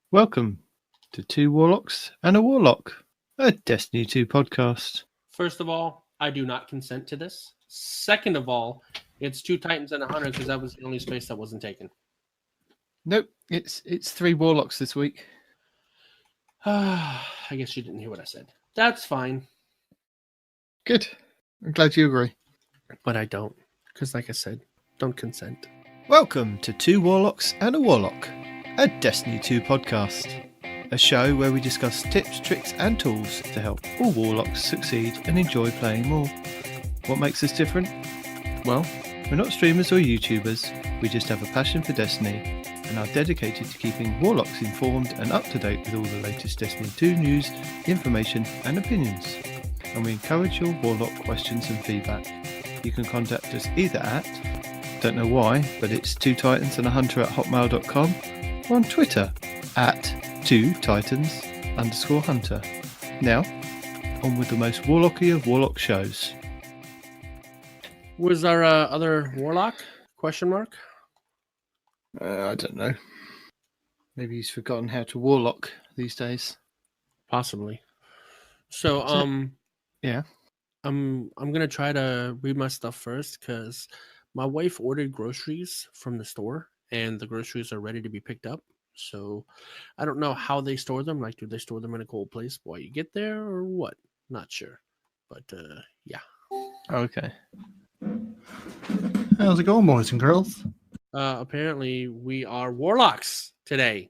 Welcome to Two Warlocks and a Warlock, a Destiny 2 podcast. First of all, I do not consent to this. Second of all, it's 2 Titans and a Hunter because that was the only space that wasn't taken. Nope, it's 3 Warlocks this week. I guess you didn't hear what I said. That's fine. Good. I'm glad you agree. But I don't. Because like I said, don't consent. Welcome to Two Warlocks and a Warlock, a Destiny 2 podcast. A show where we discuss tips, tricks and tools to help all Warlocks succeed and enjoy playing more. What makes us different? Well, we're not streamers or YouTubers, we just have a passion for Destiny and are dedicated to keeping Warlocks informed and up to date with all the latest Destiny 2 news, information and opinions. And we encourage your Warlock questions and feedback. You can contact us either at, don't know why, but it's 2titansandahunter@hotmail.com or on Twitter at 2titans_hunter. Now, on with the most Warlocky of Warlock shows. Was our other Warlock? Question mark? I don't know. Maybe he's forgotten how to Warlock these days. Possibly. So, yeah. I'm gonna try to read my stuff first because my wife ordered groceries from the store and the groceries are ready to be picked up. So I don't know how they store them. Like, do they store them in a cold place while you get there or what? Not sure. But yeah. Okay. How's it going, boys and girls? Apparently we are Warlocks today.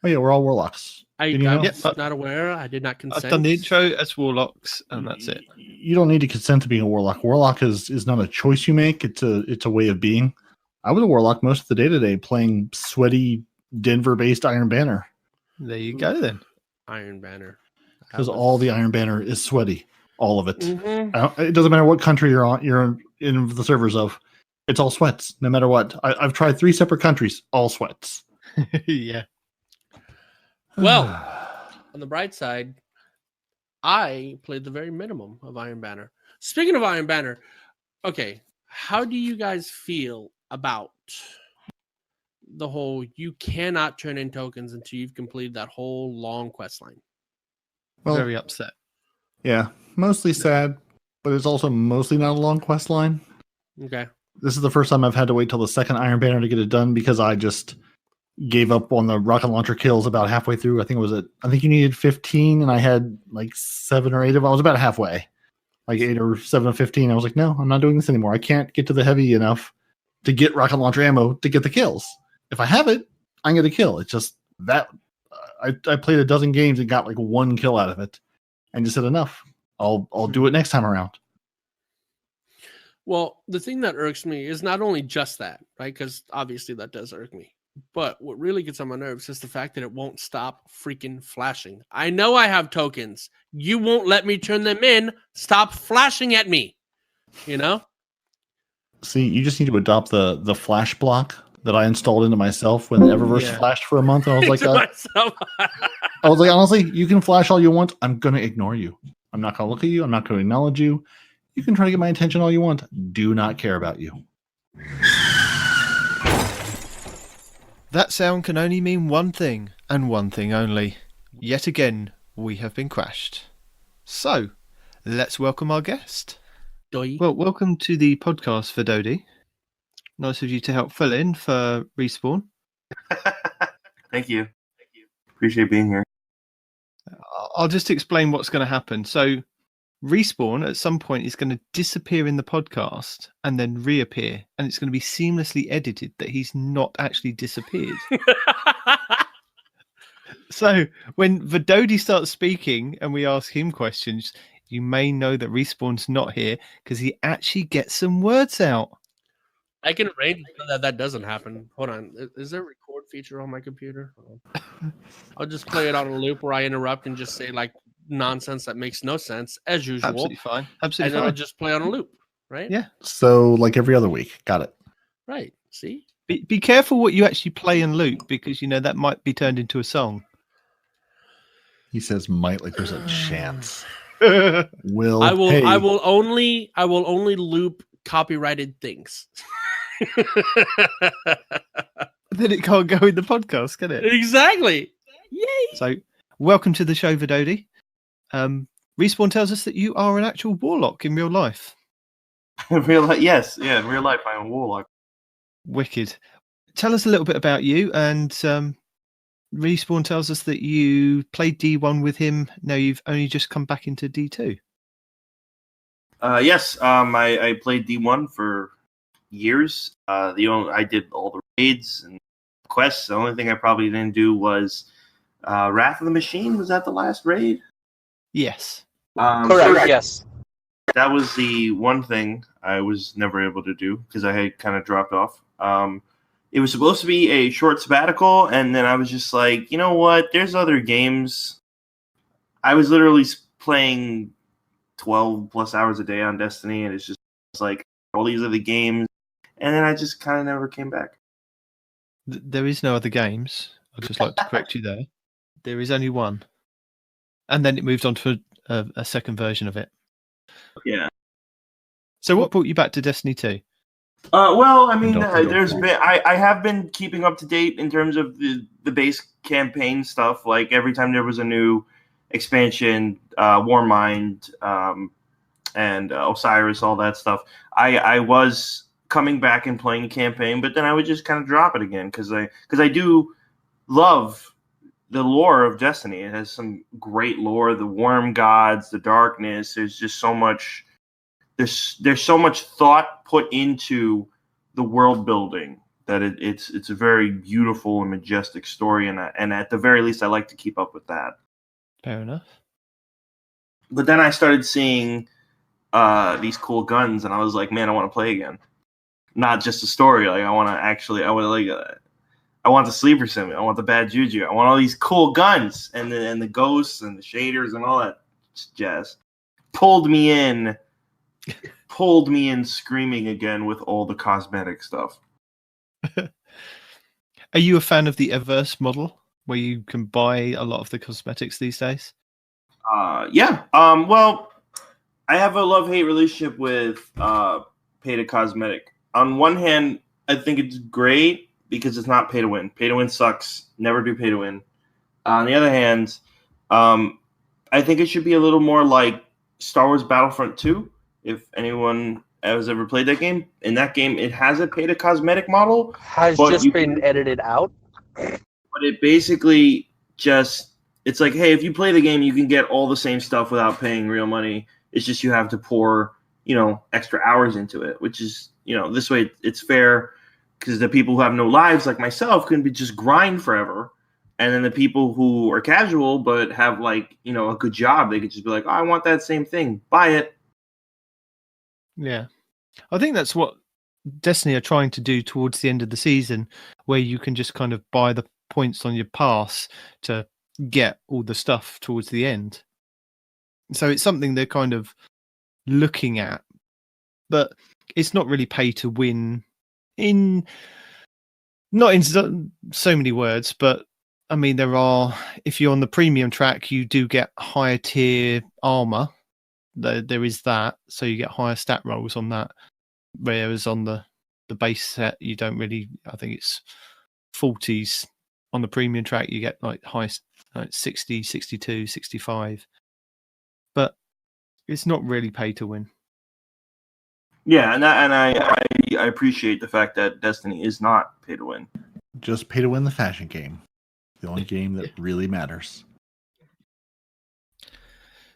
Oh yeah, we're all Warlocks. I'm not aware. I did not consent. I've done the intro as Warlocks, and that's it. You don't need to consent to being a Warlock. Warlock is not a choice you make. It's a way of being. I was a Warlock most of the day today, playing sweaty Denver-based Iron Banner. There you go, then. Iron Banner. Because all the Iron Banner is sweaty, all of it. Mm-hmm. It doesn't matter what country you're on. You're in the servers of. It's all sweats, no matter what. I've tried 3 separate countries, all sweats. Yeah. Well, on the bright side, I played the very minimum of Iron Banner. Speaking of Iron Banner, okay, how do you guys feel about the whole you cannot turn in tokens until you've completed that whole long quest line? Well, very upset. Yeah, mostly sad, but it's also mostly not a long quest line. Okay. This is the first time I've had to wait till the second Iron Banner to get it done because I just gave up on the rocket launcher kills about halfway through. I think you needed 15 and I had like 7 or 8 of them. I was about halfway, like 8 or 7 of 15. I was like, no, I'm not doing this anymore. I can't get to the heavy enough to get rocket launcher ammo to get the kills. If I have it, I'm going to kill. It's just that I played a dozen games and got like 1 kill out of it and just said enough. I'll do it next time around. Well, the thing that irks me is not only just that, right? Because obviously that does irk me. But what really gets on my nerves is the fact that it won't stop freaking flashing. I know I have tokens. You won't let me turn them in. Stop flashing at me. You know? See, you just need to adopt the flash block that I installed into myself when Eververse flashed for a month. And I was like, honestly, you can flash all you want. I'm going to ignore you. I'm not going to look at you. I'm not going to acknowledge you. You can try to get my attention all you want. Do not care about you. That sound can only mean one thing, and one thing only. Yet again, we have been crashed. So, let's welcome our guest. Doi. Well, welcome to the podcast, Vadodi. Nice of you to help fill in for Respawn. Thank you. Appreciate being here. I'll just explain what's going to happen. So, Respawn at some point is going to disappear in the podcast and then reappear, and it's going to be seamlessly edited that he's not actually disappeared. So when Vadodi starts speaking and we ask him questions, you may know that Respawn's not here because he actually gets some words out. I can arrange that doesn't happen. Hold on. Is there a record feature on my computer? I'll just play it on a loop where I interrupt and just say like nonsense that makes no sense as usual. Absolutely fine. And then I'll just play on a loop, right? Yeah. So like every other week. Got it. Right. See? Be careful what you actually play and loop because you know that might be turned into a song. He says might like there's a chance. I will only loop copyrighted things. Then it can't go in the podcast, can it? Exactly. Yay! So, welcome to the show, Vadodi. Respawn tells us that you are an actual warlock in real life. In real life, yes, yeah. In real life, I'm a warlock. Wicked. Tell us a little bit about you. And Respawn tells us that you played D1 with him. Now you've only just come back into D2. Yes, I played D1 for years. I did all the raids and quests. The only thing I probably didn't do was Wrath of the Machine. Was that the last raid? Yes. Correct. Yes. That was the one thing I was never able to do because I had kind of dropped off. It was supposed to be a short sabbatical, and then I was just like, you know what? There's other games. I was literally playing 12 plus hours a day on Destiny, and it's like all these other games, and then I just kind of never came back. There is no other games. I'd just like to correct you there. There is only one. And then it moved on to a second version of it. Yeah. So what brought you back to Destiny 2? Well, I mean, I have been keeping up to date in terms of the base campaign stuff. Like every time there was a new expansion, Warmind, and Osiris, all that stuff, I was coming back and playing campaign, but then I would just kind of drop it again because I do love the lore of Destiny. It has some great lore, the Worm Gods, the Darkness. There's just so much. There's so much thought put into the world building that it's a very beautiful and majestic story, and at the very least, I like to keep up with that. Fair enough. But then I started seeing these cool guns, and I was like, man, I want to play again. Not just a story. Like I want the sleeper sim. I want the bad juju. I want all these cool guns and the ghosts and the shaders and all that jazz. Pulled me in screaming again with all the cosmetic stuff. Are you a fan of the Everse model where you can buy a lot of the cosmetics these days? Yeah. Well, I have a love-hate relationship with pay to cosmetic. On one hand, I think it's great because it's not pay to win. Pay to win sucks. Never do pay to win. On the other hand, I think it should be a little more like Star Wars Battlefront 2. If anyone has ever played that game, in that game, it has a pay to cosmetic model. Has just been edited out. But it basically it's like, hey, if you play the game, you can get all the same stuff without paying real money. It's just you have to pour, extra hours into it, which is, this way it's fair because the people who have no lives like myself can just grind forever. And then the people who are casual but have a good job, they could just be like, oh, I want that same thing. Buy it. Yeah. I think that's what Destiny are trying to do towards the end of the season, where you can just kind of buy the points on your pass to get all the stuff towards the end. So it's something they're kind of looking at, but it's not really pay to win not in so many words, but I mean, if you're on the premium track, you do get higher tier armor. There is that, so you get higher stat rolls on that. Whereas on the base set, you don't really. I think it's 40s on the premium track. You get highest 60, 62, 65, but it's not really pay to win. Yeah, and I appreciate the fact that Destiny is not pay to win. Just pay to win the fashion game. The only game that really matters.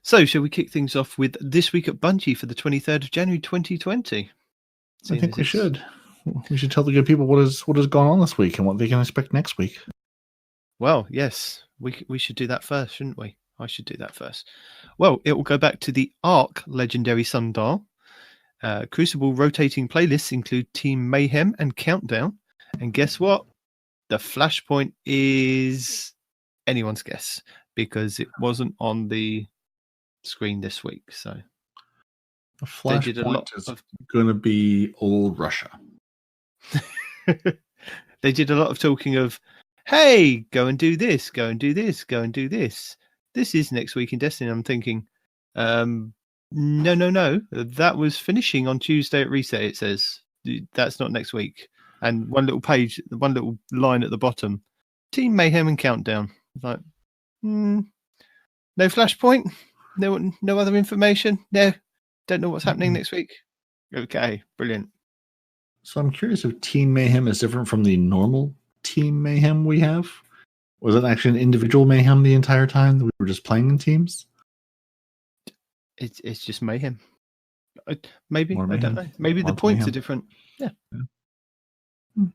So, shall we kick things off with This Week at Bungie for the 23rd of January 2020? I think we should. We should tell the good people what has gone on this week and what they can expect next week. Well, yes, we should do that first, shouldn't we? I should do that first. Well, it will go back to the Arc Legendary Sundial. Crucible rotating playlists include Team Mayhem and Countdown. And guess what? The flashpoint is anyone's guess because it wasn't on the screen this week. So the flashpoint is going to be old Russia. They did a lot of talking of, hey, go and do this, go and do this, go and do this. This is next week in Destiny. I'm thinking, no. That was finishing on Tuesday at reset, it says. That's not next week. And one little line at the bottom. Team Mayhem and Countdown. It's like, no flashpoint, no other information. No, don't know what's happening next week. Okay, brilliant. So I'm curious if Team Mayhem is different from the normal Team Mayhem we have. Was it actually an individual mayhem the entire time that we were just playing in teams? It's just mayhem. Maybe More I don't mayhem. know. Maybe the Lots of points mayhem. are different. Yeah.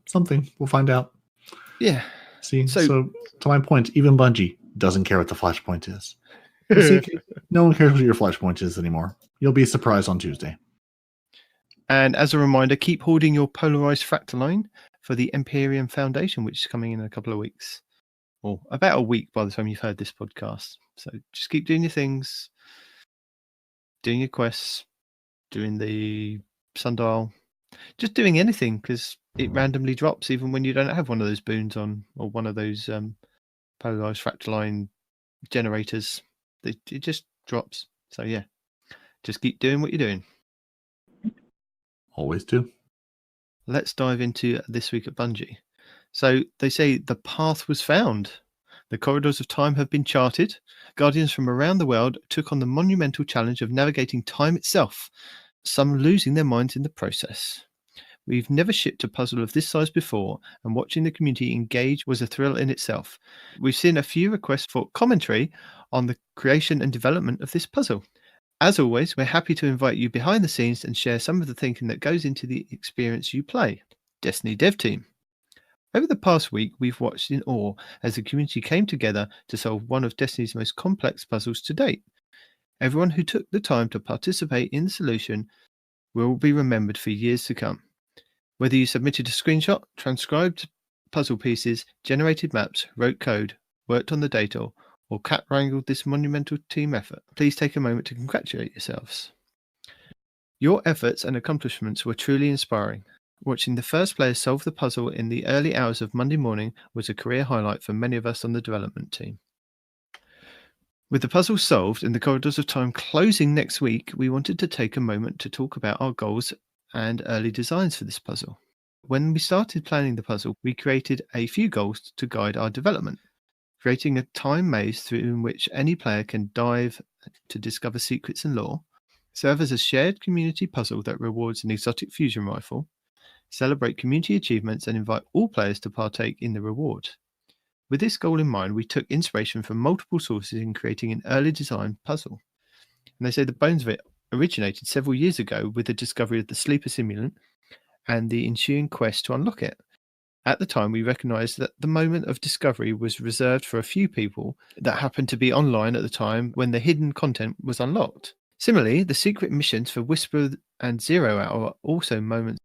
Something. We'll find out. Yeah. See, So- so to my point, even Bungie doesn't care what the flashpoint is. See, no one cares what your flashpoint is anymore. You'll be surprised on Tuesday. And as a reminder, keep hoarding your polarized fractaline for the Empyrean Foundation, which is coming in a couple of weeks. Or about a week by the time you've heard this podcast. So just keep doing your things, doing your quests, doing the sundial, just doing anything, because it randomly drops even when you don't have one of those boons on or one of those polarized fractaline generators. It just drops. So yeah, just keep doing what you're doing. Always do. Let's dive into this week at Bungie. So they say the path was found. The corridors of time have been charted. Guardians from around the world took on the monumental challenge of navigating time itself, some losing their minds in the process. We've never shipped a puzzle of this size before, and watching the community engage was a thrill in itself. We've seen a few requests for commentary on the creation and development of this puzzle. As always, we're happy to invite you behind the scenes and share some of the thinking that goes into the experience you play. Destiny Dev Team. Over the past week, we've watched in awe as the community came together to solve one of Destiny's most complex puzzles to date. Everyone who took the time to participate in the solution will be remembered for years to come. Whether you submitted a screenshot, transcribed puzzle pieces, generated maps, wrote code, worked on the data, or cat wrangled this monumental team effort, please take a moment to congratulate yourselves. Your efforts and accomplishments were truly inspiring. Watching the first player solve the puzzle in the early hours of Monday morning was a career highlight for many of us on the development team. With the puzzle solved and the corridors of time closing next week, we wanted to take a moment to talk about our goals and early designs for this puzzle. When we started planning the puzzle, we created a few goals to guide our development, creating a time maze through which any player can dive to discover secrets and lore, serve as a shared community puzzle that rewards an exotic fusion rifle, celebrate community achievements, and invite all players to partake in the reward. With this goal in mind, we took inspiration from multiple sources in creating an early design puzzle. And they say the bones of it originated several years ago with the discovery of the sleeper simulant and the ensuing quest to unlock it. At the time, we recognised that the moment of discovery was reserved for a few people that happened to be online at the time when the hidden content was unlocked. Similarly, the secret missions for Whisper and 0 Hour are also moments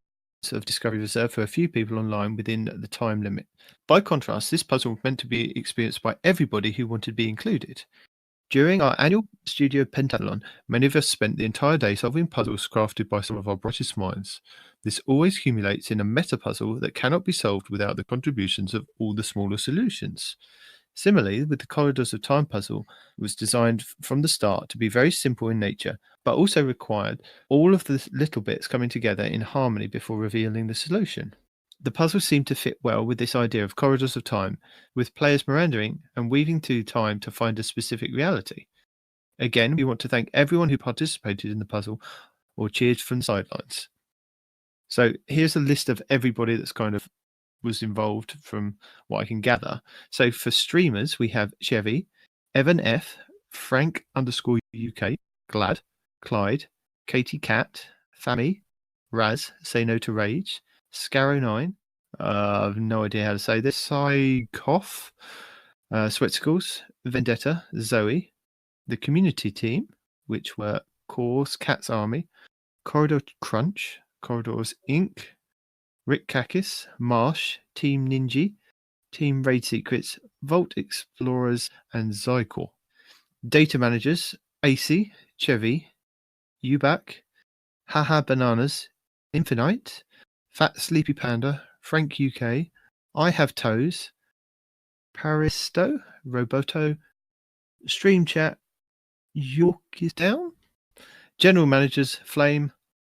of discovery reserved for a few people online within the time limit. By contrast, this puzzle was meant to be experienced by everybody who wanted to be included. During our annual studio pentathlon, many of us spent the entire day solving puzzles crafted by some of our brightest minds. This always accumulates in a meta puzzle that cannot be solved without the contributions of all the smaller solutions. Similarly, with the Corridors of Time puzzle, it was designed from the start to be very simple in nature, but also required all of the little bits coming together in harmony before revealing the solution. The puzzle seemed to fit well with this idea of corridors of time, with players meandering and weaving through time to find a specific reality. Again, we want to thank everyone who participated in the puzzle or cheered from the sidelines. So here's a list of everybody that's kind of was involved from what I can gather. So for streamers, we have Chevy, Evan F, Frank _UK, Glad, Clyde, Katie Cat, Fammy, Raz, Say No to Rage, Scarrow9, I have no idea how to say this, Psychoff, Sweatsicles, Vendetta, Zoe, the community team, which were Course, Cat's Army, Corridor Crunch, Corridors Inc., Rick Kakis, Marsh, Team Ninja, Team Raid Secrets, Vault Explorers, and Zycor. Data managers, AC, Chevy, Ubac, Haha Bananas, Infinite, Fat Sleepy Panda, Frank UK, I Have Toes, Paristo, Roboto, Stream Chat, York is Down, General Managers, Flame,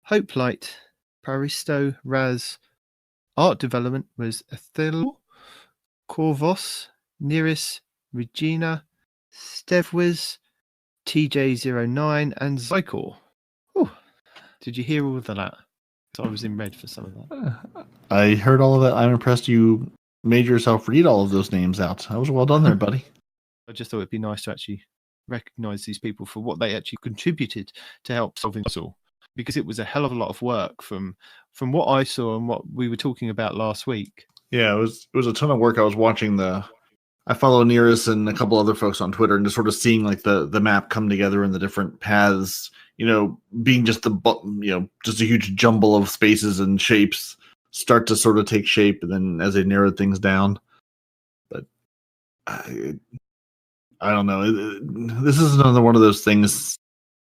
Hope Light, Paristo, Raz, Art Development was Ethel, Corvos, Neris, Regina, Stevwiz, TJ09, and Zykor. Oh, did you hear all of that? So I was in red for some of that. I heard all of that. I'm impressed you made yourself read all of those names out. That was well done there, buddy. I just thought it'd be nice to actually recognize these people for what they actually contributed to help solving the puzzle, because it was a hell of a lot of work from what I saw and what we were talking about last week. Yeah, it was a ton of work. I was watching I follow Nearest and a couple other folks on Twitter, and just sort of seeing like the map come together and the different paths, being just just a huge jumble of spaces and shapes start to sort of take shape, and then as they narrowed things down. But I don't know. This is another one of those things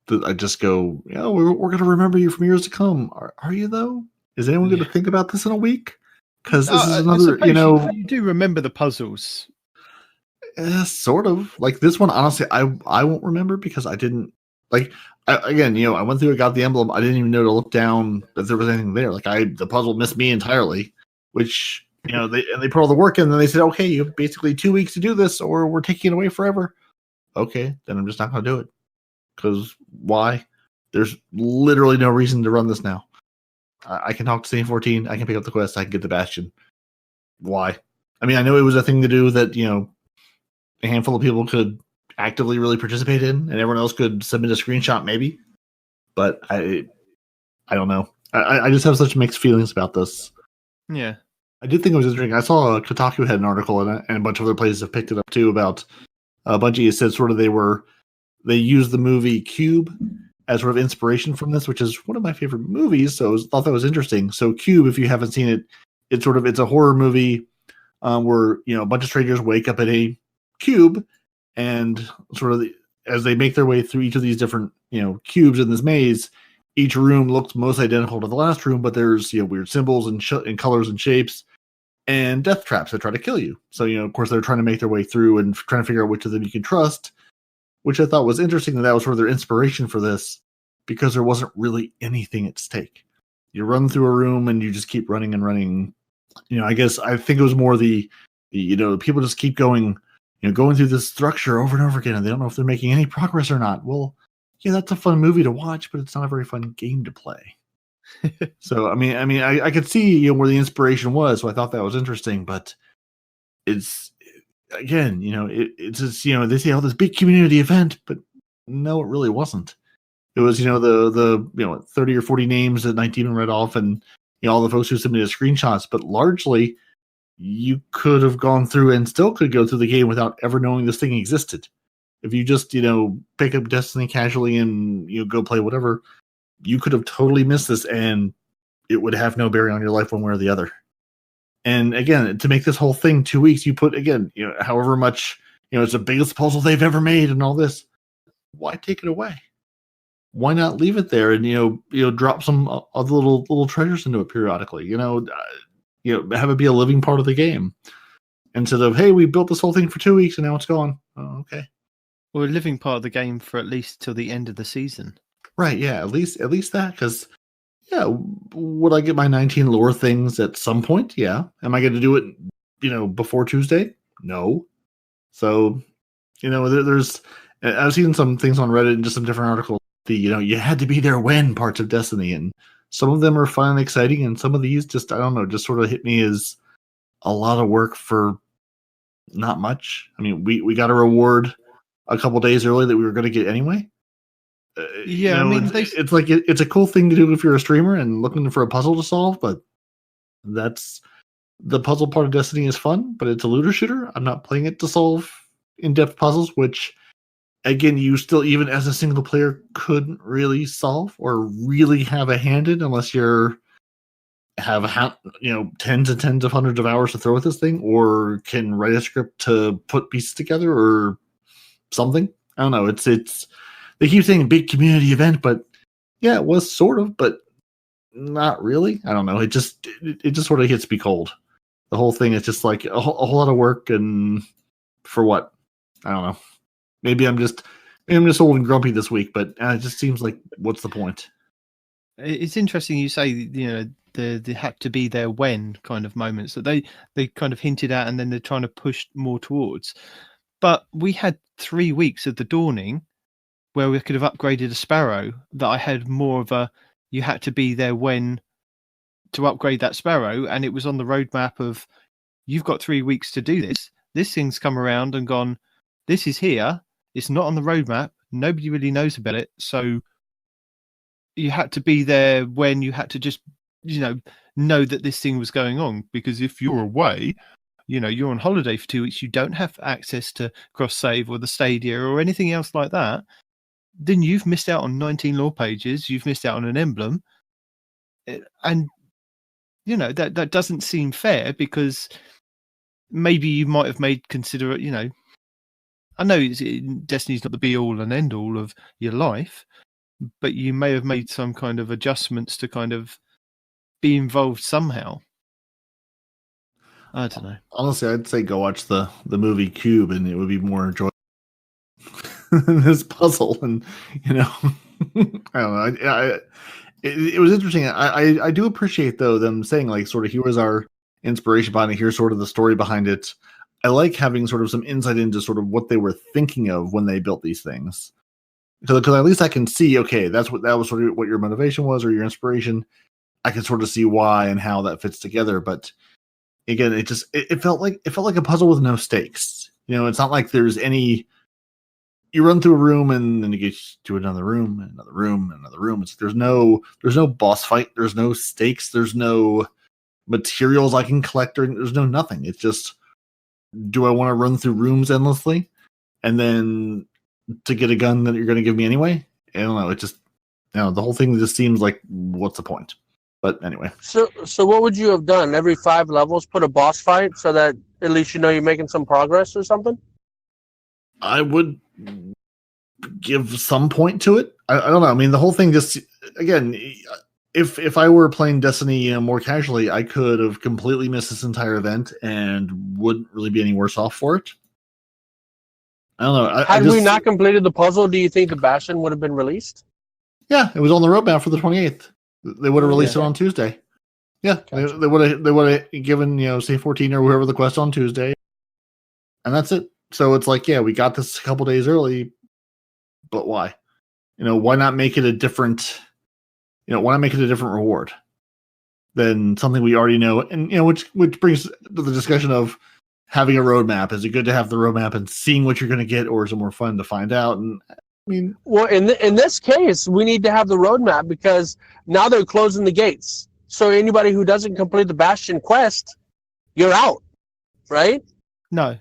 that I just go, we're going to remember you from years to come. Are you though? Is anyone going to think about this in a week? Because this is another, you do remember the puzzles. Sort of. Like this one, honestly, I won't remember because I didn't I went through it, got the emblem. I didn't even know to look down if there was anything there. Like the puzzle missed me entirely, which, they put all the work in, and then they said, okay, you have basically 2 weeks to do this or we're taking it away forever. Okay, then I'm just not going to do it. Because why? There's literally no reason to run this now. I can talk to Saint 14. I can pick up the quest. I can get the Bastion. Why? I mean, I know it was a thing to do that, a handful of people could actively really participate in, and everyone else could submit a screenshot maybe. But I don't know. I just have such mixed feelings about this. Yeah. I did think it was interesting. I saw Kotaku had an article in it, and a bunch of other places have picked it up too, about Bungie said sort of they used the movie Cube as sort of inspiration from this, which is one of my favorite movies. So I thought that was interesting. So Cube, if you haven't seen it, it's a horror movie where a bunch of strangers wake up in a cube, and sort of as they make their way through each of these different cubes in this maze, each room looks most identical to the last room, but there's weird symbols and colors and shapes and death traps that try to kill you. So of course they're trying to make their way through and trying to figure out which of them you can trust, which I thought was interesting. That was sort of their inspiration for this, because there wasn't really anything at stake. You run through a room and you just keep running and running. I think it was more the people just keep going through this structure over and over again, and they don't know if they're making any progress or not. Well, yeah, that's a fun movie to watch, but it's not a very fun game to play. So, I could see where the inspiration was, so I thought that was interesting. But it's again, it's just they say, this big community event, but no, it really wasn't. It was the 30 or 40 names that Night Demon read off, and all the folks who submitted screenshots, but largely you could have gone through and still could go through the game without ever knowing this thing existed. If you just, pick up Destiny casually and go play whatever, you could have totally missed this, and it would have no bearing on your life one way or the other. And again, to make this whole thing 2 weeks, you put, again, however much, it's the biggest puzzle they've ever made and all this. Why take it away? Why not leave it there and, drop some other little treasures into it periodically? Have it be a living part of the game, instead of, hey, we built this whole thing for 2 weeks and now it's gone. Oh, okay. Or a living part of the game for at least till the end of the season. Right. Yeah. At least that, because would I get my 19 lore things at some point? Yeah. Am I going to do it, before Tuesday? No. So, there's, I've seen some things on Reddit and just some different articles. You had to be there when parts of Destiny, and some of them are fun and exciting, and some of these just, I don't know, just sort of hit me as a lot of work for not much. I mean, we got a reward a couple days early that we were going to get anyway. Yeah, it's like it's a cool thing to do if you're a streamer and looking for a puzzle to solve, but that's the puzzle part of Destiny is fun, but it's a looter shooter. I'm not playing it to solve in-depth puzzles, which, again, you still, even as a single player, couldn't really solve or really have a hand in unless you're tens and tens of hundreds of hours to throw at this thing, or can write a script to put pieces together or something. I don't know. It's they keep saying big community event, but yeah, it was sort of, but not really. I don't know. It just sort of hits me cold. The whole thing is just like a whole lot of work, and for what? I don't know. Maybe I'm just old and grumpy this week, but it just seems like, what's the point? It's interesting you say, the had to be there when kind of moments that they kind of hinted at, and then they're trying to push more towards. But we had 3 weeks of the Dawning where we could have upgraded a Sparrow that I had more of a, you had to be there when to upgrade that Sparrow, and it was on the roadmap of, you've got 3 weeks to do this. This thing's come around and gone, this is here. It's not on the roadmap. Nobody really knows about it. So you had to be there when you had to just, know that this thing was going on. Because if you're away, you're on holiday for 2 weeks, you don't have access to cross-save or the Stadia or anything else like that, then you've missed out on 19 lore pages. You've missed out on an emblem. And, that doesn't seem fair, because maybe you might have made considerate, I know Destiny's not the be-all and end-all of your life, but you may have made some kind of adjustments to kind of be involved somehow. I don't know. Honestly, I'd say go watch the movie Cube, and it would be more enjoyable than this puzzle. And I don't know. It was interesting. I do appreciate, though, them saying, like, sort of, here was our inspiration behind it. Here's sort of the story behind it. I like having sort of some insight into sort of what they were thinking of when they built these things, because at least I can see, okay, that was sort of what your motivation was or your inspiration. I can sort of see why and how that fits together. But again, it felt like a puzzle with no stakes. It's not like there's any. You run through a room and then you get to another room, and another room, and another room. There's no boss fight. There's no stakes. There's no materials I can collect. There's no nothing. It's just, do I want to run through rooms endlessly, and then to get a gun that you're going to give me anyway? I don't know. It just, the whole thing just seems like, what's the point? But anyway. So what would you have done? Every 5 levels, put a boss fight so that at least you're making some progress or something? I would give some point to it. I don't know. I mean, the whole thing just, again, if I were playing Destiny more casually, I could have completely missed this entire event and wouldn't really be any worse off for it. I don't know. Had we not completed the puzzle, do you think the Bastion would have been released? Yeah, it was on the roadmap for the 28th. They would have released it on Tuesday. Yeah, gotcha. They would have given C14 or whoever the quest on Tuesday, and that's it. So it's like, yeah, we got this a couple days early, but why? Why not make it a different? Why not make it a different reward than something we already know? And which brings to the discussion of having a roadmap. Is it good to have the roadmap and seeing what you're going to get, or is it more fun to find out? And I mean, well, in this case, we need to have the roadmap, because now they're closing the gates. So anybody who doesn't complete the Bastion quest, you're out, right? No.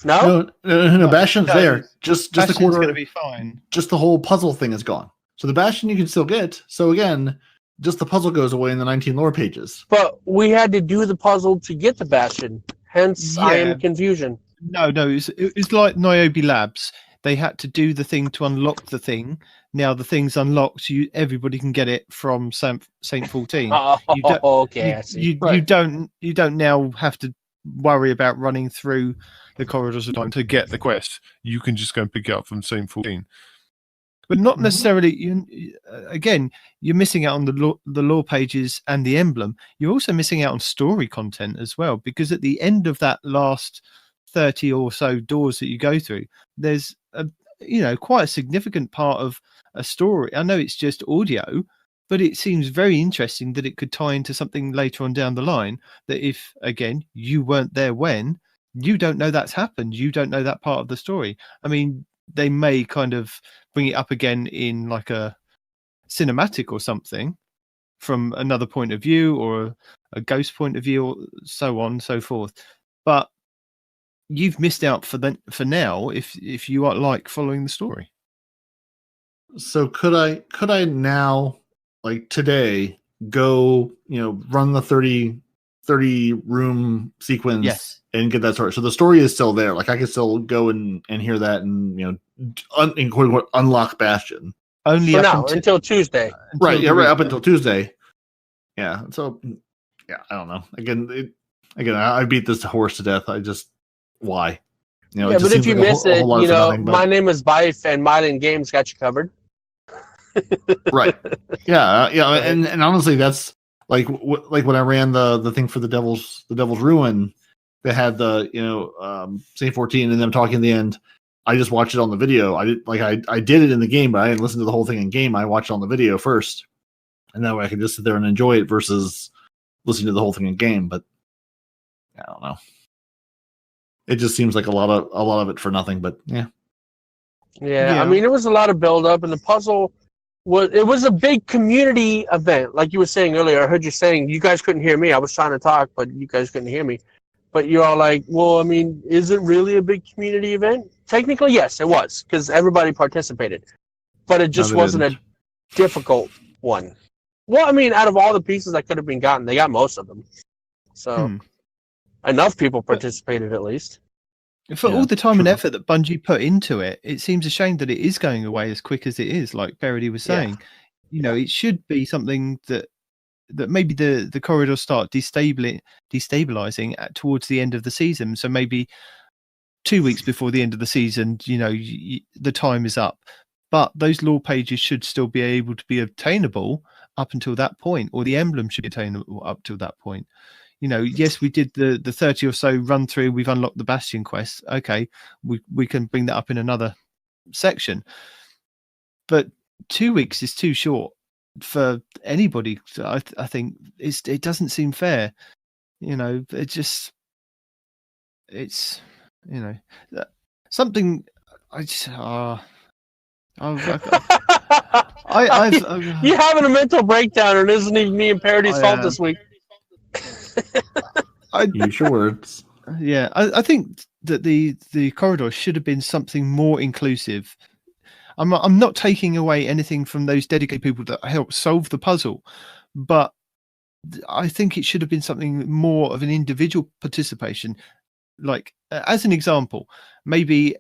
No, Bastion's there. Just Bastion's the quarter going to be fine. Just the whole puzzle thing is gone. So the Bastion you can still get. So again, just the puzzle goes away in the 19 lore pages. But we had to do the puzzle to get the Bastion. Hence, I am confusion. No, it's like Niobe Labs. They had to do the thing to unlock the thing. Now the thing's unlocked. Everybody can get it from Saint 14. Okay, I see. You don't now have to worry about running through the corridors of time to get the quest. You can just go and pick it up from Saint 14. But not necessarily. You're missing out on the lore pages and the emblem. You're also missing out on story content as well, because at the end of that last 30 or so doors that you go through, there's quite a significant part of a story. I know it's just audio, but it seems very interesting that it could tie into something later on down the line, that if, again, you weren't there when, you don't know that's happened. You don't know that part of the story. I mean, they may kind of bring it up again in like a cinematic or something from another point of view, or a ghost point of view, or so on and so forth. But you've missed out for now if you are like following the story. So could I now, like today, go run the 30 room sequence and get that story? So the story is still there. Like I could still go and hear that and unlock Bastion. Only for now, until Tuesday. Right, up until Tuesday. Yeah. So yeah, I don't know. Again, I beat this horse to death. Why? But if you miss it, my name is Bife and Mylan Games got you covered. Right. Yeah. And honestly, that's like when I ran the thing for the Devil's Ruin. they had the Saint 14 and them talking in the end. I just watched it on the video. I did it in the game, but I didn't listen to the whole thing in game. I watched it on the video first, and that way I could just sit there and enjoy it versus listening to the whole thing in game. But I don't know. It just seems like a lot of it for nothing. But yeah. I mean, it was a lot of build up, and the puzzle was a big community event, like you were saying earlier. I heard you saying you guys couldn't hear me. I was trying to talk, but you guys couldn't hear me. But you're all like, well, I mean, is it really a big community event? Technically, yes, it was, because everybody participated. But it just wasn't a difficult one. Well, I mean, out of all the pieces that could have been gotten, they got most of them. So enough people participated at least. For all the time and effort that Bungie put into it, it seems a shame that it is going away as quick as it is, like Peroty was saying. It should be something that maybe the corridors start destabilizing towards the end of the season. So maybe 2 weeks before the end of the season, the time is up. But those lore pages should still be able to be obtainable up until that point, or the emblem should be attainable up till that point. Yes, we did the 30 or so run through. We've unlocked the Bastion quest. Okay, we can bring that up in another section. But 2 weeks is too short for anybody. I think it doesn't seem fair. It's something. You're having a mental breakdown, and it isn't even me and Peroty's fault this week. Use your words. Yeah, I think that the corridor should have been something more inclusive. I'm not taking away anything from those dedicated people that helped solve the puzzle, but I think it should have been something more of an individual participation. Like, as an example, maybe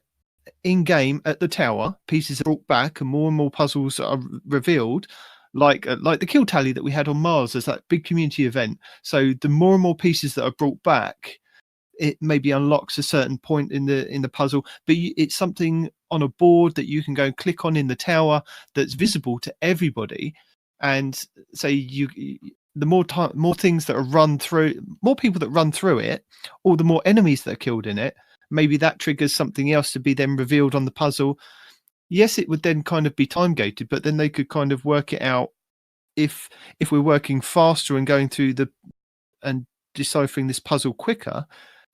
in game at the tower, pieces are brought back and more puzzles are revealed. Like the kill tally that we had on Mars as that big community event. So the more and more pieces that are brought back, it maybe unlocks a certain point in the puzzle. But it's something on a board that you can go and click on in the tower that's visible to everybody. And say the more things that are run through, more people that run through it, or the more enemies that are killed in it, maybe that triggers something else to be then revealed on the puzzle. Yes, it would then kind of be time gated, but then they could kind of work it out if we're working faster and going through and deciphering this puzzle quicker.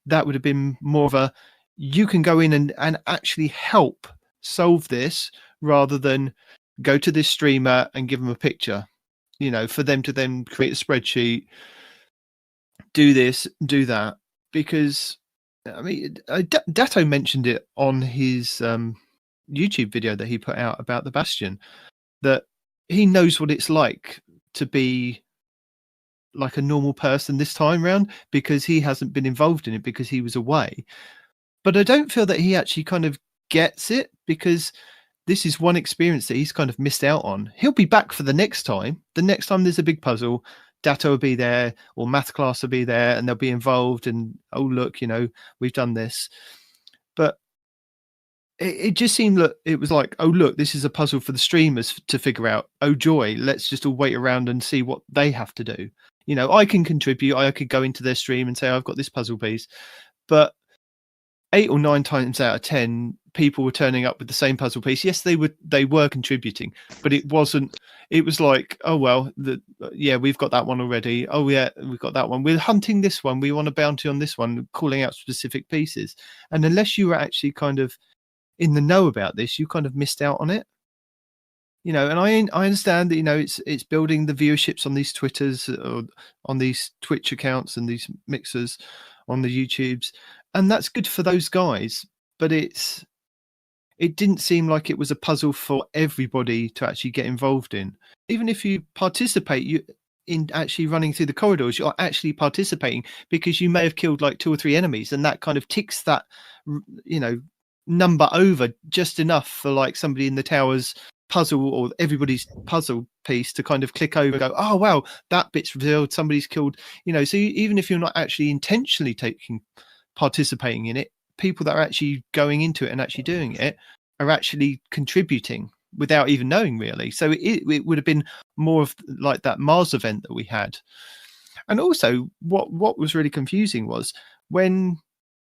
That would have been more of a, you can go in and actually help solve this rather than go to this streamer and give them a picture, for them to then create a spreadsheet, do this, do that. Because, I mean, Datto mentioned it on his YouTube video that he put out about the Bastion, that he knows what it's like to be like a normal person this time round, because he hasn't been involved in it because he was away. But I don't feel that he actually kind of gets it, because this is one experience that he's kind of missed out on. He'll be back for the next time. The next time there's a big puzzle, Datto will be there, or math class will be there, and they'll be involved, and oh look, we've done this. But it just seemed that it was like, oh look, this is a puzzle for the streamers to figure out. Oh joy, let's just all wait around and see what they have to do. I can contribute. I could go into their stream and say, I've got this puzzle piece. But 8 or 9 times out of 10, people were turning up with the same puzzle piece. Yes, they were contributing, but it wasn't. It was like, oh well, we've got that one already. Oh yeah, we've got that one. We're hunting this one. We want a bounty on this one, calling out specific pieces. And unless you were actually kind of in the know about this, you kind of missed out on it. And I understand that it's building the viewerships on these Twitters or on these Twitch accounts and these mixers on the YouTubes, and that's good for those guys. But it didn't seem like it was a puzzle for everybody to actually get involved in. Even if you participate in actually running through the corridors, you're actually participating, because you may have killed like 2 or 3 enemies, and that kind of ticks that number over just enough for like somebody in the towers puzzle or everybody's puzzle piece to kind of click over and go, oh wow, that bit's revealed, somebody's killed. So even if you're not actually intentionally participating in it, people that are actually going into it and actually doing it are actually contributing without even knowing, really. So it would have been more of like that Mars event that we had. And also what was really confusing was when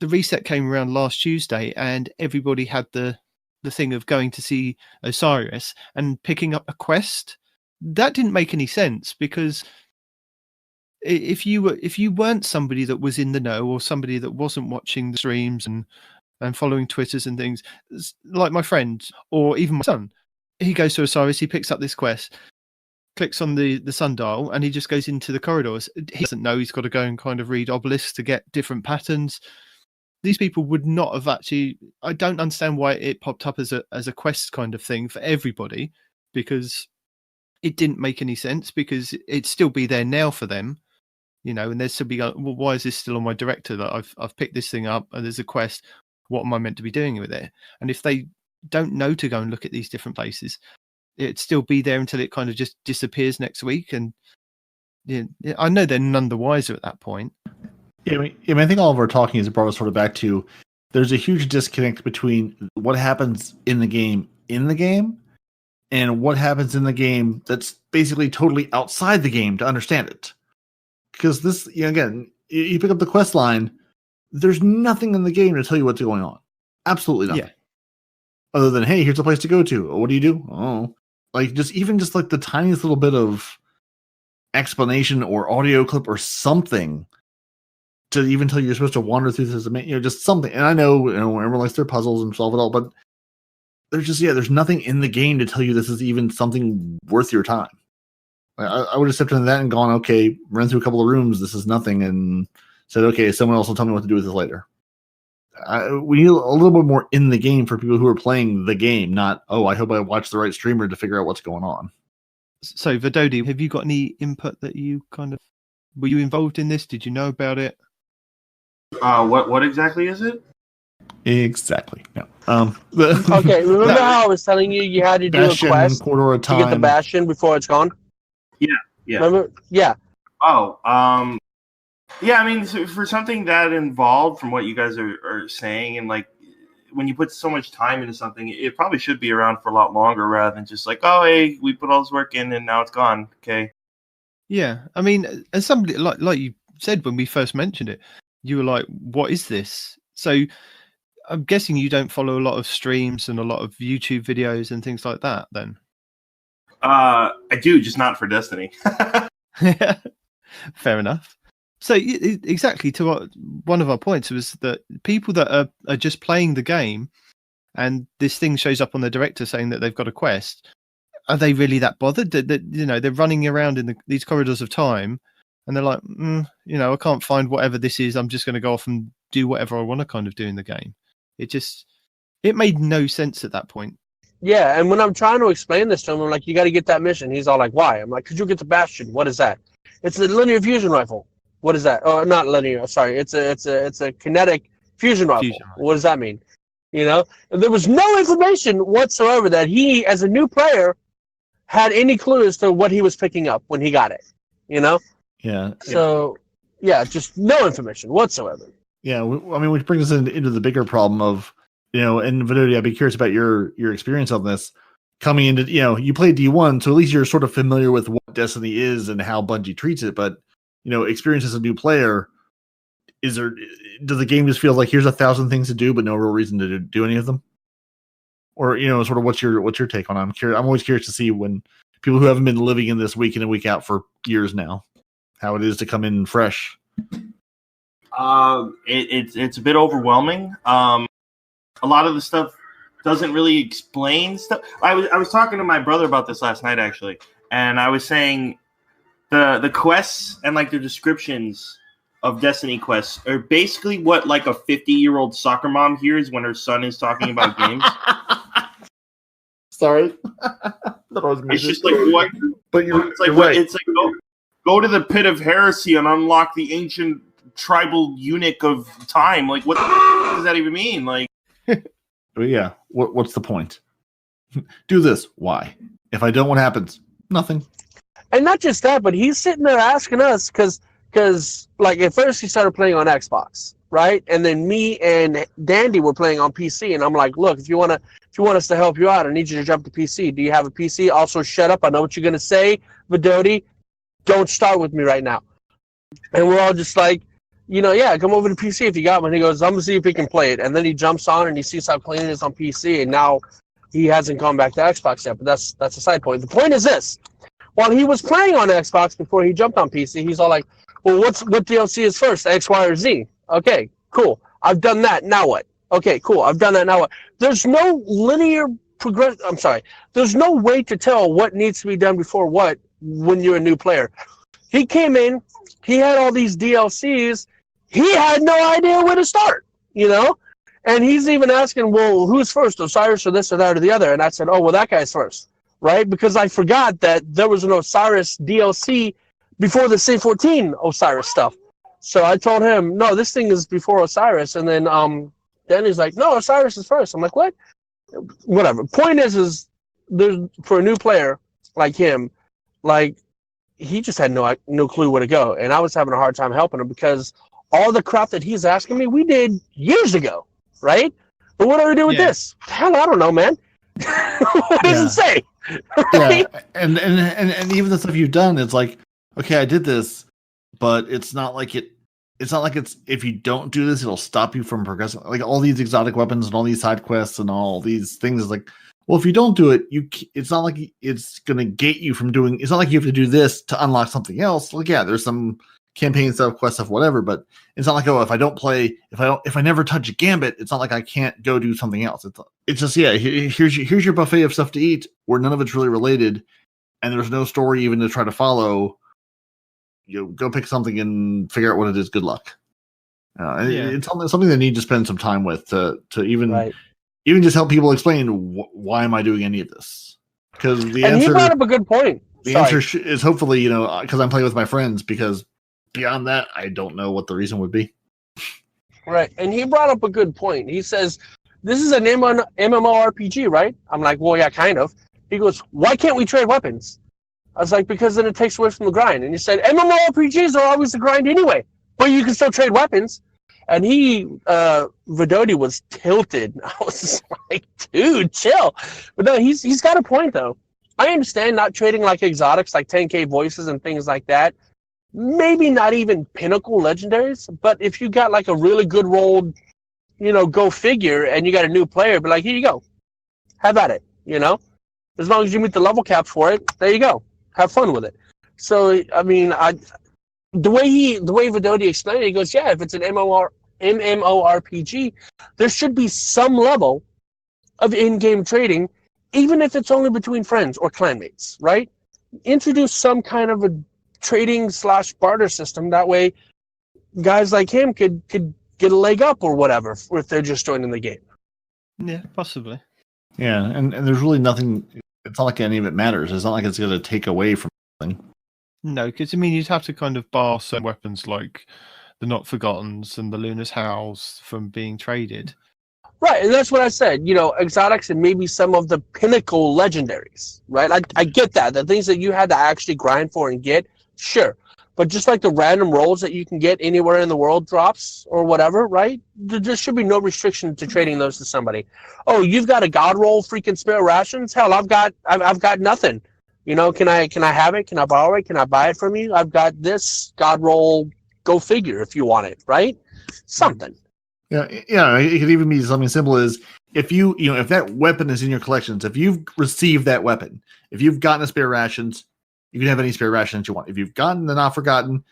the reset came around last Tuesday and everybody had the thing of going to see Osiris and picking up a quest, that didn't make any sense, because if you weren't somebody that was in the know, or somebody that wasn't watching the streams and following Twitters and things, like my friend or even my son, he goes to Osiris, he picks up this quest, clicks on the sundial, and he just goes into the corridors. He doesn't know he's got to go and kind of read obelisks to get different patterns. These people would not have actually. I don't understand why it popped up as a quest kind of thing for everybody, because it didn't make any sense, because it'd still be there now for them, and they'd still be going, well, why is this still on my director that I've picked this thing up and there's a quest? What am I meant to be doing with it? And if they don't know to go and look at these different places, it'd still be there until it kind of just disappears next week. And I know they're none the wiser at that point. Yeah, I think all of our talking has brought us sort of back to, there's a huge disconnect between what happens in the game and what happens in the game that's basically totally outside the game to understand it. Because this, again, you pick up the quest line, there's nothing in the game to tell you what's going on. Absolutely nothing. Yeah. Other than, hey, here's a place to go to. Oh, what do you do? Oh, like just like the tiniest little bit of explanation or audio clip or something to even tell you you're supposed to wander through this, just something. And I know, everyone likes their puzzles and solve it all, but there's nothing in the game to tell you this is even something worth your time. I would have stepped into that and gone, okay, run through a couple of rooms, this is nothing, and said, okay, someone else will tell me what to do with this later. We need a little bit more in the game for people who are playing the game, not, I hope I watch the right streamer to figure out what's going on. So, Vadodi, have you got any input that you were you involved in this? Did you know about it? What exactly is it? Exactly. No. Okay, remember how I was telling you had to do Bastion, a quest quarter of time. to get the Bastion before it's gone? Yeah. Remember? Yeah. Oh, yeah, I mean, for something that involved, from what you guys are saying, and like, when you put so much time into something, it probably should be around for a lot longer, rather than just like, oh, hey, we put all this work in and now it's gone. Okay. Yeah, I mean, as somebody like you said when we first mentioned it, you were like, what is this? So I'm guessing you don't follow a lot of streams and a lot of YouTube videos and things like that then? I do, just not for Destiny. Fair enough. So exactly to what one of our points was, that people that are just playing the game and this thing shows up on their director saying that they've got a quest, are they really that bothered? That they're running around in these corridors of time and they're like, I can't find whatever this is. I'm just going to go off and do whatever I want to kind of do in the game. It made no sense at that point. Yeah, and when I'm trying to explain this to him, I'm like, you got to get that mission. He's all like, why? I'm like, because you'll get the Bastion. What is that? It's a linear fusion rifle. What is that? Oh, not linear. Sorry, it's a kinetic fusion rifle. What does that mean? And there was no information whatsoever that he, as a new player, had any clue as to what he was picking up when he got it. Yeah. So, just no information whatsoever. Yeah, I mean, which brings us into the bigger problem of, and Vadodi, I'd be curious about your experience on this. Coming into, you play D1, so at least you're sort of familiar with what Destiny is and how Bungie treats it. But, experience as a new player, does the game just feel like here's 1,000 things to do, but no real reason to do any of them? Or, sort of what's your take on it? I'm always curious to see, when people who haven't been living in this week in and week out for years now, how it is to come in fresh. It's a bit overwhelming. A lot of the stuff doesn't really explain stuff. I was talking to my brother about this last night, actually, and I was saying the quests and like the descriptions of Destiny quests are basically what like a 50-year-old soccer mom hears when her son is talking about games. Sorry, it's just like what? But it's like right. It's like go to the pit of heresy and unlock the ancient tribal eunuch of time. Like, what does that even mean? Like, yeah, what's the point? Do this. Why? If I don't, what happens? Nothing. And not just that, but he's sitting there asking us because like at first he started playing on Xbox, right? And then me and Dandy were playing on PC, and I'm like, look, if you want us to help you out, I need you to jump to PC. Do you have a PC? Also, shut up. I know what you're gonna say, Vadodi. Don't start with me right now. And we're all just like, yeah, come over to PC if you got one. He goes, I'm going to see if he can play it. And then he jumps on and he sees how clean it is on PC. And now he hasn't gone back to Xbox yet. But that's a side point. The point is this. While he was playing on Xbox before he jumped on PC, he's all like, well, what DLC is first, X, Y, or Z? Okay, cool. I've done that. Now what? Okay, cool. I've done that. Now what? There's no linear progress. I'm sorry. There's no way to tell what needs to be done before what when you're a new player. He came in. He had all these DLCs. He had no idea where to start, And he's even asking, well, who's first, Osiris or this or that or the other? And I said, oh, well, that guy's first, right? Because I forgot that there was an Osiris DLC before the C14 Osiris stuff. So I told him, no, this thing is before Osiris. And then he's like, no, Osiris is first. I'm like, what? Whatever. Point is there's for a new player like him, like he just had no clue where to go. And I was having a hard time helping him because all the crap that he's asking me, we did years ago, right? But what do we do with this? Hell, I don't know, man. What does it say? Right? Yeah, and even the stuff you've done, it's like, okay, I did this, but it's not like it's if you don't do this, it'll stop you from progressing. Like all these exotic weapons and all these side quests and all these things, like, well, if you don't do it, it's not like it's gonna gate you from doing. It's not like you have to do this to unlock something else. Like, yeah, there's some campaign stuff, quest stuff, whatever, but it's not like, oh, if I never touch a gambit, it's not like I can't go do something else. It's just, yeah, here's your buffet of stuff to eat where none of it's really related and there's no story even to try to follow. Go pick something and figure out what it is. Good luck. It's something they need to spend some time with to even just help people explain why am I doing any of this? Because the answer, he brought up a good point. The answer is hopefully, because I'm playing with my friends, because beyond that, I don't know what the reason would be. Right. And he brought up a good point. He says, this is an MMORPG, right? I'm like, well, yeah, kind of. He goes, why can't we trade weapons? I was like, because then it takes away from the grind. And he said, MMORPGs are always the grind anyway, but you can still trade weapons. And Vadodi was tilted. I was just like, dude, chill. But no, he's got a point, though. I understand not trading like exotics, like 10K voices and things like that. Maybe not even pinnacle legendaries, but if you got like a really good rolled, go figure, and you got a new player, be like, here you go. Have at it, As long as you meet the level cap for it, there you go. Have fun with it. So, I mean, the way Vadodi explained it, he goes, yeah, if it's an MMORPG, there should be some level of in-game trading, even if it's only between friends or clanmates, right? Introduce some kind of a trading / barter system. That way, guys like him could get a leg up or whatever if they're just joining the game. Yeah, possibly. Yeah, and there's really nothing. It's not like any of it matters. It's not like it's going to take away from something. No, because you'd have to kind of bar some weapons like the Not Forgottens and the Luna's Howls from being traded. Right, and that's what I said. Exotics and maybe some of the pinnacle legendaries. Right, I get that. The things that you had to actually grind for and get, sure. But just like the random rolls that you can get anywhere in the world drops or whatever, right? There should be no restriction to trading those to somebody. Oh, you've got a god roll freaking spare rations? Hell, I've got nothing. Can I have it? Can I borrow it? Can I buy it from you? I've got this god roll. Go figure if you want it, right? Something. Yeah. It could even be something simple as if if that weapon is in your collections, if you've received that weapon, if you've gotten a spare rations, you can have any spare rations you want. If you've gotten the Not Forgotten,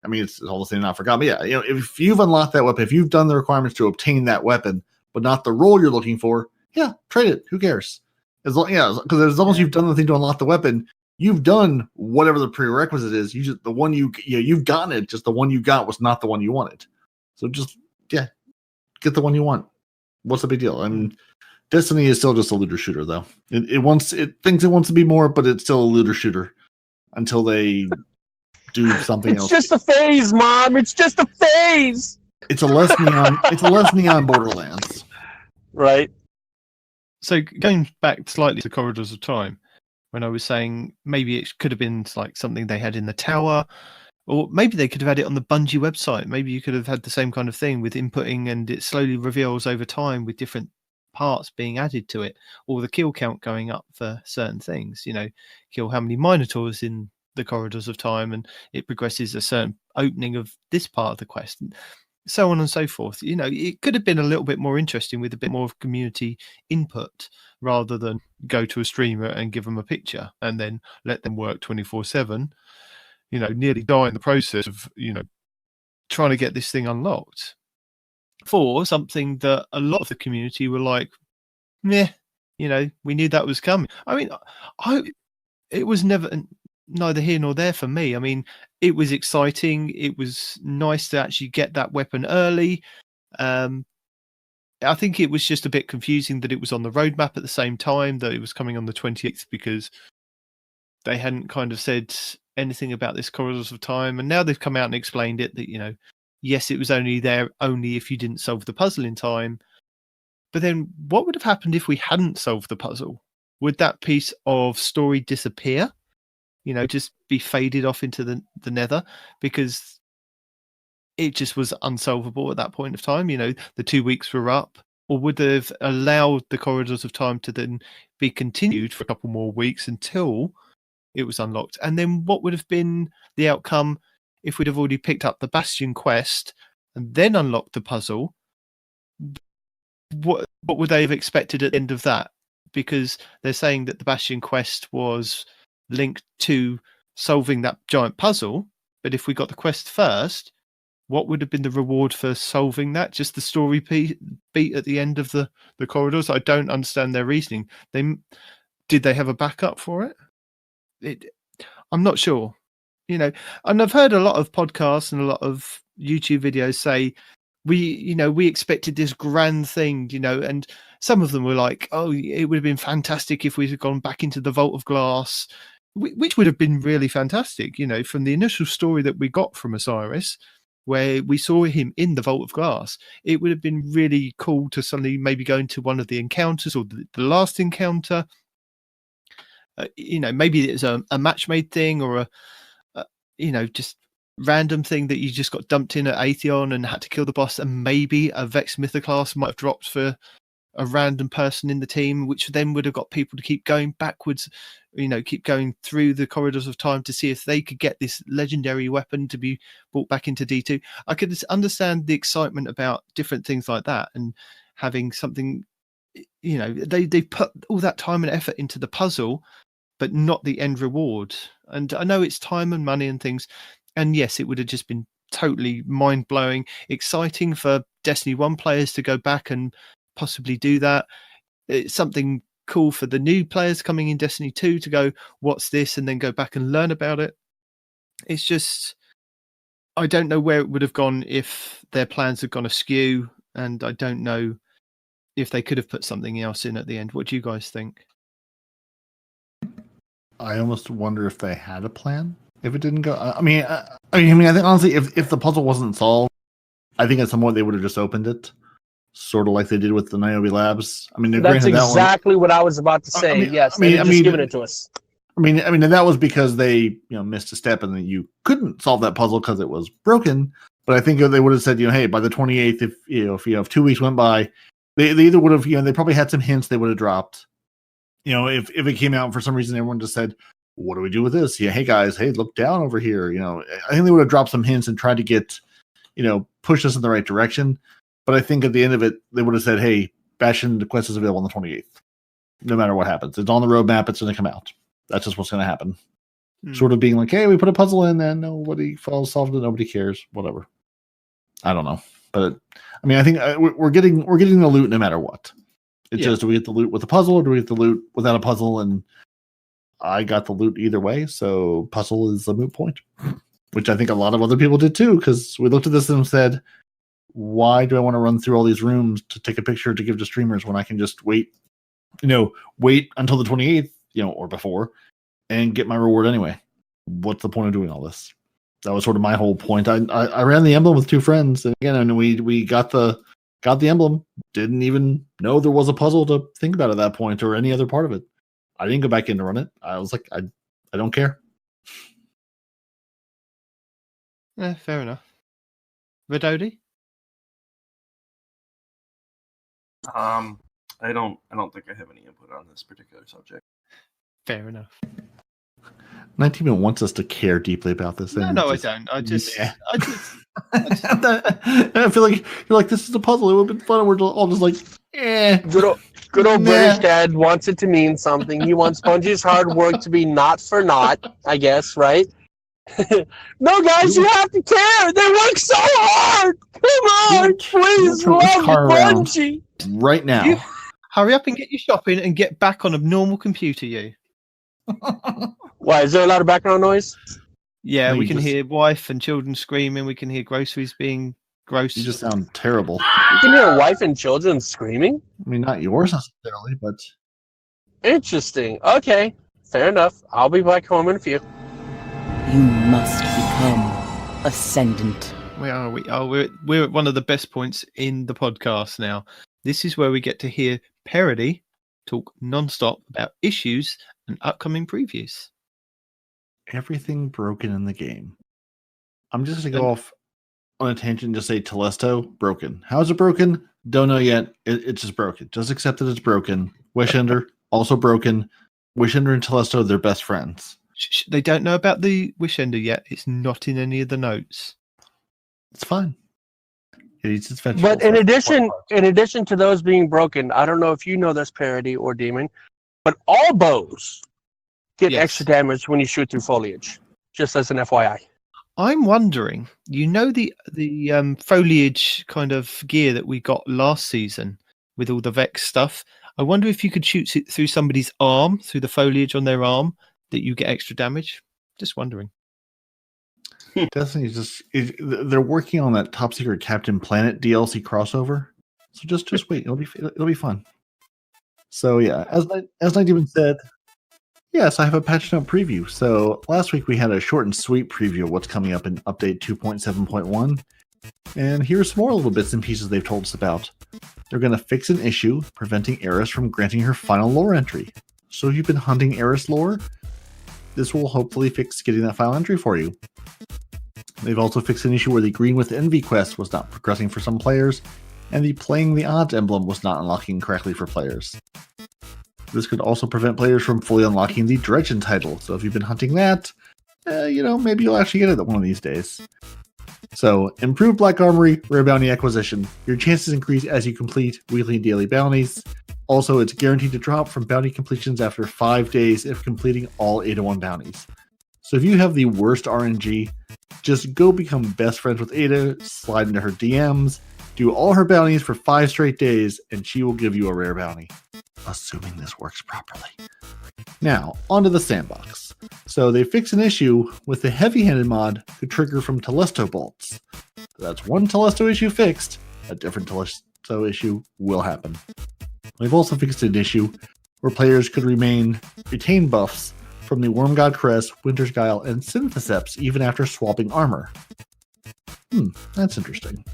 I mean, it's all the same Not Forgotten. But yeah, if you've unlocked that weapon, if you've done the requirements to obtain that weapon, but not the role you're looking for, yeah, trade it. Who cares? Because as long as you've done the thing to unlock the weapon, you've done whatever the prerequisite is. The one you've gotten it. Just the one you got was not the one you wanted. So just get the one you want. What's the big deal? I mean, Destiny is still just a looter shooter, though. It thinks it wants to be more, but it's still a looter shooter until they do something else. It's just a phase, Mom. It's just a phase. It's a less neon. It's a less neon Borderlands, right? So going back slightly to Corridors of Time, when I was saying maybe it could have been like something they had in the tower, or maybe they could have had it on the Bungie website. Maybe you could have had the same kind of thing with inputting, and it slowly reveals over time with different parts being added to it, or the kill count going up for certain things. Kill how many Minotaurs in the corridors of time, and it progresses a certain opening of this part of the quest, and so on and so forth. You know, it could have been a little bit more interesting with a bit more of community input rather than go to a streamer and give them a picture and then let them work 24/7. You know, nearly die in the process of, you know, trying to get this thing unlocked for something that a lot of the community were like, meh, you know, we knew that was coming. I mean, it was neither here nor there for me. I mean, it was exciting. It was nice to actually get that weapon early. I think it was just a bit confusing that it was on the roadmap at the same time, that it was coming on the 28th, because they hadn't kind of said anything about this Corridors of Time. And now they've come out and explained it, that, you know, yes, it was only there only if you didn't solve the puzzle in time. But then what would have happened if we hadn't solved the puzzle? Would that piece of story disappear? You know, just be faded off into the nether because it just was unsolvable at that point of time? You know, the 2 weeks were up. Or would they have allowed the Corridors of Time to then be continued for a couple more weeks until it was unlocked? And then what would have been the outcome if we'd have already picked up the Bastion quest and then unlocked the puzzle? What would they have expected at the end of that? Because they're saying that the Bastion quest was linked to solving that giant puzzle. But if we got the quest first, what would have been the reward for solving that? Just the story beat at the end of the corridors? I don't understand their reasoning. Did they have a backup for it? I'm not sure. You know, and I've heard a lot of podcasts and a lot of YouTube videos say, we expected this grand thing, you know, and some of them were like, oh, it would have been fantastic if we'd have gone back into the Vault of Glass, which would have been really fantastic, you know, from the initial story that we got from Osiris, where we saw him in the Vault of Glass. It would have been really cool to suddenly maybe go into one of the encounters or the last encounter. You know, maybe it's a match-made thing or just random thing that you just got dumped in at Atheon and had to kill the boss, and maybe a Vex Mythoclast might have dropped for a random person in the team, which then would have got people to keep going backwards, you know, keep going through the Corridors of Time to see if they could get this legendary weapon to be brought back into D2. I could understand the excitement about different things like that and having something, you know, they put all that time and effort into the puzzle, but not the end reward. And I know it's time and money and things. And yes, it would have just been totally mind-blowing, exciting for Destiny 1 players to go back and possibly do that. It's something cool for the new players coming in Destiny 2 to go, what's this? And then go back and learn about it. It's just, I don't know where it would have gone if their plans had gone askew. And I don't know if they could have put something else in at the end. What do you guys think? I almost wonder if they had a plan. If it didn't go, I mean, I think honestly, if the puzzle wasn't solved, I think at some point they would have just opened it, sort of like they did with the Niobe Labs. I mean, that's exactly what I was about to say. Yes, they're just giving it to us. I mean, and that was because they, missed a step and then you couldn't solve that puzzle because it was broken. But I think if they would have said, hey, by the 28th, if 2 weeks went by, they either would have, they probably had some hints they would have dropped. If it came out and for some reason everyone just said, what do we do with this? Yeah, hey guys, look down over here. I think they would have dropped some hints and tried to get, push us in the right direction. But I think at the end of it, they would have said, hey, Bastion, the quest is available on the 28th. No matter what happens. It's on the roadmap, it's going to come out. That's just what's going to happen. Sort of being like, hey, we put a puzzle in and nobody solved it, nobody cares, whatever. I don't know. But I mean, I think we're getting the loot no matter what. It's just, do we get the loot with a puzzle or do we get the loot without a puzzle? And I got the loot either way, so puzzle is a moot point, which I think a lot of other people did too, because we looked at this and said, why do I want to run through all these rooms to take a picture to give to streamers when I can just wait until the 28th, or before, and get my reward anyway? What's the point of doing all this? That was sort of my whole point. I ran the emblem with two friends, and again, and we got the emblem, didn't even know there was a puzzle to think about at that point or any other part of it. I didn't go back in to run it. I was like, I don't care. Fair enough. Vadodi? I don't think I have any input on this particular subject. Fair enough. Night Demon wants us to care deeply about this. No, I don't. I just I feel like you're like, this is a puzzle. It would have been fun. And we're all just like, Good old British dad wants it to mean something. He wants Bungie's hard work to be not for naught, I guess, right? No, guys, you have to care. They work so hard. Come on, please love Bungie right now. Hurry up and get your shopping and get back on a normal computer, you. Why, is there a lot of background noise? Yeah, we can hear wife and children screaming. We can hear groceries being gross. You just sound terrible. You can hear wife and children screaming? I mean, not yours necessarily, but... Interesting. Okay, fair enough. I'll be back home in a few. You must become ascendant. We are. We're at one of the best points in the podcast now. This is where we get to hear Peroty talk non-stop about issues and upcoming previews. Everything broken in the game. I'm just going to go off on a tangent and just say Telesto, broken. How is it broken? Don't know yet. It's just broken. Just accept that it's broken. Wishender, also broken. Wishender and Telesto, they're best friends. They don't know about the Wishender yet. It's not in any of the notes. It's fine. It eats its vegetables. But in addition to those being broken, I don't know if you know this, Peroty or Demon, but all bows get extra damage when you shoot through foliage. Just as an FYI. I'm wondering, the foliage kind of gear that we got last season with all the Vex stuff. I wonder if you could shoot it through somebody's arm, through the foliage on their arm, that you get extra damage. Just wondering. Destiny they're working on that top secret Captain Planet DLC crossover. So just wait. It'll be fun. So yeah, as Night Demon said, yes, I have a patch note preview. So last week we had a short and sweet preview of what's coming up in update 2.7.1. And here's some more little bits and pieces they've told us about. They're going to fix an issue preventing Eris from granting her final lore entry. So if you've been hunting Eris lore, this will hopefully fix getting that final entry for you. They've also fixed an issue where the Green with Envy quest was not progressing for some players, and the Playing the Odds emblem was not unlocking correctly for players. This could also prevent players from fully unlocking the Dredgen title, so if you've been hunting that, maybe you'll actually get it one of these days. So, improved Black Armory, rare bounty acquisition. Your chances increase as you complete weekly and daily bounties. Also, it's guaranteed to drop from bounty completions after 5 days if completing all 801 bounties. So if you have the worst RNG, just go become best friends with Ada, slide into her DMs, do all her bounties for 5 straight days, and she will give you a rare bounty. Assuming this works properly. Now, onto the sandbox. So they fix an issue with the heavy-handed mod could trigger from Telesto bolts. That's one Telesto issue fixed, a different Telesto issue will happen. They've also fixed an issue where players could retain buffs from the Worm God Crest, Winter's Guile, and Synthoceps even after swapping armor. That's interesting.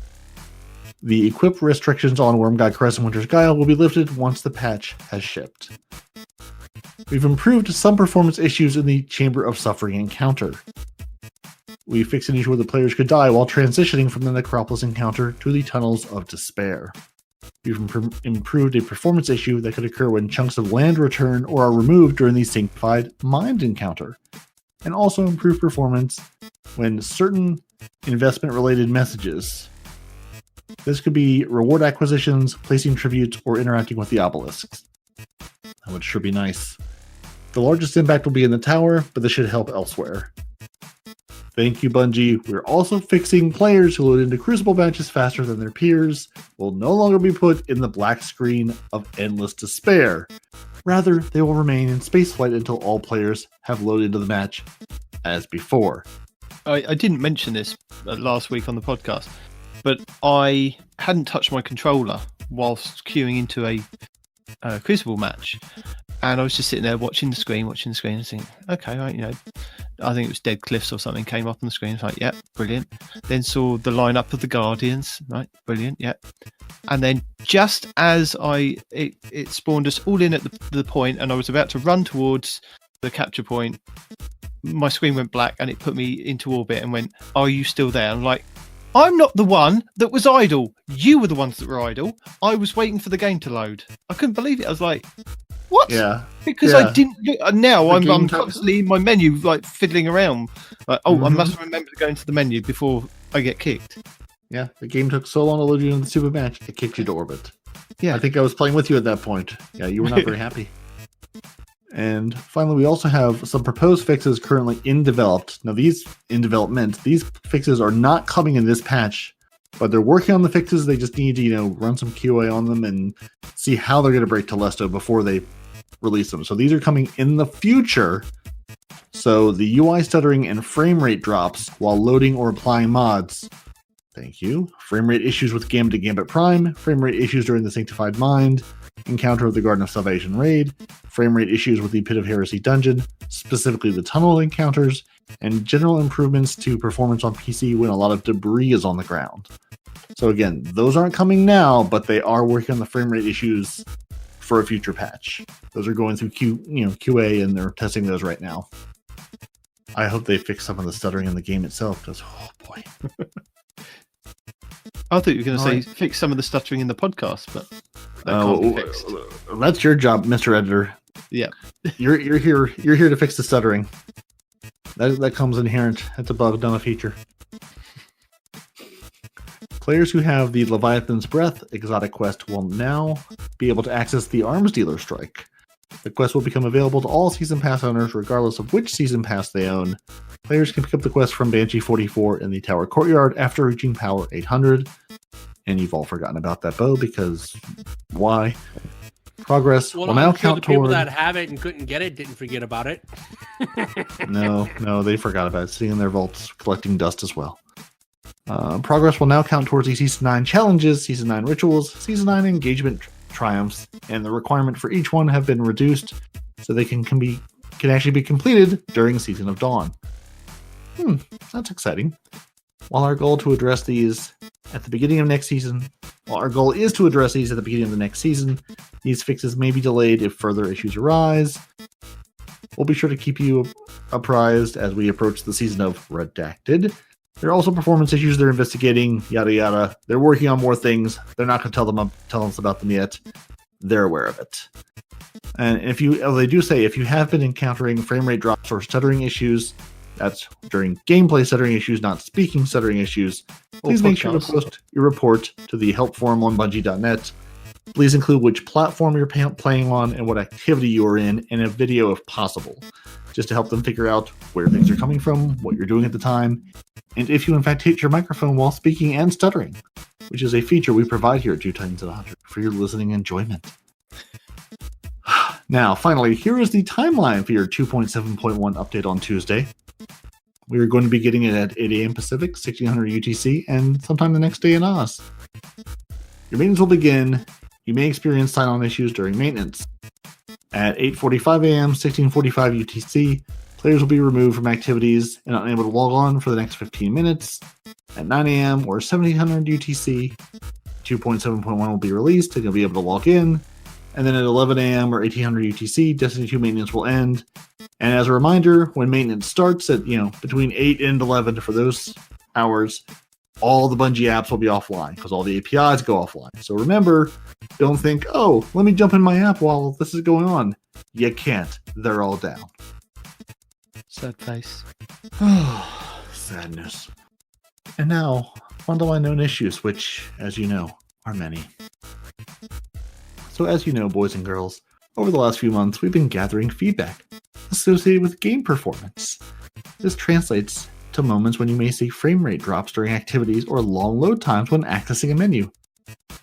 The equip restrictions on Worm God Crest and Winter's Guile will be lifted once the patch has shipped. We've improved some performance issues in the Chamber of Suffering encounter. We fixed an issue where the players could die while transitioning from the Necropolis encounter to the Tunnels of Despair. We've improved a performance issue that could occur when chunks of land return or are removed during the Sanctified Mind encounter, and also improved performance when certain investment-related messages. This could be reward acquisitions, placing tributes, or interacting with the obelisks. That would sure be nice. The largest impact will be in the tower, but this should help elsewhere. Thank you, Bungie. We're also fixing players who load into Crucible matches faster than their peers will no longer be put in the black screen of endless despair. Rather, they will remain in spaceflight until all players have loaded into the match as before. I didn't mention this last week on the podcast, but I hadn't touched my controller whilst queuing into a Crucible match. And I was just sitting there watching the screen and thinking, okay, right, I think it was Dead Cliffs or something came up on the screen. It's like, yeah, brilliant. Then saw the lineup of the Guardians, right, brilliant, yeah. And then just as it spawned us all in at the point, and I was about to run towards the capture point, my screen went black and it put me into orbit and went, are you still there? I'm like, I'm not the one that was idle. You were the ones that were idle. I was waiting for the game to load. I couldn't believe it. I was like, What? Yeah. Because I didn't. Now I'm constantly in my menu, like fiddling around. Like, I must remember to go into the menu before I get kicked. Yeah, the game took so long to load you into the super match, it kicked you to orbit. Yeah. I think I was playing with you at that point. Yeah, you were not very happy. And finally, we also have some proposed fixes currently in development. These fixes are not coming in this patch, but they're working on the fixes. They just need to, run some QA on them and see how they're going to break Telesto before they release them. So these are coming in the future. So the UI stuttering and frame rate drops while loading or applying mods. Thank you. Frame rate issues with Gambit and Gambit Prime. Frame rate issues during the Sanctified Mind. Encounter of the Garden of Salvation raid. Frame rate issues with the Pit of Heresy dungeon. Specifically the tunnel encounters. And general improvements to performance on PC when a lot of debris is on the ground. So again, those aren't coming now, but they are working on the frame rate issues for a future patch. Those are going through QA and they're testing those right now. I hope they fix some of the stuttering in the game itself, because oh boy. I thought you were going to say fix some of the stuttering in the podcast, but that can't be fixed. That's your job, Mr. Editor. Yeah, you're here to fix the stuttering. That comes inherent. That's a bug, not a feature. Players who have the Leviathan's Breath exotic quest will now be able to access the Arms Dealer Strike. The quest will become available to all Season Pass owners regardless of which Season Pass they own. Players can pick up the quest from Banshee 44 in the Tower Courtyard after reaching Power 800. And you've all forgotten about that bow because why? Progress will now count toward... people that have it and couldn't get it didn't forget about it. No, they forgot about it. Sitting in their vaults collecting dust as well. Progress will now count towards the Season 9 challenges, Season 9 rituals, Season 9 engagement triumphs, and the requirement for each one have been reduced so they can actually be completed during Season of Dawn. That's exciting. While our goal is to address these at the beginning of next season, these fixes may be delayed if further issues arise. We'll be sure to keep you apprised as we approach the season of Redacted. There are also performance issues they're investigating, yada yada. They're working on more things. They're not going to tell us about them yet. They're aware of it. And they do say if you have been encountering frame rate drops or stuttering issues, that's during gameplay stuttering issues, not speaking stuttering issues, please make sure to post your report to the help forum on Bungie.net. Please include which platform you're playing on and what activity you are in a video if possible, just to help them figure out where things are coming from, what you're doing at the time, and if you in fact hit your microphone while speaking and stuttering, which is a feature we provide here at Two Titans and a Hunter for your listening enjoyment. Now, finally, here is the timeline for your 2.7.1 update on Tuesday. We are going to be getting it at 8 a.m. Pacific, 1600 UTC, and sometime the next day in Oz. Your maintenance will begin. You may experience sign-on issues during maintenance. At 8:45 a.m., 1645 UTC, players will be removed from activities and unable to log on for the next 15 minutes. At 9 a.m. or 1700 UTC, 2.7.1 will be released and you'll be able to log in. And then at 11 a.m. or 1800 UTC, Destiny 2 maintenance will end. And as a reminder, when maintenance starts at between 8 and 11 for those hours, all the Bungie apps will be offline because all the APIs go offline. So remember, don't think, oh, let me jump in my app while this is going on. You can't. They're all down. Sad face. Sadness. And now, on to my known issues, which, as you know, are many. So as you know, boys and girls, over the last few months, we've been gathering feedback associated with game performance. This translates to moments when you may see frame rate drops during activities or long load times when accessing a menu.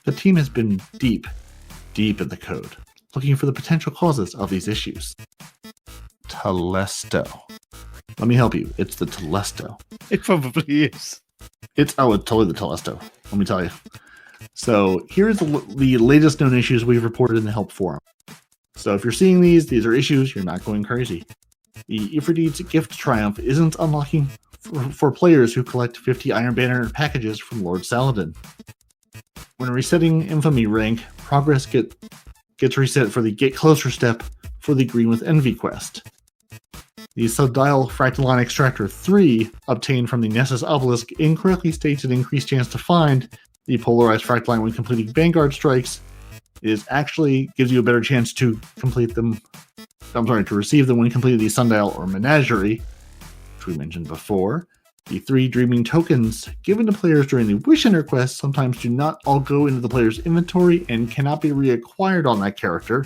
The team has been deep in the code, looking for the potential causes of these issues. Telesto. Let me help you. It's the Telesto. It probably is. It's totally the Telesto. Let me tell you. So here's the latest known issues we've reported in the help forum. So if you're seeing these are issues, you're not going crazy. The Ifrit's Gift Triumph isn't unlocking for players who collect 50 Iron Banner packages from Lord Saladin. When resetting Infamy rank, progress gets reset for the Get Closer step for the Green with Envy quest. The Subdial Fractaline Extractor 3, obtained from the Nessus Obelisk, incorrectly states an increased chance to find the Polarized Fractaline when completing Vanguard strikes, It actually gives you a better chance to complete them. To receive them when you complete the Sundial or Menagerie, which we mentioned before. The 3 dreaming tokens given to players during the Wish Ender quest sometimes do not all go into the player's inventory and cannot be reacquired on that character.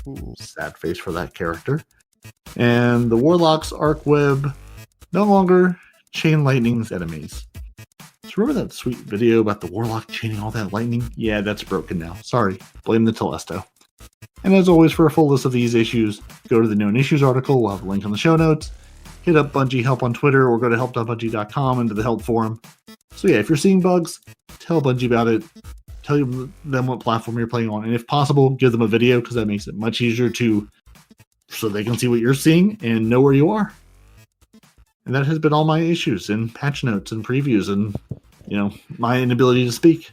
Ooh, sad face for that character. And the Warlock's Arc Web no longer chain lightning's enemies. So remember that sweet video about the Warlock chaining all that lightning? Yeah, that's broken now. Sorry. Blame the Telesto. And as always, for a full list of these issues, go to the Known Issues article. We'll have a link on the show notes. Hit up Bungie Help on Twitter or go to help.bungie.com into the help forum. So yeah, if you're seeing bugs, tell Bungie about it. Tell them what platform you're playing on. And if possible, give them a video because that makes it much easier so they can see what you're seeing and know where you are. And that has been all my issues and patch notes and previews and, my inability to speak.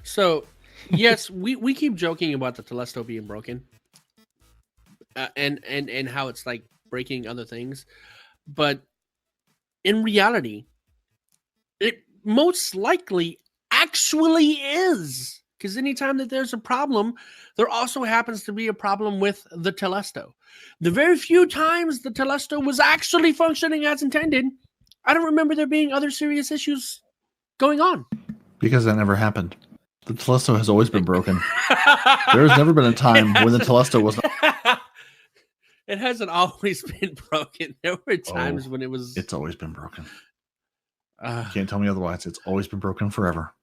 So, yes, we keep joking about the Telesto being broken and how it's like breaking other things. But in reality, it most likely actually is. Because anytime that there's a problem, there also happens to be a problem with the Telesto. The very few times the Telesto was actually functioning as intended, I don't remember there being other serious issues going on. Because that never happened. The Telesto has always been broken. There has never been a time when the Telesto was not. It hasn't always been broken. There were times when it was. It's always been broken. You can't tell me otherwise. It's always been broken forever.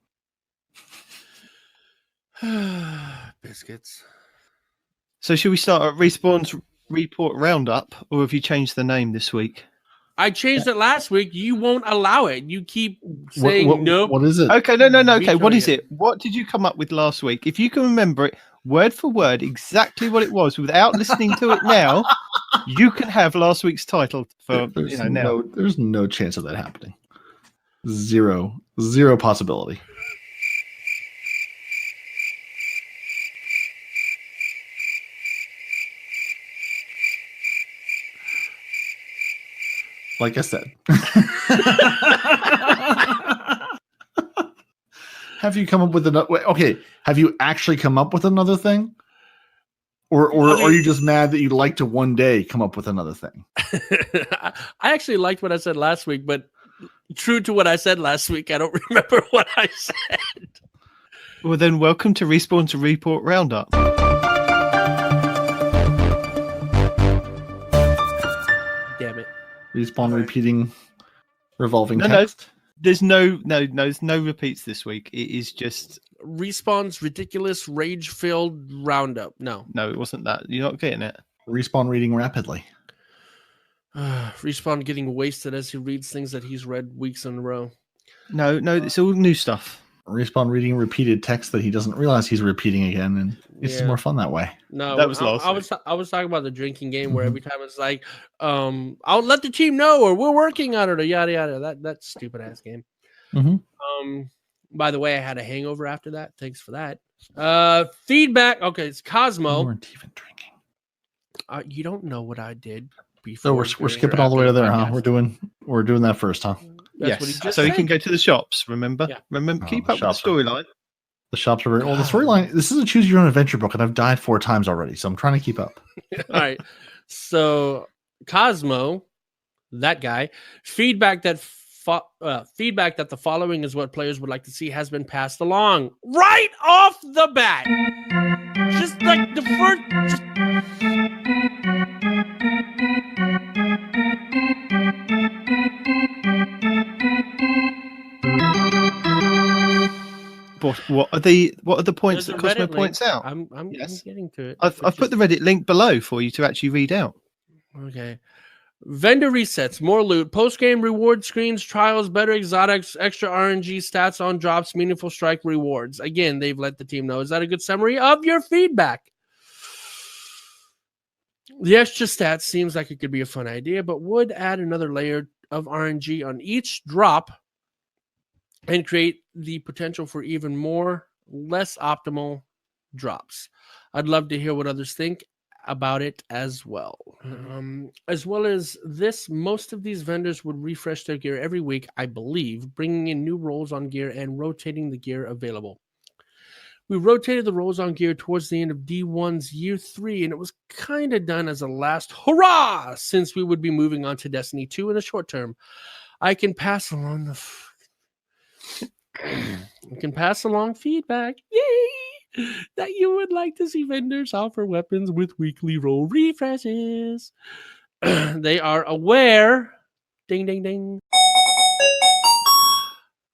Biscuits. So should we start at Respawn's report roundup, or have you changed the name this week? I changed it last week. You won't allow it. You keep saying nope. What is it? Okay, no. Okay, what is it? What did you come up with last week? If you can remember it word for word, exactly what it was, without listening to it now, you can have last week's title for now. There's no chance of that happening. Zero possibility. Like I said. Have you come up with another? Okay, have you actually come up with another thing? Or are you just mad that you'd like to one day come up with another thing? I actually liked what I said last week, but true to what I said last week, I don't remember what I said. Well, then welcome to Respawn's report roundup. Damn it. Respawn repeating revolving text. There's no repeats this week. It is just Respawn's ridiculous rage-filled roundup. No, it wasn't that. You're not getting it. Respawn reading rapidly. Respawn getting wasted as he reads things that he's read weeks in a row. No, it's all new stuff. Respawn reading repeated text that he doesn't realize he's repeating again, and it's just more fun that way. No, that was last. I was talking about the drinking game where every time it's like, I'll let the team know, or we're working on it, or yada yada. That stupid ass game. Mm-hmm. By the way, I had a hangover after that. Thanks for that. Feedback. Okay, it's Cosmo. You weren't even drinking. You don't know what I did So before. we're skipping all the way to there, huh? We're doing that first, huh? That's what he yes. just So said. you can go to the shops. Remember, Yeah. Keep up with the storyline. The shops are very well. The storyline. This is a choose your own adventure book, and I've died 4 times already, so I'm trying to keep up. All right. So Cosmo, that guy, feedback that the following is what players would like to see has been passed along right off the bat. Just like the first. What are the points that Cosmo points out? I'm getting to it. I've put the Reddit link below for you to actually read out. Okay. Vendor resets, more loot, post-game reward screens, trials, better exotics, extra RNG stats on drops, meaningful strike rewards. Again, they've let the team know. Is that a good summary of your feedback? The extra stats seems like it could be a fun idea, but would add another layer of RNG on each drop and create the potential for even more less optimal drops. I'd love to hear what others think about it as well. As well as this, most of these vendors would refresh their gear every week, I believe, bringing in new roles on gear and rotating the gear available. We rotated the rolls on gear towards the end of D1's year 3, and it was kind of done as a last hurrah, since we would be moving on to Destiny 2 in the short term. I can pass along feedback, yay, that you would like to see vendors offer weapons with weekly roll refreshes. They are aware, ding, ding, ding,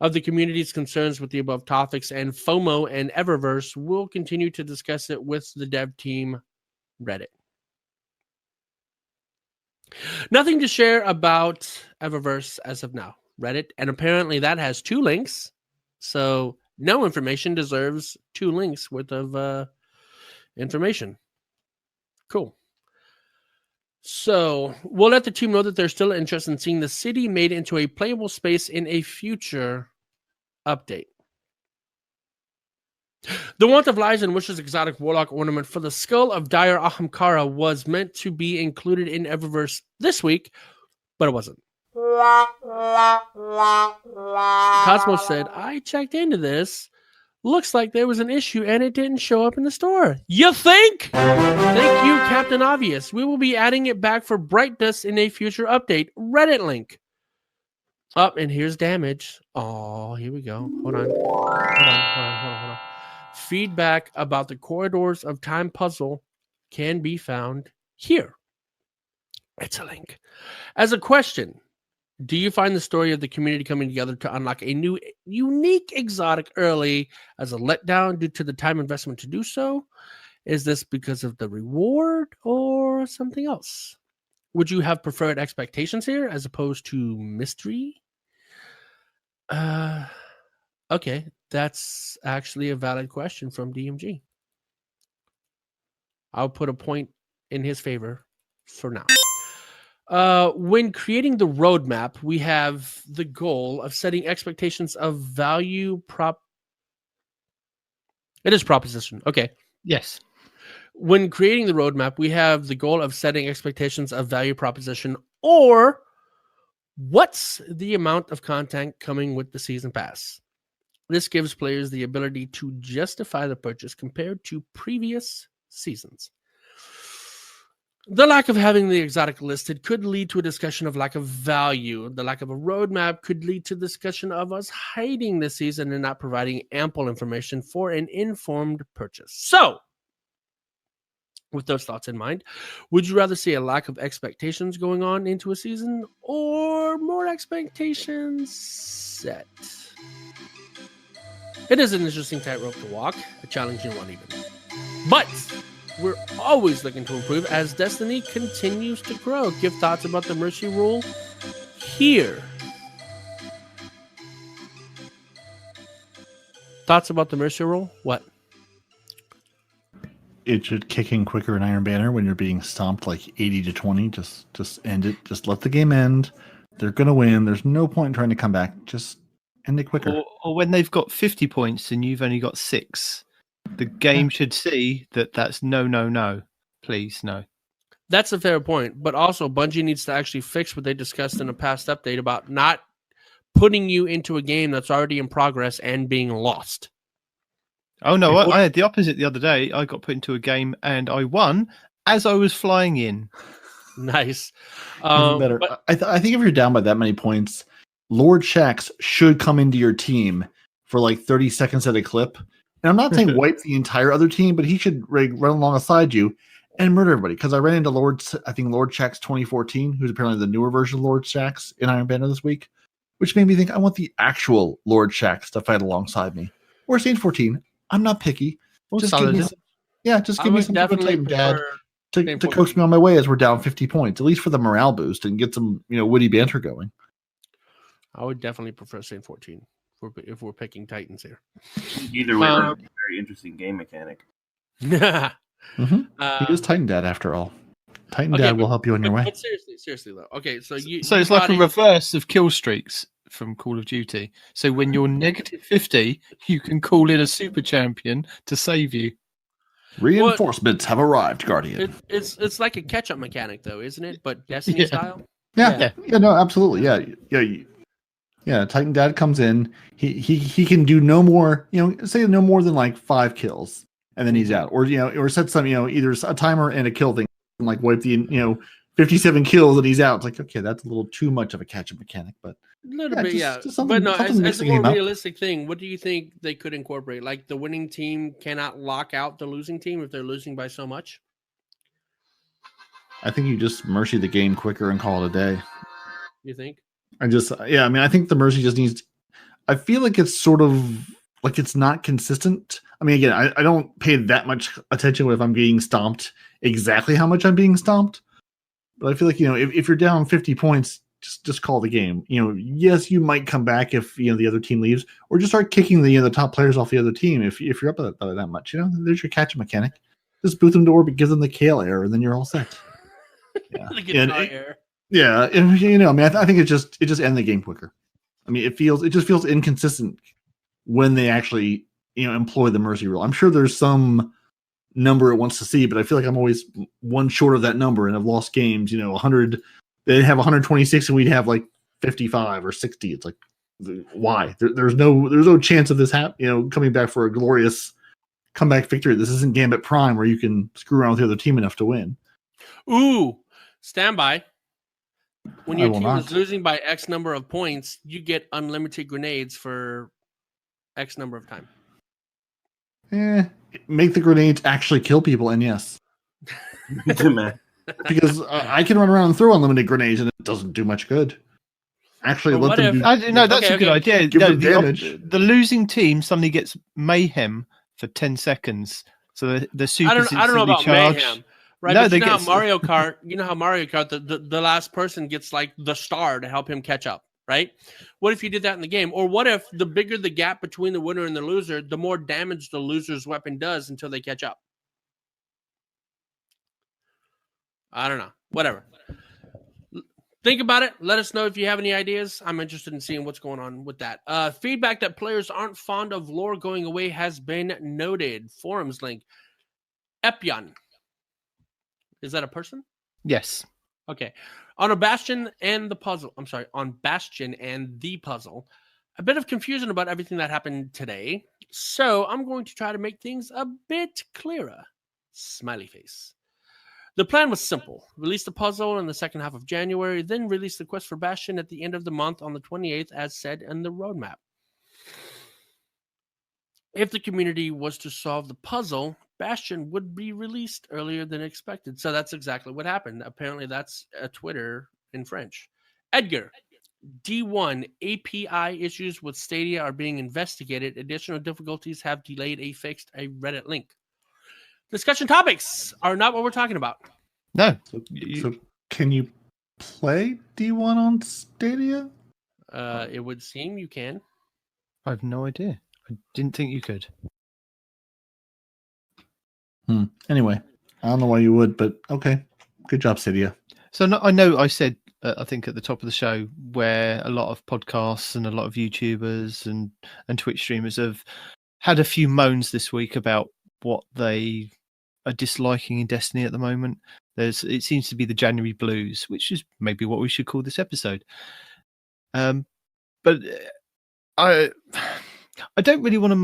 of the community's concerns with the above topics, and FOMO and Eververse will continue to discuss it with the dev team Reddit. Nothing to share about Eververse as of now. Reddit, and apparently that has 2 links, so no information deserves 2 links worth of information. Cool. So we'll let the team know that they're still interested in seeing the city made into a playable space in a future update. The Want of Lies and Wishes exotic Warlock ornament for the Skull of Dire Ahamkara was meant to be included in Eververse this week, but it wasn't. Cosmos said, I checked into this. Looks like there was an issue and it didn't show up in the store. You think? Thank you, Captain Obvious. We will be adding it back for brightness in a future update. Reddit link. Up, and here's damage. Oh, here we go. Hold on. Feedback about the Corridors of Time puzzle can be found here. It's a link. As a question, do you find the story of the community coming together to unlock a new, unique exotic early as a letdown due to the time investment to do so? Is this because of the reward or something else? Would you have preferred expectations here as opposed to mystery? Okay, that's actually a valid question from DMG. I'll put a point in his favor for now. When creating the roadmap, we have the goal of setting expectations of value It is proposition. Okay. Yes. When creating the roadmap, we have the goal of setting expectations of value proposition, or what's the amount of content coming with the season pass. This gives players the ability to justify the purchase compared to previous seasons. The lack of having the exotic listed could lead to a discussion of lack of value. The lack of a roadmap could lead to discussion of us hiding the season and not providing ample information for an informed purchase. So, with those thoughts in mind, would you rather see a lack of expectations going on into a season or more expectations set? It is an interesting tightrope to walk, a challenging one even. But we're always looking to improve as Destiny continues to grow. Give thoughts about the Mercy Rule here. Thoughts about the Mercy Rule? What? It should kick in quicker in Iron Banner when you're being stomped like 80-20. Just end it. Just let the game end. They're going to win. There's no point in trying to come back. Just end it quicker. Or when they've got 50 points and you've only got 6. The game should see that that's no. Please, no. That's a fair point. But also, Bungie needs to actually fix what they discussed in a past update about not putting you into a game that's already in progress and being lost. Oh, no. I had the opposite the other day. I got put into a game and I won as I was flying in. Nice. Better. But I think if you're down by that many points, Lord Shaxx should come into your team for like 30 seconds at a clip. And I'm not saying wipe the entire other team, but he should run alongside you and murder everybody. Because I ran into Lord Shaxx 2014, who's apparently the newer version of Lord Shaxx in Iron Banner this week, which made me think I want the actual Lord Shaxx to fight alongside me. Or Saint 14. I'm not picky. Just give me some Titan Dad to coax me on my way as we're down 50 points, at least for the morale boost and get some witty banter going. I would definitely prefer Saint 14 if we're picking Titans here. Either way, that's a very interesting game mechanic. Mm-hmm. He is Titan Dad after all. Titan Dad will help you on your way. But seriously though. Okay, so it's like a reverse of kill streaks from Call of Duty. So when you're negative 50, you can call in a super champion to save you. Reinforcements have arrived, Guardian. It's like a catch-up mechanic though, isn't it? But Destiny style. Yeah, no, absolutely. Yeah. Yeah, Titan Dad comes in. He can do no more, say no more than like 5 kills, and then he's out. Or or set some, either a timer and a kill thing, and like wipe the 57 kills and he's out. It's like, okay, that's a little too much of a catch-up mechanic, but a little bit, just something, but no, something as a more mixing him up. realistic thing, what do you think they could incorporate? Like the winning team cannot lock out the losing team if they're losing by so much? I think you just mercy the game quicker and call it a day. You think? I think the mercy just needs. I feel like it's sort of like it's not consistent. I mean, again, I don't pay that much attention if I'm getting stomped exactly how much I'm being stomped, but I feel like if you're down 50 points, just call the game. Yes, you might come back if the other team leaves, or just start kicking the top players off the other team if you're up by that much. There's your catch mechanic. Just boot them to orbit, give them the kale error, and then you're all set. Yeah, yeah. I think it just ends the game quicker. I mean, it just feels inconsistent when they actually employ the mercy rule. I'm sure there's some number it wants to see, but I feel like I'm always one short of that number, and I've lost games. 100, they'd have 126, and we'd have like 55 or 60. It's like, why? There's no chance of this coming back for a glorious comeback victory. This isn't Gambit Prime where you can screw around with the other team enough to win. Ooh, stand by. When your team not. is losing by X number of points, you get unlimited grenades for X number of time. Make the grenades actually kill people, and yes. Because I can run around and throw unlimited grenades, and it doesn't do much good. Actually, Well, let them do... No, that's a good idea. Give them damage. The losing team suddenly gets mayhem for 10 seconds. So the super I don't know about charged. mayhem. Right, No, but how Mario Kart, the last person gets like the star to help him catch up, right? What if you did that in the game? Or what if the bigger the gap between the winner and the loser, the more damage the loser's weapon does until they catch up? I don't know. Whatever. Think about it. Let us know if you have any ideas. I'm interested in seeing what's going on with that. Feedback that players aren't fond of lore going away has been noted. Forums link. Epyon. Is that a person? Yes. Okay. On Bastion and the puzzle, a bit of confusion about everything that happened today. So I'm going to try to make things a bit clearer. Smiley face. The plan was simple. Release the puzzle in the second half of January, then release the quest for Bastion at the end of the month on the 28th, as said in the roadmap. If the community was to solve the puzzle, Bastion would be released earlier than expected. So that's exactly what happened. Apparently that's a Twitter in French. Edgar, D1 API issues with Stadia are being investigated. Additional difficulties have delayed a Reddit link. Discussion topics are not what we're talking about. No. So can you play D1 on Stadia? It would seem you can. I have no idea. I didn't think you could. Anyway, I don't know why you would, but okay. Good job, Stadia. So I know I said, I think at the top of the show, where a lot of podcasts and a lot of YouTubers and Twitch streamers have had a few moans this week about what they are disliking in Destiny at the moment. It seems to be the January blues, which is maybe what we should call this episode. But I don't really want to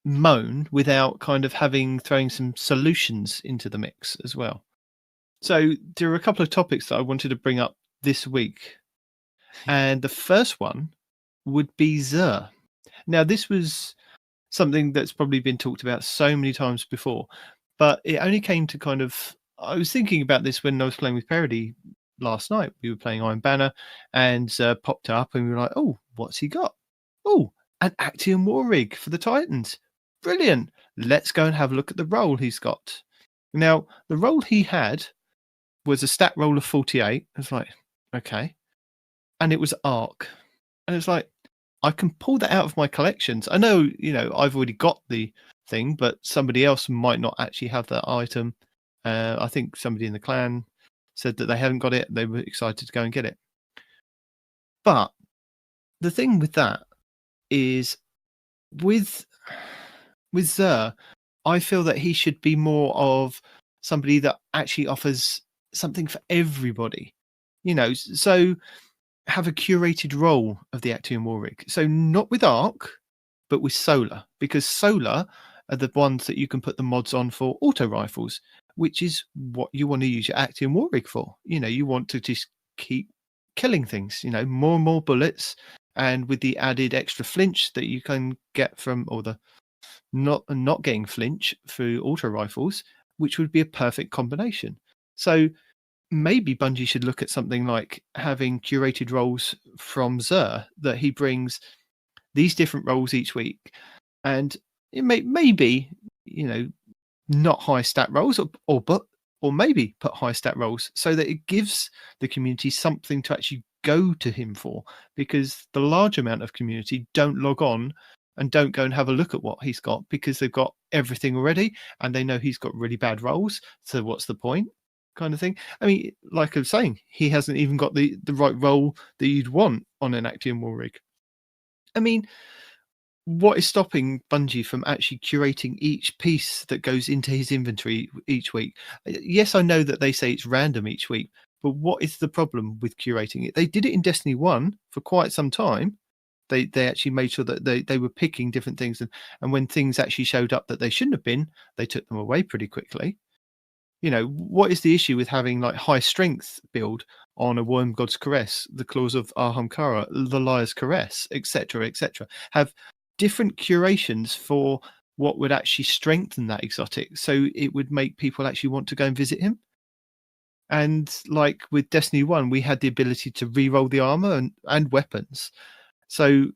moan without kind of throwing some solutions into the mix as well. So there are a couple of topics that I wanted to bring up this week. And the first one would be Xur. Now, this was something that's probably been talked about so many times before, but it only came to I was thinking about this when I was playing with Peroty last night. We were playing Iron Banner and Xur popped up and we were like, oh, what's he got? Oh, an Actium War Rig for the Titans. Brilliant. Let's go and have a look at the role he's got. Now, the role he had was a stat roll of 48. I was like, okay. And it was Arc. And it's like, I can pull that out of my collections. I know, I've already got the thing, but somebody else might not actually have that item. I think somebody in the clan said that they hadn't got it. They were excited to go and get it. But the thing with that is with Xur, I feel that he should be more of somebody that actually offers something for everybody. So have a curated role of the Actium War Rig. So not with Arc, but with Solar, because Solar are the ones that you can put the mods on for auto rifles, which is what you want to use your Actium War Rig for. You want to just keep killing things, more and more bullets, and with the added extra flinch that you can get from, or the not getting flinch through auto rifles, which would be a perfect combination. So maybe Bungie should look at something like having curated roles from Xur, that he brings these different roles each week, and it maybe not high stat roles, or maybe put high stat roles, so that it gives the community something to actually go to him for, because the large amount of community don't log on and don't go and have a look at what he's got, because they've got everything already and they know he's got really bad roles, so what's the point, kind of thing. I mean, like I was saying, he hasn't even got the right role that you'd want on an Actium War Rig. I mean, what is stopping Bungie from actually curating each piece that goes into his inventory each week? Yes, I know that they say it's random each week, but what is the problem with curating it? They did it in Destiny 1 for quite some time. They actually made sure that they were picking different things, and when things actually showed up that they shouldn't have been, they took them away pretty quickly. What is the issue with having like high strength build on a Worm God's Caress, the Claws of Ahamkara, the Liar's Caress, etc., etc.? Have different curations for what would actually strengthen that exotic, so it would make people actually want to go and visit him. And like with Destiny 1, we had the ability to re-roll the armor and weapons. So,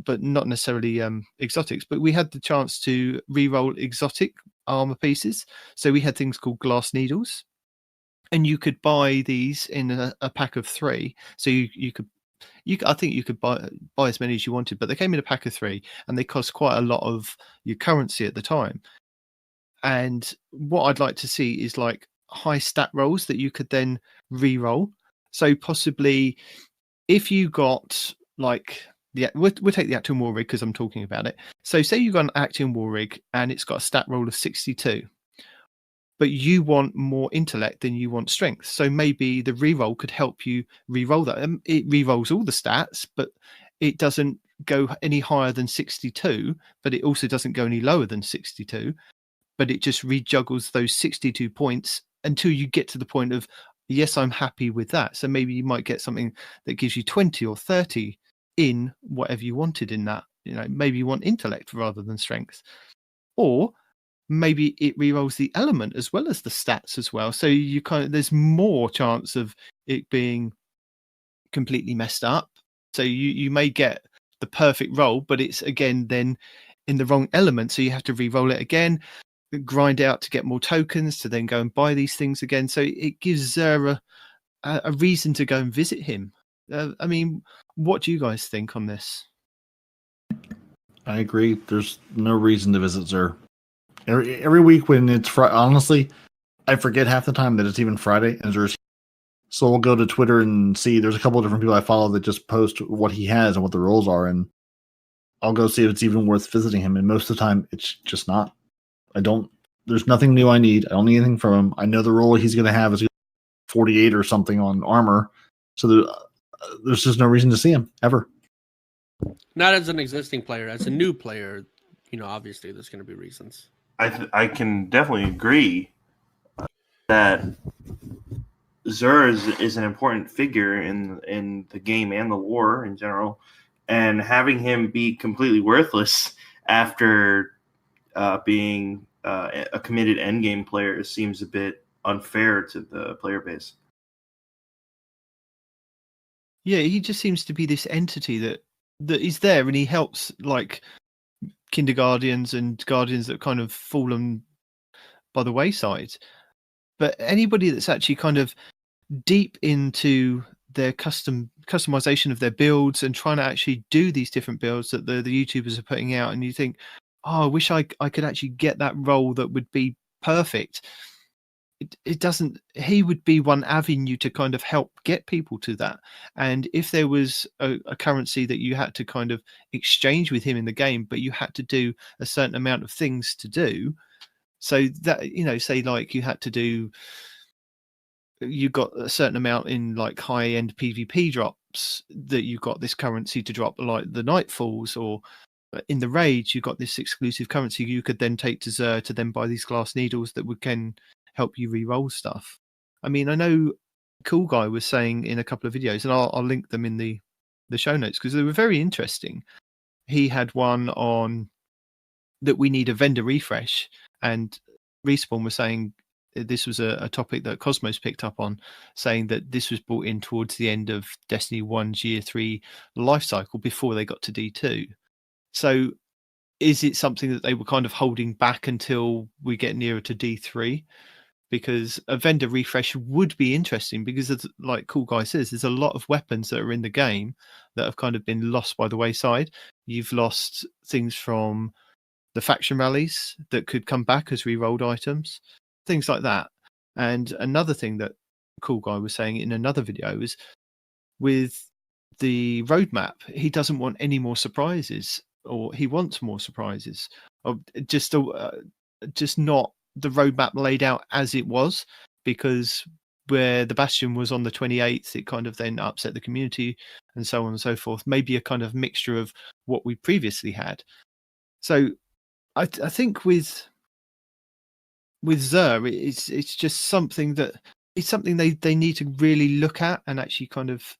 but not necessarily exotics, but we had the chance to re-roll exotic armor pieces. So we had things called glass needles, and you could buy these in a pack of 3. So you could I think you could buy as many as you wanted, but they came in a pack of 3, and they cost quite a lot of your currency at the time. And what I'd like to see is like high stat rolls that you could then re-roll. So possibly, if you got like we'll take the Actium War Rig because I'm talking about it. So say you got an Actium War Rig and it's got a stat roll of 62, but you want more intellect than you want strength. So maybe the reroll could help you re-roll that. It re-rolls all the stats, but it doesn't go any higher than 62, but it also doesn't go any lower than 62. But it just rejuggles those 62 points until you get to the point of, yes, I'm happy with that. So maybe you might get something that gives you 20 or 30 in whatever you wanted in that. Maybe you want intellect rather than strength. Or maybe it rerolls the element as well as the stats as well. So there's more chance of it being completely messed up. So you may get the perfect roll, but it's again then in the wrong element. So you have to re-roll it again, grind out to get more tokens to then go and buy these things again. So it gives Xur a reason to go and visit him. I mean, what do you guys think on this? I agree. There's no reason to visit Xur. Every week when it's Friday, honestly, I forget half the time that it's even Friday and Xur's. So we'll go to Twitter and see. There's a couple of different people I follow that just post what he has and what the roles are, and I'll go see if it's even worth visiting him. And most of the time, it's just not. There's nothing new I need. I don't need anything from him. I know the role he's going to have is 48 or something on armor. So there's just no reason to see him ever. Not as an existing player, as a new player, obviously there's going to be reasons. I can definitely agree that Xur is an important figure in the game and the war in general, and having him be completely worthless after being a committed endgame player seems a bit unfair to the player base. Yeah, he just seems to be this entity that is there, and he helps like Kinderguardians and Guardians that kind of fallen by the wayside. But anybody that's actually kind of deep into their customization of their builds and trying to actually do these different builds that the YouTubers are putting out, and you think, oh, I wish I could actually get that role that would be perfect. It doesn't. He would be one avenue to kind of help get people to that. And if there was a currency that you had to kind of exchange with him in the game, but you had to do a certain amount of things to do, so that say like you got a certain amount in like high end PvP drop, shops that you got this currency to drop, like the Nightfalls, or in the raids you got this exclusive currency you could then take to Xur to then buy these glass needles that would can help you re-roll stuff. I mean, I know Cool Guy was saying in a couple of videos, and I'll link them in the show notes because they were very interesting. He had one on that we need a vendor refresh, and Respawn was saying this was a topic that Cosmos picked up on, saying that this was brought in towards the end of Destiny 1's Year 3 life cycle before they got to D2. So is it something that they were kind of holding back until we get nearer to D3? Because a vendor refresh would be interesting because, like Cool Guy says, there's a lot of weapons that are in the game that have kind of been lost by the wayside. You've lost things from the faction rallies that could come back as re-rolled items, things like that. And another thing that Cool Guy was saying in another video is with the roadmap, he doesn't want any more surprises, or he wants more surprises, or just not the roadmap laid out as it was, because where the Bastion was on the 28th, it kind of then upset the community and so on and so forth. Maybe a kind of mixture of what we previously had. So I think with Xur, it's just something that it's something they need to really look at, and actually kind of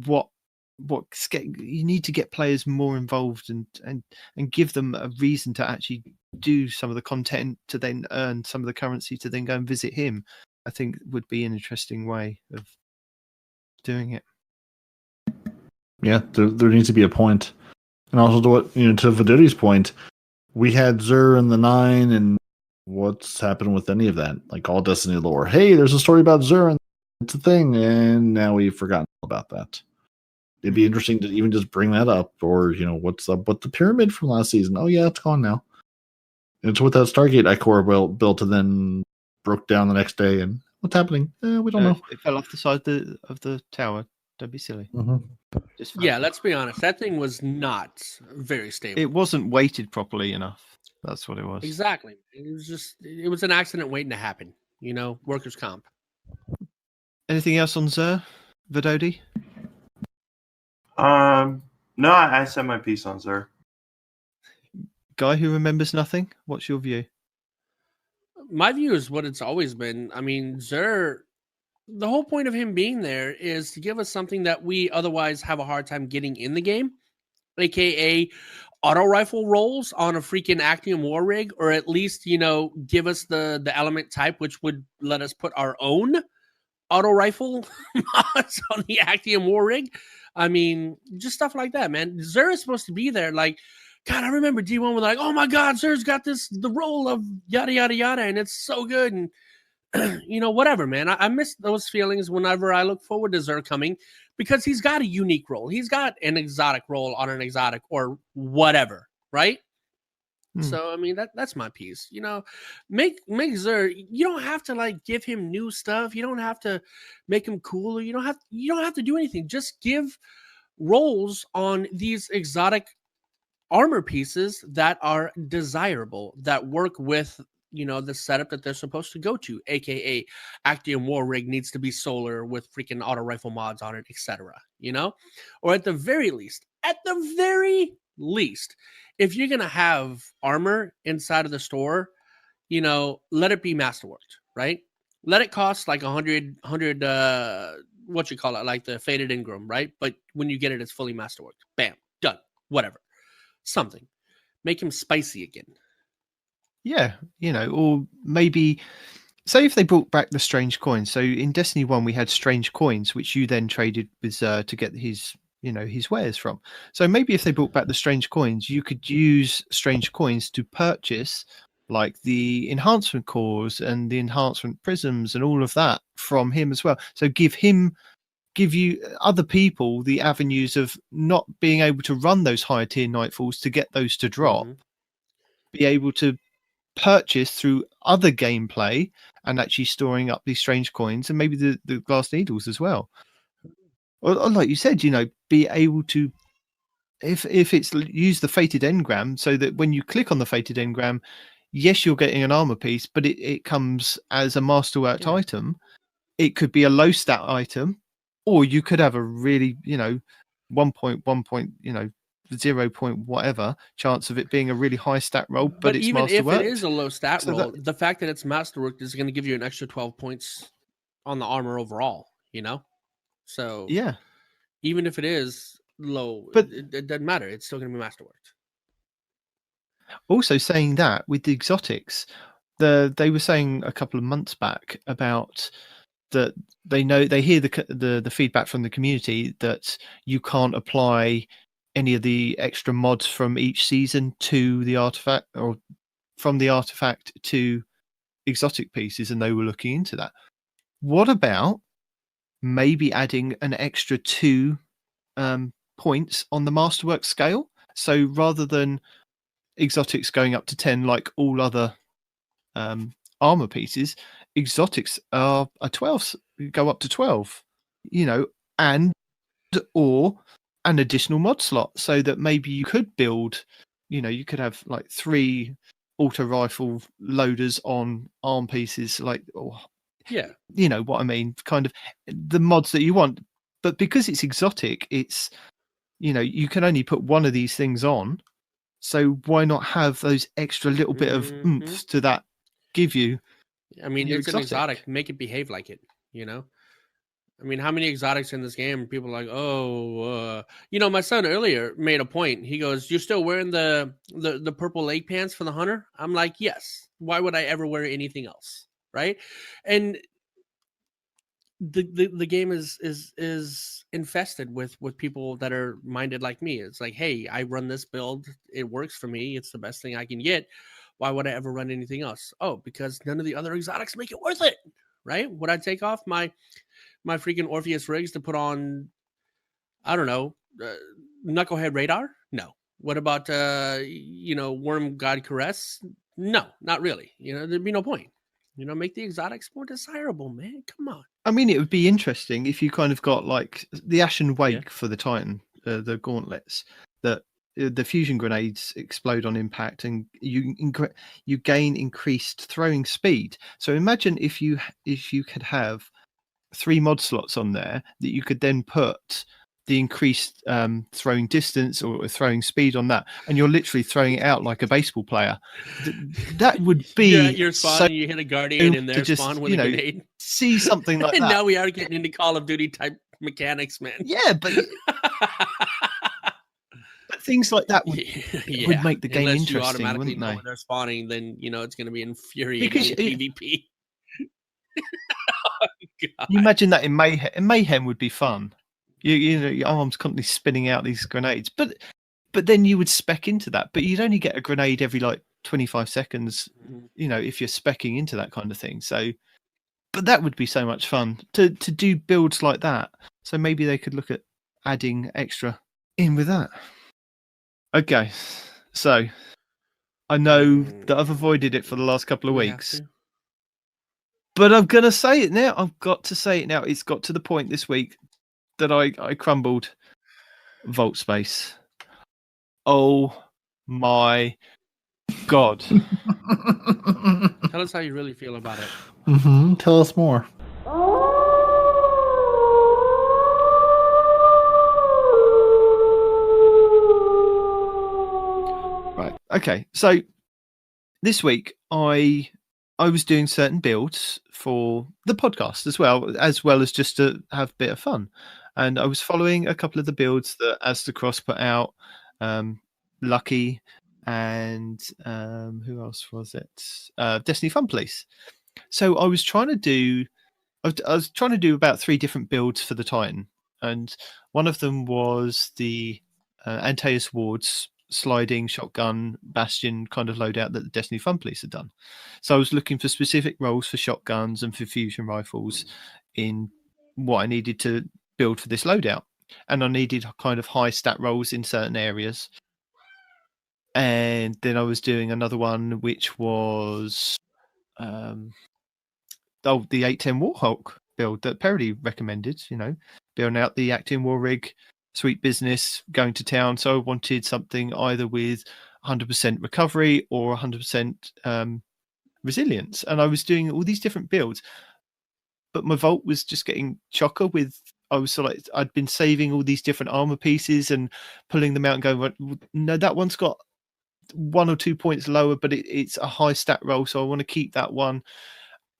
you need to get players more involved and give them a reason to actually do some of the content to then earn some of the currency to then go and visit him. I think would be an interesting way of doing it. Yeah, there needs to be a point. And also to Vadodi's point, we had Xur in the 9, and what's happened with any of that? Like all Destiny lore. Hey, there's a story about Xur, and it's a thing, and now we've forgotten about that. It'd be interesting to even just bring that up, or what's up with the pyramid from last season? Oh yeah, it's gone now. It's with that Stargate Icor built and then broke down the next day, and what's happening? We don't know. It fell off the side of the tower. Don't be silly. Mm-hmm. Yeah, let's be honest. That thing was not very stable. It wasn't weighted properly enough. That's what it was. Exactly. It was an accident waiting to happen. Workers' comp. Anything else on Xur, Vadodi? No, I said my piece on Xur. Guy who remembers nothing. What's your view? My view is what it's always been. I mean, Xur, the whole point of him being there is to give us something that we otherwise have a hard time getting in the game, aka auto rifle rolls on a freaking Actium war rig, or at least give us the element type, which would let us put our own auto rifle mods on the Actium war rig. I mean, just stuff like that, man. Xur is supposed to be there. Like, God, I remember D1 was like, oh my God, Xur's got the role of yada, yada, yada, and it's so good. And, whatever, man. I miss those feelings whenever I look forward to Xur coming, because he's got a unique role. He's got an exotic role on an exotic or whatever, right? So, I mean, that's my piece. Make Xur. You don't have to give him new stuff. You don't have to make him cooler. You don't have to do anything. Just give roles on these exotic armor pieces that are desirable, that work with the setup that they're supposed to go to, aka Actium war rig needs to be solar with freaking auto rifle mods on it, etc. Or at the very least, if you're gonna have armor inside of the store, let it be masterworked, right? Let it cost like 100 what you call it, like the faded Ingram, right? But when you get it, it's fully masterworked. Bam, done. Whatever. Something. Make him spicy again. Yeah, or maybe say if they brought back the strange coins. So in Destiny 1 we had strange coins which you then traded with to get his wares from. So maybe if they brought back the strange coins, you could use strange coins to purchase like the enhancement cores and the enhancement prisms and all of that from him as well. So give you other people the avenues of not being able to run those higher tier Nightfalls to get those to drop, be able to purchase through other gameplay and actually storing up these strange coins and maybe the glass needles as well. Or like you said, be able to, if it's use the fated engram, so that when you click on the fated engram, yes, you're getting an armor piece, but it comes as a masterworked item. It could be a low stat item, or you could have a really 1.1 point 0 point whatever chance of it being a really high stat roll, but it's even if masterworked. it is a low stat So roll, the fact that it's masterworked is going to give you an extra 12 points on the armor overall. So yeah, even if it is low, but it doesn't matter. It's still going to be masterworked. Also, saying that with the exotics, they were saying a couple of months back about that they hear the feedback from the community that you can't apply any of the extra mods from each season to the artifact, or from the artifact to exotic pieces, and they were looking into that. What about maybe adding an extra 2 points on the masterwork scale? So rather than exotics going up to 10 like all other armor pieces, exotics are 12, go up to 12, and or an additional mod slot, so that maybe you could build, you could have like 3 auto rifle loaders on arm pieces, like, yeah, you know what I mean, kind of the mods that you want. But because it's exotic, it's you can only put one of these things on, so why not have those extra little bit of oomph to that give you? I mean, your it's an exotic. Make it behave like it. I mean, how many exotics in this game? People are like, my son earlier made a point. He goes, "You're still wearing the purple leg pants for the hunter?" I'm like, "Yes. Why would I ever wear anything else?" Right? And the game is infested with people that are minded like me. It's like, hey, I run this build. It works for me. It's the best thing I can get. Why would I ever run anything else? Oh, because none of the other exotics make it worth it. Right? Would I take off my freaking Orpheus rigs to put on, I don't know, Knucklehead Radar? No. What about, Worm God Caress? No, not really. There'd be no point. Make the exotics more desirable, man. Come on. I mean, it would be interesting if you kind of got like the Ashen Wake for the Titan, the gauntlets, that the fusion grenades explode on impact, and you gain increased throwing speed. So imagine if you could have 3 mod slots on there that you could then put the increased throwing distance or throwing speed on that, and you're literally throwing it out like a baseball player. That would be you're at your spawn and you hit a guardian in their spawn with a grenade. See something like and that. Now we are getting into Call of Duty type mechanics, man. Yeah, but things like that would make the game interesting, you automatically wouldn't know they? where they're spawning, then it's going to be infuriating PvP. You imagine that in Mayhem. Mayhem would be fun. Your arms constantly spinning out these grenades, but then you would spec into that. But you'd only get a grenade every like 25 seconds, if you're speccing into that kind of thing. So, but that would be so much fun to do builds like that. So maybe they could look at adding extra in with that. Okay, so I know that I've avoided it for the last couple of weeks, but I'm going to say it now. I've got to say it now. It's got to the point this week that I crumbled. Vault Space. Oh my God. Tell us how you really feel about it. Tell us more. Right. Okay. So this week I was doing certain builds for the podcast as well as just to have a bit of fun. And I was following a couple of the builds that As the Cross put out, Lucky, and who else was it? Destiny Fun Police. So I was trying to do about 3 different builds for the Titan, and one of them was the Antaeus Ward's sliding shotgun bastion kind of loadout that the Destiny Fun Police had done. So I was looking for specific roles for shotguns and for fusion rifles in what I needed to build for this loadout, and I needed kind of high stat rolls in certain areas. And then I was doing another one which was the 810 Warhawk build that Peroty recommended, building out the Acting War rig, sweet business, going to town. So I wanted something either with 100% recovery or 100% resilience, and I was doing all these different builds, but my vault was just getting chocker with I was sort of like, I'd been saving all these different armor pieces and pulling them out and going, no, that one's got 1 or 2 points lower, but it's a high stat roll, so I want to keep that one.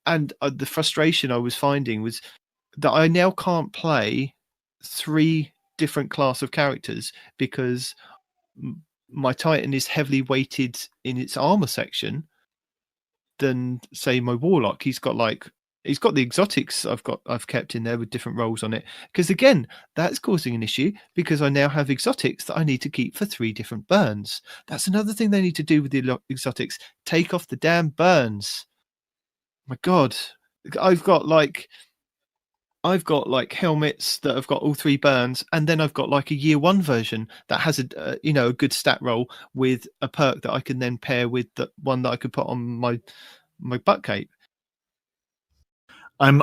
And the frustration I was finding was that I now can't play 3 different class of characters because my Titan is heavily weighted in its armor section than, say, my Warlock. He's got the exotics I've kept in there with different rolls on it. Because again, that's causing an issue because I now have exotics that I need to keep for 3 different burns. That's another thing they need to do with the exotics. Take off the damn burns. My God, I've got helmets that have got all 3 burns, and then I've got like a year 1 version that has a good stat roll with a perk that I can then pair with the one that I could put on my butt cape. I'm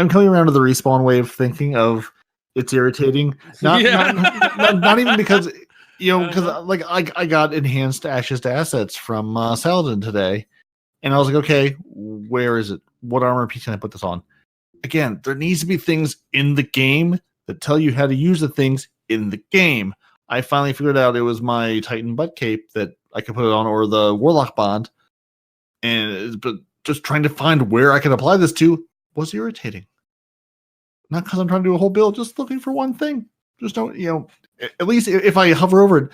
coming around to the Respawn way of thinking of it's irritating. Not even because because like I got enhanced Ashes to Assets from Saladin today, and I was like, okay, where is it? What armor piece can I put this on? Again, there needs to be things in the game that tell you how to use the things in the game. I finally figured out it was my Titan butt cape that I could put it on, or the Warlock bond. But just trying to find where I can apply this to was irritating. Not because I'm trying to do a whole build, just looking for one thing. Just don't, at least if I hover over it,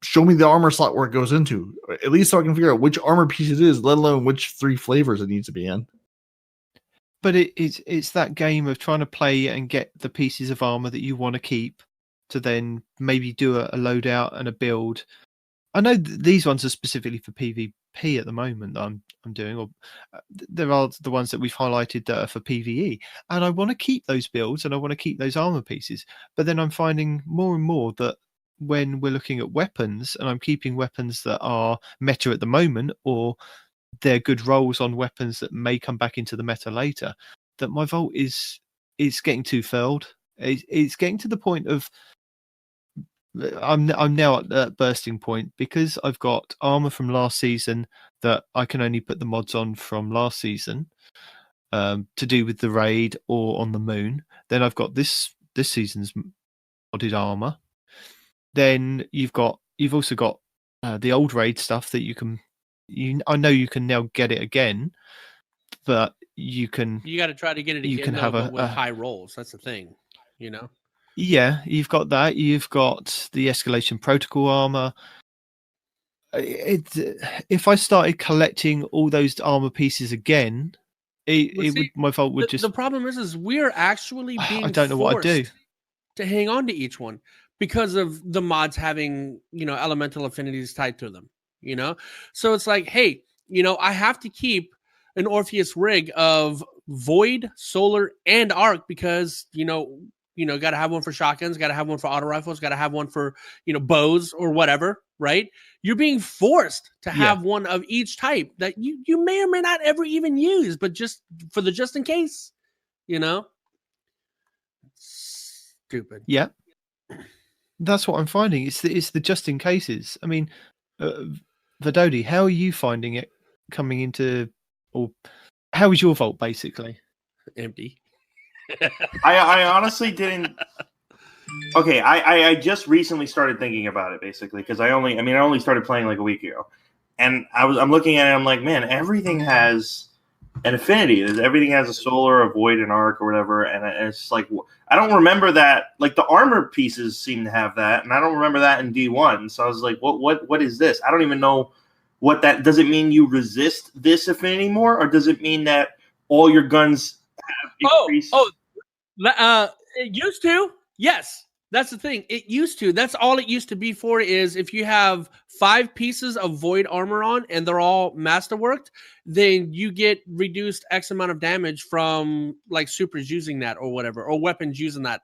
show me the armor slot where it goes into. At least so I can figure out which armor piece it is, let alone which 3 flavors it needs to be in. But it's that game of trying to play and get the pieces of armor that you want to keep to then maybe do a loadout and a build. I know these ones are specifically for PvP at the moment that I'm doing, or there are the ones that we've highlighted that are for PvE, and I want to keep those builds and I want to keep those armor pieces. But then I'm finding more and more that when we're looking at weapons, and I'm keeping weapons that are meta at the moment, or they're good rolls on weapons that may come back into the meta later, that my vault is getting too furled. It's getting to the point of I'm now at that bursting point because I've got armor from last season that I can only put the mods on from last season to do with the raid or on the moon. Then I've got this season's modded armor. Then you've also got the old raid stuff that I know you can now get it again, but you got to try to get it again. You can have with high rolls. That's the thing, Yeah, you've got that. You've got the escalation protocol armor. If I started collecting all those armor pieces again, my vault would just. The problem is we're actually being. I don't know what I'd do to hang on to each one because of the mods having elemental affinities tied to them. So it's like, hey, I have to keep an Orpheus rig of Void, Solar, and Arc because got to have one for shotguns, got to have one for auto rifles, got to have one for bows or whatever, right? You're being forced to have one of each type that you may or may not ever even use, but just for the just in case, Stupid. Yeah, that's what I'm finding. It's the just in cases. I mean. Vadodi, how are you finding it coming into, or how is your vault basically? Empty. I honestly didn't. Okay, I just recently started thinking about it basically because I only started playing like a week ago, and I'm looking at it. I'm like, man, everything has an affinity. Everything has a solar, a void, an arc, or whatever. And it's like I don't remember that. Like the armor pieces seem to have that, and I don't remember that in D1. So I was like, what is this? I don't even know what that does. It mean you resist this affinity more, or does it mean that all your guns have increased? It used to. Yes. That's the thing. It used to. That's all it used to be for is if you have 5 pieces of void armor on and they're all masterworked, then you get reduced X amount of damage from like supers using that or whatever, or weapons using that,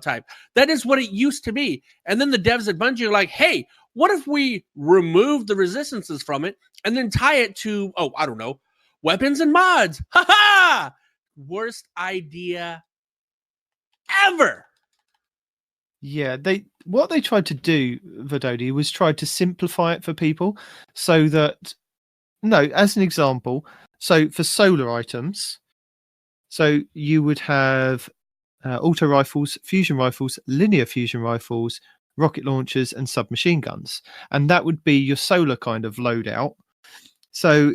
type. That is what it used to be. And then the devs at Bungie are like, hey, what if we remove the resistances from it and then tie it to, I don't know, weapons and mods? Ha ha! Worst idea ever. Yeah, what they tried to do, Vadodi, was try to simplify it for people so that, as an example, so for solar items, so you would have auto rifles, fusion rifles, linear fusion rifles, rocket launchers, and submachine guns. And that would be your solar kind of loadout. So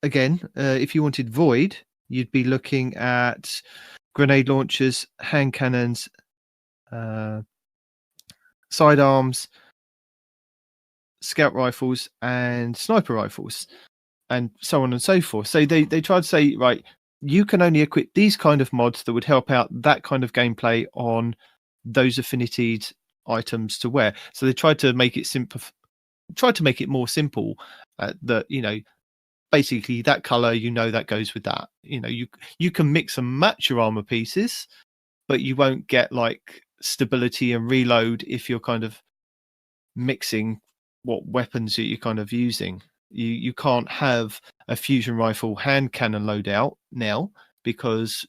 again, if you wanted Void, you'd be looking at grenade launchers, hand cannons, sidearms, scout rifles, and sniper rifles, and so on and so forth. So they try to say, right, you can only equip these kind of mods that would help out that kind of gameplay on those affinities items to wear. So they tried to make it simple, tried to make it more simple, that, you know, basically that color, you know, that goes with that. You know, you can mix and match your armor pieces, but you won't get like stability and reload if you're kind of mixing what weapons that you're kind of using. You can't have a fusion rifle hand cannon loadout now because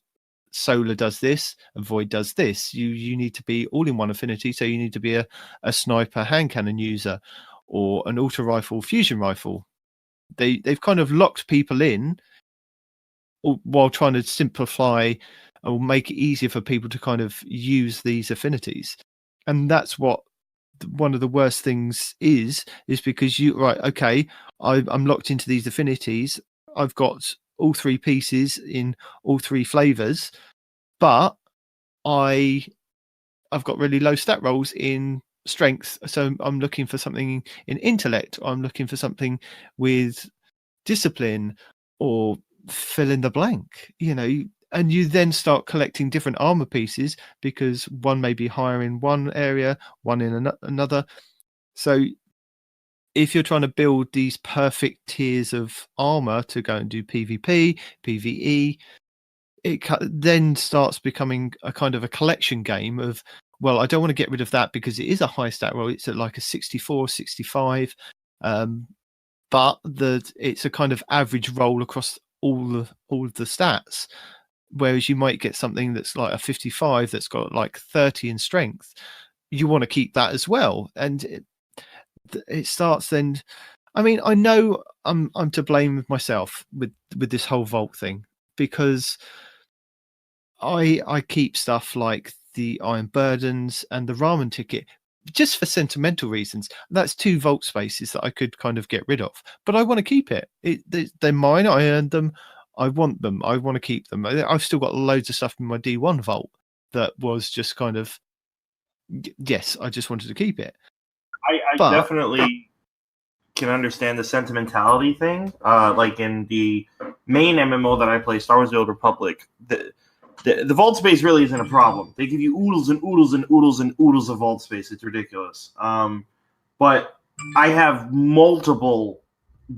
solar does this and void does this. You need to be all in one affinity, so you need to be a sniper hand cannon user or an auto rifle fusion rifle. They've kind of locked people in while trying to simplify or make it easier for people to kind of use these affinities. And that's what one of the worst things is because I'm locked into these affinities. I've got all three pieces in all three flavors, but I've got really low stat rolls in strength, so I'm looking for something in intellect, I'm looking for something with discipline, or fill in the blank, you know. And you then start collecting different armor pieces because one may be higher in one area, one in another. So if you're trying to build these perfect tiers of armor to go and do PvP, PvE, it then starts becoming a kind of a collection game of, well, I don't want to get rid of that because it is a high stat roll. It's at like a 64, 65. But it's a kind of average roll across all of the stats. Whereas you might get something that's like a 55 that's got like 30 in strength. You want to keep that as well. And it starts then. I mean, I know I'm to blame with myself with this whole Vault thing, because I keep stuff like the Iron Burdens and the Ramen ticket just for sentimental reasons. That's 2 Vault spaces that I could kind of get rid of, but I want to keep it. They're mine. I earned them. I want them. I want to keep them. I've still got loads of stuff in my D1 Vault that was just kind of, yes, I just wanted to keep it. I definitely can understand the sentimentality thing. Like in the main MMO that I play, Star Wars: The Old Republic, the vault space really isn't a problem. They give you oodles and oodles and oodles and oodles of vault space. It's ridiculous. But I have multiple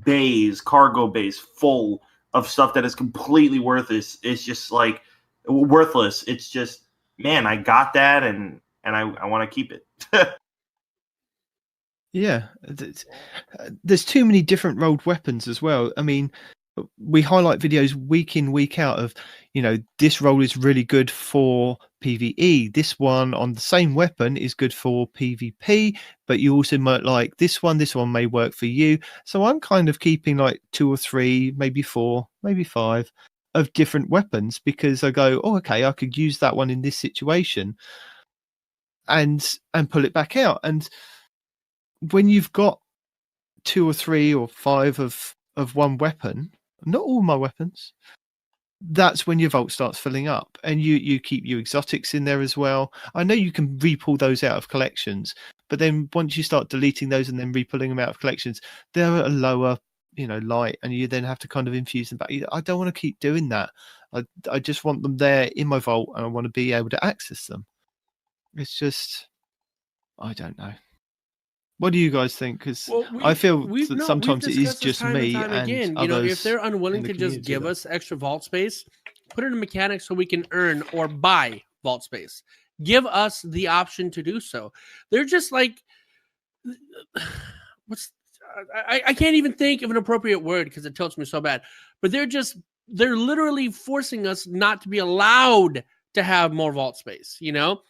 bays, cargo bays, full of stuff that is completely worthless. It's just like worthless. It's just, man, I got that and I want to keep it. Yeah, there's too many different rolled weapons as well. I mean, we highlight videos week in, week out of, you know, this roll is really good for PvE. This one on the same weapon is good for PvP, but you also might like this one. This one may work for you. So I'm kind of keeping like 2 or 3, maybe 4, maybe 5 of different weapons, because I go, oh, okay, I could use that one in this situation and pull it back out. And when you've got 2 or 3 or 5 of one weapon, not all my weapons, that's when your vault starts filling up, and you keep your exotics in there as well. I know you can re-pull those out of collections, but then once you start deleting those and then re-pulling them out of collections, they're at a lower, you know, light, and you then have to kind of infuse them back. I don't want to keep doing that. I just want them there in my vault, and I want to be able to access them. It's just, I don't know. What do you guys think? Because I feel that sometimes it is just me and again. Others. You know, if they're unwilling to just give us extra vault space, put it in mechanics so we can earn or buy vault space. Give us the option to do so. They're just like, I can't even think of an appropriate word because it tilts me so bad. But they're literally forcing us not to be allowed to have more vault space. You know,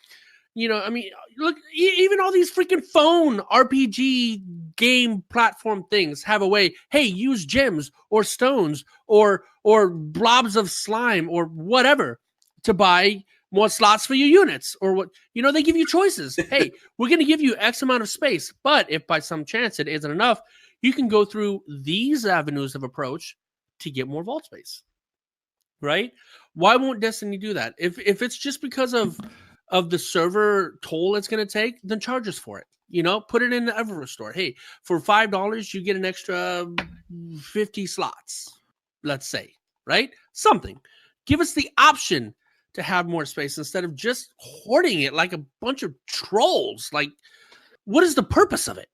I mean, look, even all these freaking phone RPG game platform things have a way. Hey, use gems or stones or blobs of slime or whatever to buy more slots for your units, or what, they give you choices. Hey, we're going to give you X amount of space, but if by some chance it isn't enough, you can go through these avenues of approach to get more vault space. Right? Why won't Destiny do that? If it's just because of the server toll it's going to take, then charge us for it. Put it in the Ever Store. Hey, for $5, you get an extra 50 slots, let's say, right? Something. Give us the option to have more space instead of just hoarding it like a bunch of trolls. Like, what is the purpose of it?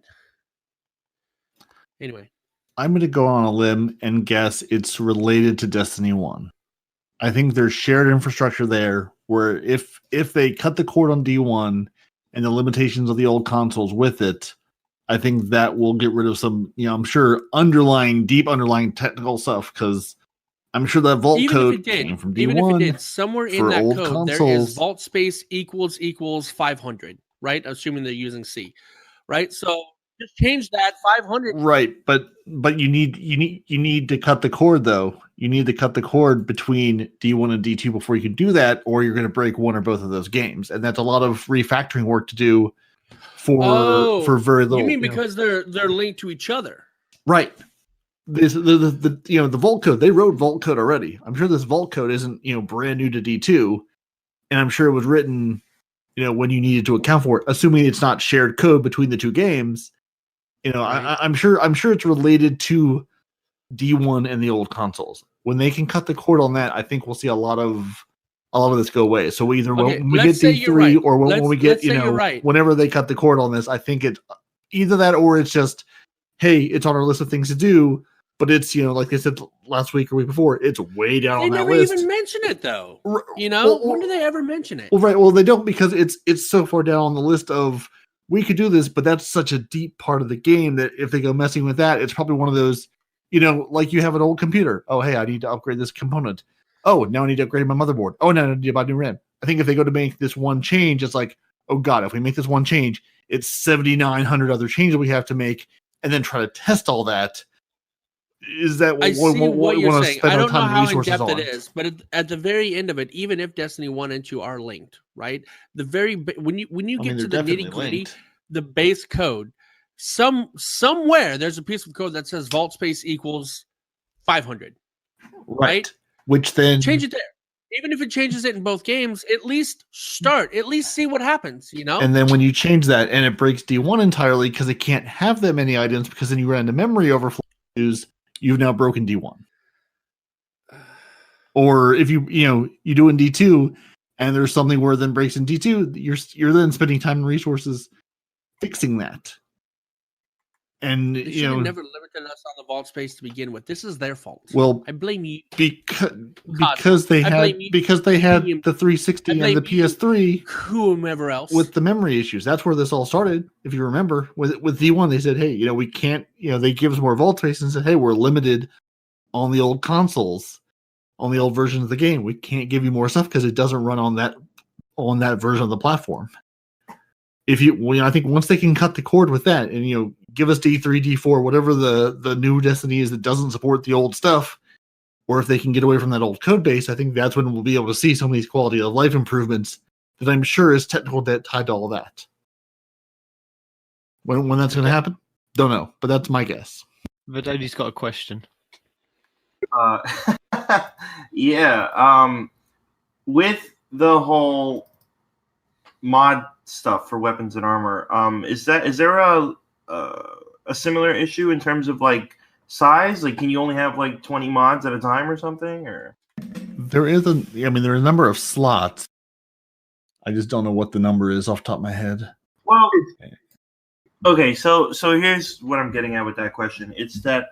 Anyway. I'm going to go on a limb and guess it's related to Destiny 1. I think there's shared infrastructure there where if they cut the cord on D1 and the limitations of the old consoles with it, I think that will get rid of some, I'm sure, deep underlying technical stuff, because I'm sure that vault code came from D1. Even if it did, somewhere in that code, consoles. There is vault space equals 500, right? Assuming they're using C, right? So just change that 500. Right, but you need to cut the cord, though. You need to cut the cord between D1 and D2 before you can do that, or you're going to break one or both of those games, and that's a lot of refactoring work to do for very little. You mean because they're linked to each other? Right. The vault code, they wrote vault code already. I'm sure this vault code isn't brand new to D2, and I'm sure it was written when you needed to account for it, assuming it's not shared code between the two games. Right. I'm sure it's related to D1 and the old consoles. When they can cut the cord on that, I think we'll see a lot of this go away. So either when we get D3 or when we get whenever they cut the cord on this, I think it's either that or it's just, hey, it's on our list of things to do, but it's like they said last week or week before, it's way down on that list. They never even mention it though. When do they ever mention it? Well, right. Well, they don't, because it's so far down on the list of, we could do this, but that's such a deep part of the game that if they go messing with that, it's probably one of those, like you have an old computer. Oh, hey, I need to upgrade this component. Oh, now I need to upgrade my motherboard. Oh, no, I need to buy new RAM. I think if they go to make this one change, it's like, oh God, if we make this one change, it's 7,900 other changes we have to make, and then try to test all that. Is that what you're saying? I don't know how in depth it is, but at the very end of it, even if Destiny 1 and 2 are linked, right? When you get to the nitty gritty, the base code, somewhere there's a piece of code that says vault space equals 500, right? Which then change it there. Even if it changes it in both games, at least see what happens, And then when you change that and it breaks D1 entirely because it can't have that many items, because then you run into memory overflow issues, you've now broken D1. Or if you do in D2 and there's something where it then breaks in D2, you're then spending time and resources fixing that. And they should have never limited us on the vault space to begin with. This is their fault. Well, I blame you because they had the 360 and the PS3, whomever else, with the memory issues. That's where this all started. If you remember, with D1, they said, "Hey, we can't." They give us more vault space and said, "Hey, we're limited on the old consoles, on the old version of the game. We can't give you more stuff because it doesn't run on that version of the platform." I think once they can cut the cord with that and give us D3, D4, whatever the new Destiny is that doesn't support the old stuff, or if they can get away from that old code base, I think that's when we'll be able to see some of these quality of life improvements that I'm sure is technical debt tied to all that. When that's going to happen, don't know, but that's my guess. Vadodi's got a question. Yeah. With the whole mod stuff for weapons and armor, is there a similar issue in terms of like size? Like, can you only have like 20 mods at a time or something? Or there are a number of slots. I just don't know what the number is off the top of my head. Well, okay, so here's what I'm getting at with that question. It's that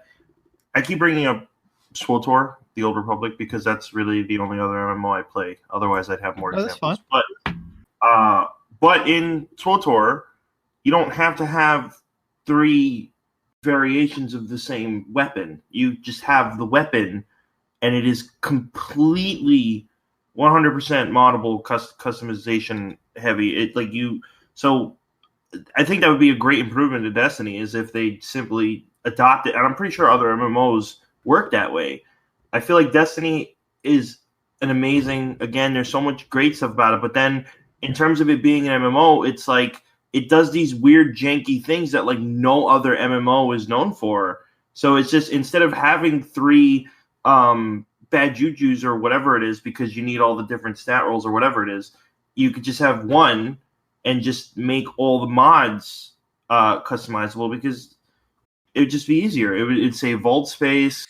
I keep bringing up SWTOR, the Old Republic, because that's really the only other MMO I play. Otherwise, I'd have more examples. That's fine. But in SWTOR, you don't have to have 3 variations of the same weapon. You just have the weapon, and it is completely 100% moddable, customization heavy. So I think that would be a great improvement to Destiny, is if they simply adopt it. And I'm pretty sure other MMOs work that way. I feel like Destiny is an amazing. Again, there's so much great stuff about it, but then in terms of it being an MMO, it's like it does these weird janky things that like no other MMO is known for. So it's just instead of having 3 bad jujus or whatever it is, because you need all the different stat rolls or whatever it is, you could just have one and just make all the mods customizable, because it would just be easier. It'd save vault space.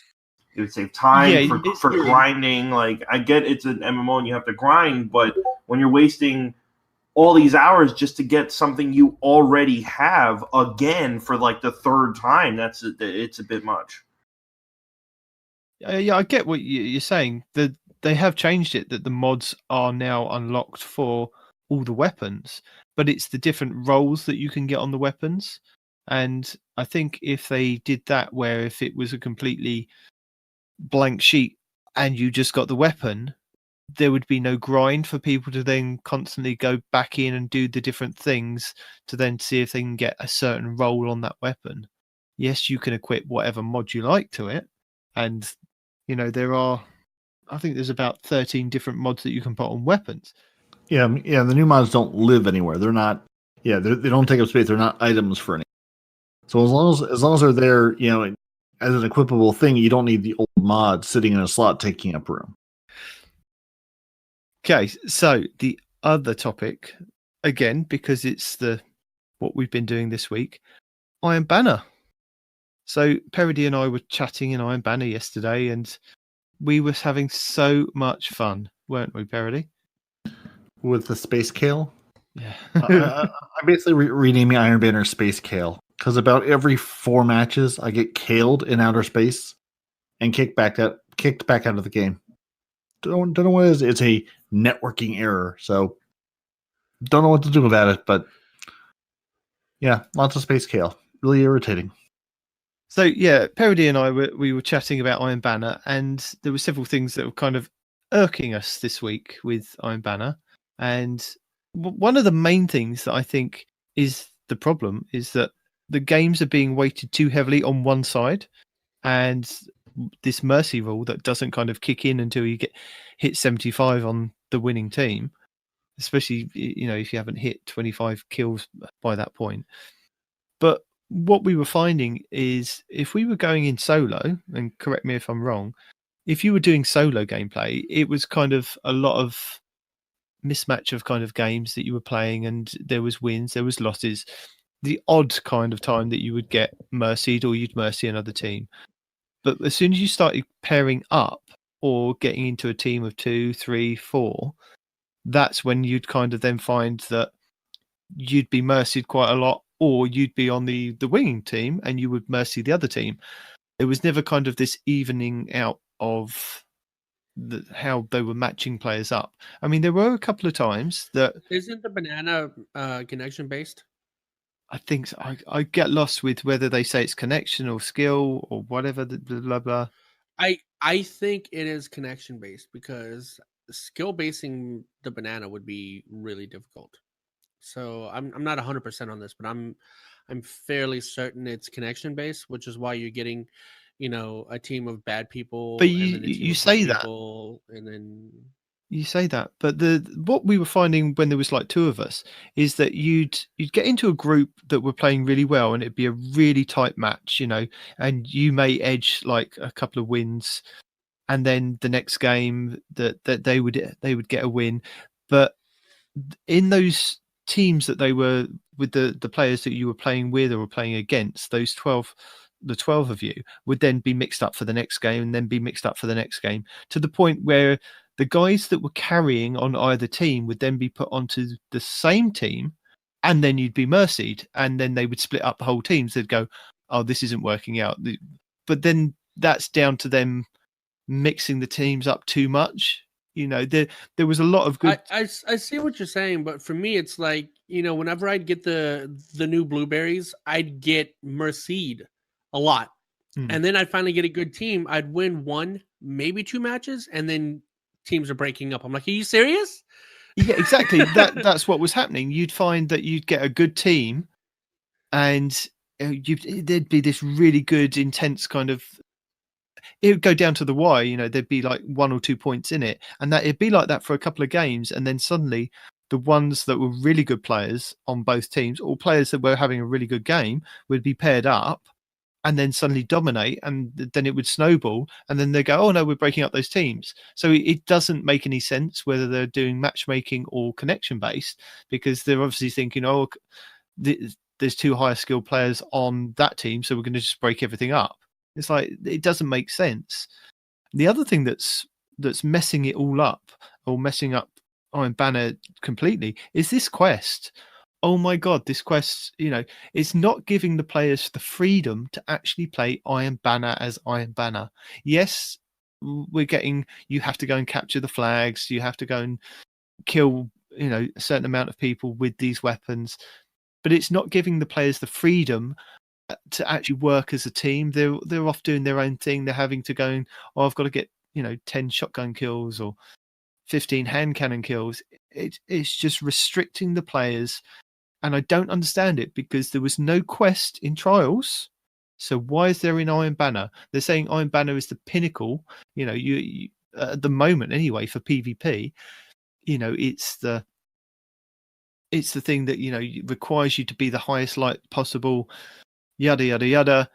It would save time for grinding. Like, I get it's an MMO and you have to grind, but when you're wasting all these hours just to get something you already have again for like the 3rd time, it's a bit much. Yeah, I get what you're saying. They have changed it that the mods are now unlocked for all the weapons, but it's the different roles that you can get on the weapons. And I think if they did that, where if it was a completely blank sheet and you just got the weapon, there would be no grind for people to then constantly go back in and do the different things to then see if they can get a certain role on that weapon. Yes, you can equip whatever mod you like to it, and I think there's about 13 different mods that you can put on weapons. Yeah. The new mods don't live anywhere. They're not. Yeah, they don't take up space. They're not items for any. So as long as they're there, as an equipable thing, you don't need the old mod sitting in a slot taking up room. Okay, so the other topic, again, because it's what we've been doing this week, Iron Banner. So Peroty and I were chatting in Iron Banner yesterday, and we were having so much fun, weren't we, Peroty? With the Space Kale? Yeah. I basically renaming Iron Banner Space Kale, because about every 4 matches I get kaled in outer space and kicked back out of the game. Don't know what it is. It's a networking error, so don't know what to do about it. But yeah, lots of Space Kale. Really irritating. So yeah, Peroty and I we were chatting about Iron Banner, and there were several things that were kind of irking us this week with Iron Banner. And one of the main things that I think is the problem is that the games are being weighted too heavily on one side, and this mercy rule that doesn't kind of kick in until you hit 75 on the winning team, especially if you haven't hit 25 kills by that point. But what we were finding is if we were going in solo, and correct me if I'm wrong, if you were doing solo gameplay, it was kind of a lot of mismatch of kind of games that you were playing, and there was wins, there was losses, the odd kind of time that you would get mercied or you'd mercy another team. But as soon as you started pairing up or getting into a team of 2, 3, 4, that's when you'd kind of then find that you'd be mercied quite a lot, or you'd be on the winning team and you would mercy the other team. It was never kind of this evening out of how they were matching players up. I mean, there were a couple of times that... Isn't the banana connection based? I think so. I get lost with whether they say it's connection or skill or whatever, blah, blah. I think it is connection based, because skill basing the banana would be really difficult. So I'm not 100% on this, but I'm fairly certain it's connection based, which is why you're getting, a team of bad people. But you say that, and then you say that, but what we were finding when there was like 2 of us is that you'd get into a group that were playing really well, and it'd be a really tight match, and you may edge like a couple of wins, and then the next game that they would get a win. But in those teams that they were with, the players that you were playing with or were playing against, those 12 of you would then be mixed up for the next game, and then be mixed up for the next game, to the point where the guys that were carrying on either team would then be put onto the same team, and then you'd be mercied, and then they would split up the whole team. So they'd go, oh, this isn't working out. But then that's down to them mixing the teams up too much. There was a lot of good... I see what you're saying, but for me, it's like, whenever I'd get the new blueberries, I'd get mercied a lot. And then I'd finally get a good team. I'd win 1, maybe 2 matches, and then teams are breaking up. I'm like, are you serious? Yeah, exactly. That's what was happening. You'd find that you'd get a good team, and there'd be this really good, intense kind of it would go down to the wire. You know, there'd be like 1 or 2 points in it, and that it'd be like that for a couple of games, and then suddenly the ones that were really good players on both teams, or players that were having a really good game, would be paired up, and then suddenly dominate, and then it would snowball, and then they go, oh no, we're breaking up those teams. So it doesn't make any sense whether they're doing matchmaking or connection based, because they're obviously thinking, oh, there's 2 higher skilled players on that team, so we're going to just break everything up. It's like, it doesn't make sense. The other thing that's messing it all up, or messing up Iron Banner completely, is this quest. Oh my god, this quest, you know, it's not giving the players the freedom to actually play Iron Banner as Iron Banner. Yes, we're getting, you have to go and capture the flags, you have to go and kill, you know, a certain amount of people with these weapons, but it's not giving the players the freedom to actually work as a team. They're off doing their own thing. They're having to go and, oh, I've got to get, you know, 10 shotgun kills or 15 hand cannon kills. It's just restricting the players, and I don't understand it, because there was no quest in Trials. So why is there in Iron Banner? They're saying Iron Banner is the pinnacle, you know, you at the moment anyway for PvP. You know, it's the thing that, you know, requires you to be the highest light possible, yada yada yada.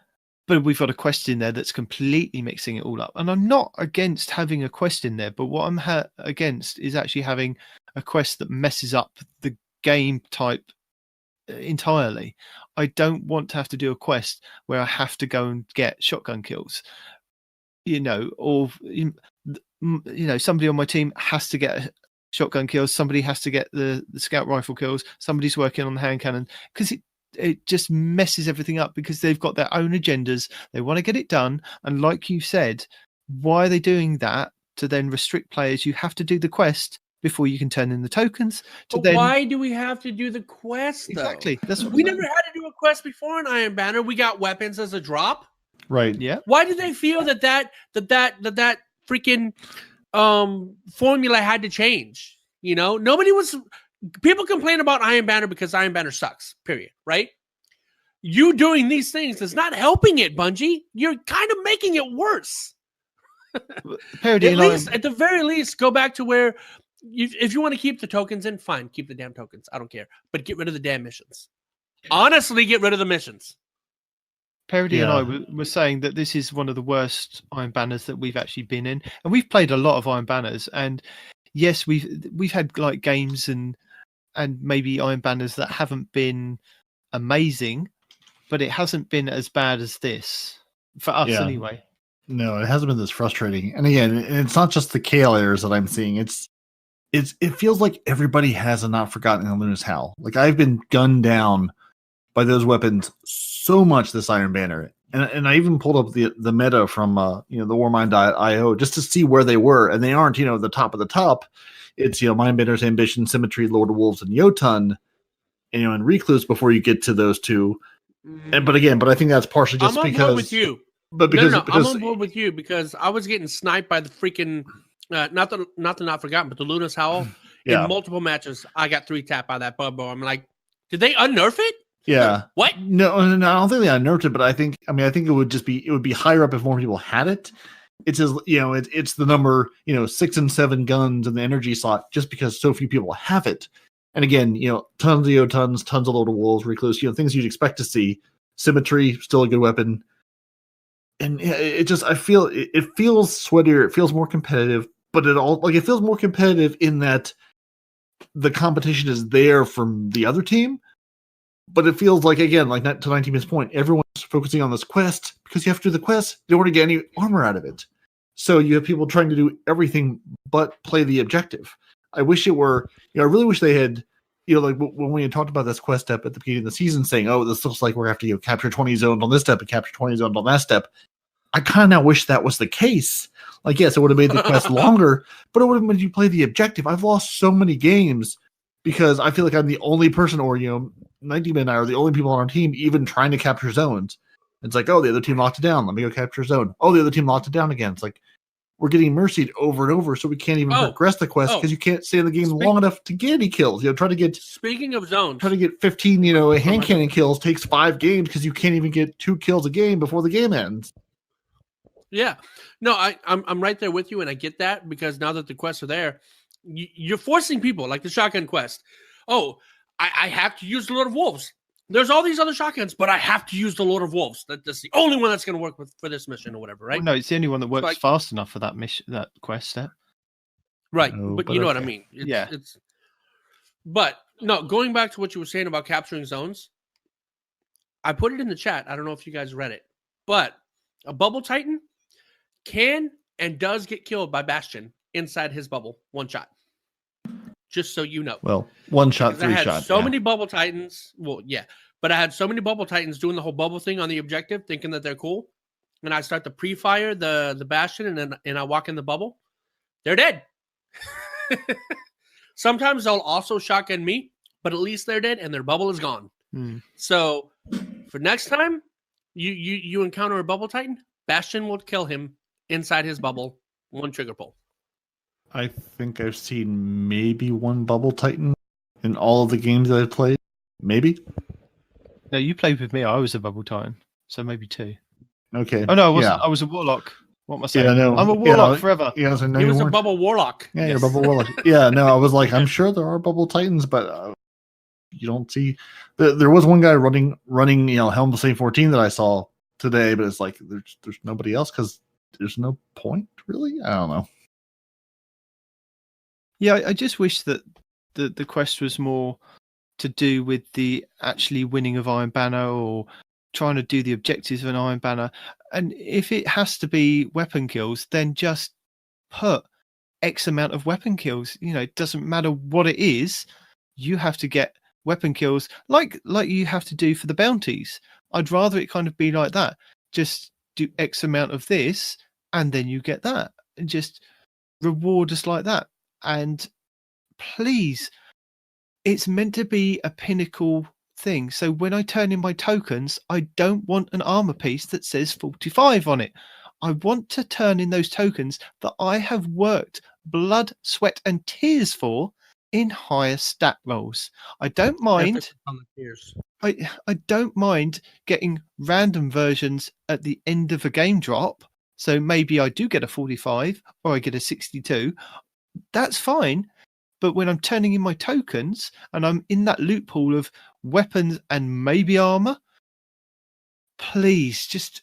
But we've got a quest in there that's completely mixing it all up. And I'm not against having a quest in there, but what I'm against is actually having a quest that messes up the game type entirely. I don't want to have to do a quest where I have to go and get shotgun kills, you know, or, you know, somebody on my team has to get shotgun kills, somebody has to get the scout rifle kills, somebody's working on the hand cannon, because it just messes everything up, because they've got their own agendas. They want to get it done. And like you said, why are they doing that? To then restrict players. You have to do the quest before you can turn in the tokens. Why do we have to do the quest, though? Exactly. That's what we never had to do a quest before in Iron Banner. We got weapons as a drop. Right. Yeah. Why did they feel that freaking formula had to change? You know, people complain about Iron Banner because Iron Banner sucks, period, right? You doing these things is not helping it, Bungie. You're kind of making it worse. At the very least, go back to where, if you want to keep the tokens in, fine, keep the damn tokens. I don't care. But get rid of the damn missions. Honestly, get rid of the missions. Peroty and I were saying that this is one of the worst Iron Banners that we've actually been in. And we've played a lot of Iron Banners, and yes, we've had like games and maybe Iron Banners that haven't been amazing, but it hasn't been as bad as this for us anyway. No, it hasn't been this frustrating. And again, it's not just the KL errors that I'm seeing. It feels like everybody has a Not Forgotten in Luna's Howl. Like, I've been gunned down by those weapons so much this Iron Banner. And I even pulled up the meta from the Warmind.io just to see where they were, and they aren't, the top of the top. It's Mindbender's Ambition, Symmetry, Lord of Wolves, and Jotun, and Recluse before you get to those two. But I think that's partially just because I'm on board with you. But because I'm on board with you because I was getting sniped by the freaking not the Not Forgotten, but the Luna's Howl in multiple matches. I got 3-tap by that bubble. I'm like, did they unnerf it? Yeah. What? No, I don't think they unnerfed it, but I think it would be higher up if more people had it. It's just, it's the number, 6 and 7 guns in the energy slot just because so few people have it. And again, tons of Jotuns, tons of Lord of Wolves, Recluse, things you'd expect to see. Symmetry, still a good weapon. And it feels sweatier, it feels more competitive, but it feels more competitive in that the competition is there from the other team. But it feels like, again, like to 19's point, everyone's focusing on this quest because you have to do the quest. They don't want to get any armor out of it. So you have people trying to do everything but play the objective. I wish it were, I really wish they had, like when we had talked about this quest step at the beginning of the season saying, oh, this looks like we're going to have to capture 20 zones on this step and capture 20 zones on that step. I kind of now wish that was the case. Like, yes, it would have made the quest longer, but it would have made you play the objective. I've lost so many games because I feel like I'm the only person, or 19 and I are the only people on our team even trying to capture zones. It's like, oh, the other team locked it down. Let me go capture a zone. Oh, the other team locked it down again. It's like we're getting mercied over and over, so we can't even progress the quest because you can't stay in the game long enough to get any kills. Try to get. Speaking of zones, try to get 15, hand cannon kills takes 5 games because you can't even get 2 kills a game before the game ends. Yeah. No, I'm right there with you, and I get that because now that the quests are there, you're forcing people like the shotgun quest. Oh, I have to use the Lord of Wolves. There's all these other shotguns, but I have to use the Lord of Wolves. That's the only one that's going to work for this mission or whatever, right? Well, no, it's the only one that works like, fast enough for that mission, that quest step. Right, No, but you know what I okay. mean. Yeah. But no, going back to what you were saying about capturing zones, I put it in the chat. I don't know if you guys read it, but a bubble titan can and does get killed by Bastion inside his bubble, one shot. Just so you know. Well, one shot, Because I 3 had shot. so yeah. many bubble titans. Well, yeah, but I had so many bubble titans doing the whole bubble thing on the objective, thinking that they're cool. And I start to pre-fire the Bastion, and I walk in the bubble. They're dead. Sometimes they'll also shotgun me, but at least they're dead and their bubble is gone. So for next time you encounter a bubble titan, Bastion will kill him inside his bubble, one trigger pull. I think I've seen maybe one bubble titan in all of the games that I've played. Maybe. No, you played with me. I was a bubble titan, so maybe 2. Okay. Oh no, I wasn't. Yeah. I was a warlock. What am I saying? Yeah, no. I'm a warlock forever. Yeah, so no, He you was a weren't. bubble warlock. Yeah, Yes. you're a bubble warlock. Yeah, no, I was like, I'm sure there are bubble titans, but you don't see. There was one guy running, Helm of Saint 14 that I saw today, but it's like there's nobody else because there's no point really. I don't know. Yeah, I just wish that the quest was more to do with the actually winning of Iron Banner or trying to do the objectives of an Iron Banner. And if it has to be weapon kills, then just put X amount of weapon kills. You know, it doesn't matter what it is. You have to get weapon kills like you have to do for the bounties. I'd rather it kind of be like that. Just do X amount of this and then you get that. And just reward us like that. And please, it's meant to be a pinnacle thing. So when I turn in my tokens, I don't want an armor piece that says 45 on it. I want to turn in those tokens that I have worked blood, sweat, and tears for in higher stat rolls. I don't mind. I don't mind getting random versions at the end of a game drop. So maybe I do get a 45 or I get a 62. That's fine. But when I'm turning in my tokens and I'm in that loot pool of weapons and maybe armor, please just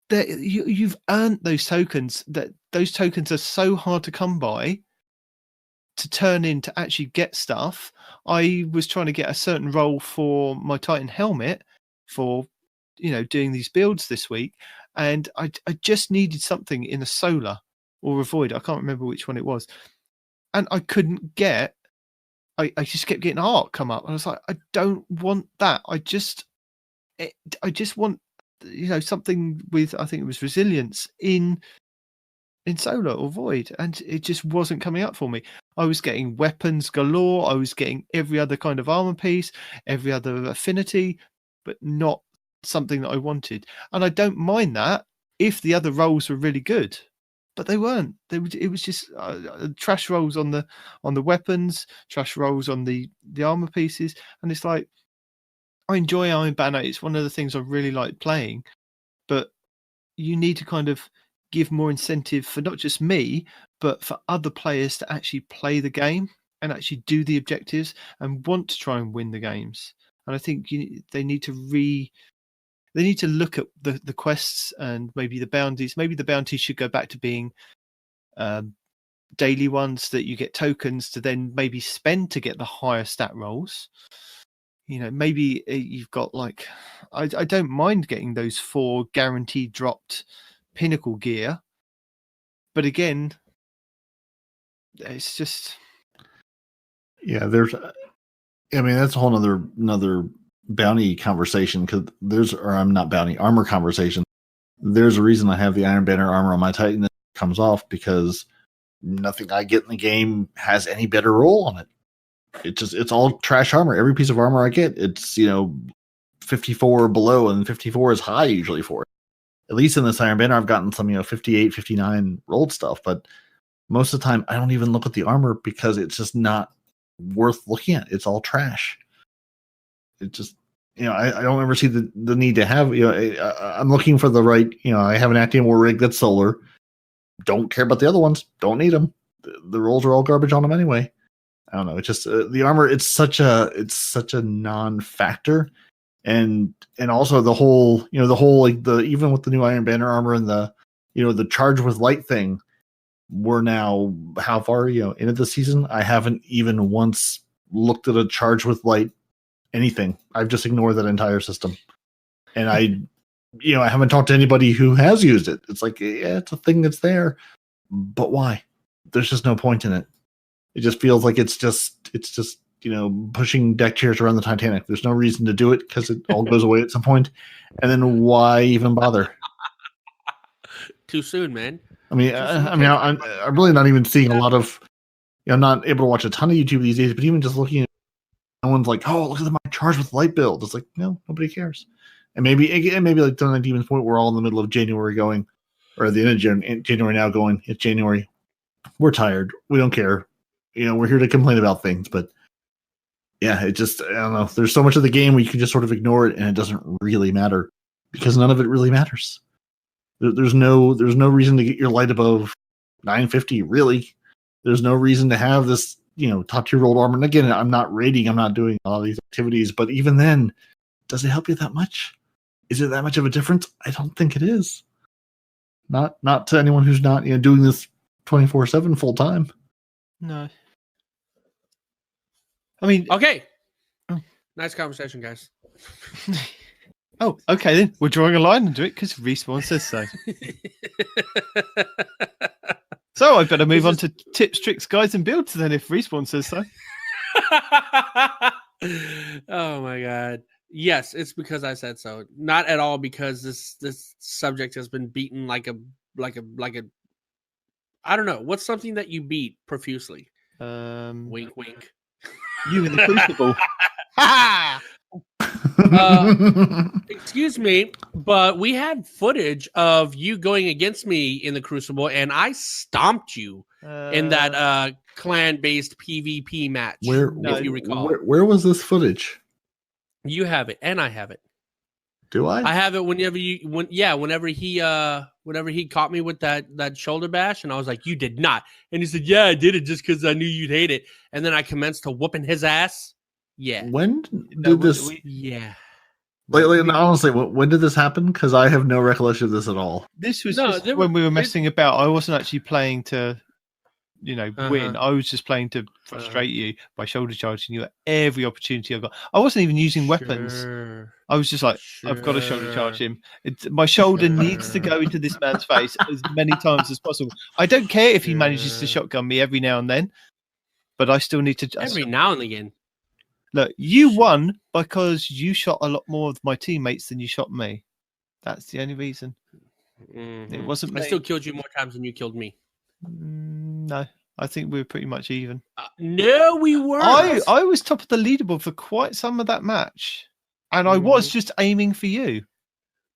you've earned those tokens. Those tokens are so hard to come by to turn in to actually get stuff. I was trying to get a certain role for my Titan helmet for doing these builds this week, and I just needed something in a solar or a void. I can't remember which one it was. And I couldn't get. I just kept getting art come up, and I was like, I don't want that. I just want something with, I think it was resilience in solar or void, and it just wasn't coming up for me. I was getting weapons galore. I was getting every other kind of armor piece, every other affinity, but not something that I wanted. And I don't mind that if the other roles were really good. But they weren't. It was just trash rolls on the weapons, trash rolls on the armor pieces, and it's like, I enjoy Iron Banner. It's one of the things I really like playing, but you need to kind of give more incentive for not just me, but for other players to actually play the game and actually do the objectives and want to try and win the games. And I think they need to look at the quests and maybe the bounties. Maybe the bounties should go back to being daily ones that you get tokens to then maybe spend to get the higher stat rolls. Maybe you've got like, I don't mind getting those 4 guaranteed dropped pinnacle gear. But again, it's just... Yeah, that's a whole another bounty conversation, because armor conversation. There's a reason I have the Iron Banner armor on my Titan that comes off, because nothing I get in the game has any better roll on it. It's all trash armor. Every piece of armor I get, it's 54 or below, and 54 is high usually for it. At least in this Iron Banner, I've gotten some 58, 59 rolled stuff, but most of the time I don't even look at the armor because it's just not worth looking at. It's all trash. It just, I don't ever see the need to have, I'm looking for the right, I have an acting war rig that's solar. Don't care about the other ones. Don't need them. The rolls are all garbage on them anyway. I don't know. It's just the armor. It's such a non-factor, and also the whole like even with the new Iron Banner armor and the charge with light thing. We're now how far into the season? I haven't even once looked at a charge with light anything. I've just ignored that entire system, and I haven't talked to anybody who has used it. It's like, yeah, it's a thing that's there, but why? There's just no point in it. It just feels like it's just pushing deck chairs around the Titanic. There's no reason to do it because it all goes away at some point, and then why even bother? Too soon, man. I'm really not even seeing a lot of. I'm not able to watch a ton of YouTube these days, but even just looking at, no one's like, "Oh, look at my charge with light build." It's like, no, nobody cares. And maybe like to the Demon's point, we're all in the middle of January going, or the end of January now going. It's January. We're tired. We don't care. We're here to complain about things, but yeah, it just, I don't know. There's so much of the game where you can just sort of ignore it and it doesn't really matter because none of it really matters. There's no reason to get your light above 950. Really, there's no reason to have this, top tier rolled armor. And again, I'm not raiding. I'm not doing all these activities, but even then, does it help you that much? Is it that much of a difference? I don't think it is. Not to anyone who's not doing this 24/7 full time. No. I mean, okay. Nice conversation, guys. Oh, okay then. We're drawing a line into it because Respawn says so. So I better move on to tips, tricks, guides, and builds then if Respawn says so. Oh my god. Yes, it's because I said so. Not at all because this subject has been beaten like a I don't know. What's something that you beat profusely? Wink, wink. You in the Crucible. Excuse me, but we had footage of you going against me in the Crucible, and I stomped you in that clan-based PvP match. If you recall, where was this footage? You have it, and I have it. Do I? I have it whenever he caught me with that shoulder bash, and I was like, "You did not," and he said, "Yeah, I did it just because I knew you'd hate it," and then I commenced to whooping his ass. Yeah. When did this? Yeah. Like, honestly, when did this happen? Because I have no recollection of this at all. This was when we were messing about. I wasn't actually playing to, win. I was just playing to frustrate you by shoulder charging you at every opportunity I got. I wasn't even using weapons. I was just like, I've got to shoulder charge him. My shoulder needs to go into this man's face as many times as possible. I don't care if he manages to shotgun me every now and then, but I still need to. Every now and again. Look, you won because you shot a lot more of my teammates than you shot me. That's the only reason. Mm-hmm. It wasn't. I still killed you more times than you killed me. No, I think we were pretty much even. No, we weren't. I was top of the leaderboard for quite some of that match, and I was just aiming for you.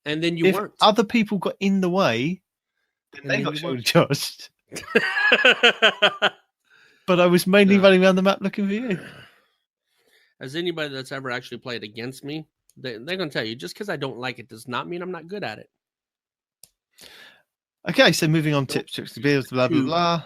And then you weren't. Other people got in the way, then they got shoulder charged. But I was mainly running around the map looking for you. As anybody that's ever actually played against me, they're going to tell you, just because I don't like it does not mean I'm not good at it. Okay, so moving on, tips, tricks, builds, blah, blah, blah.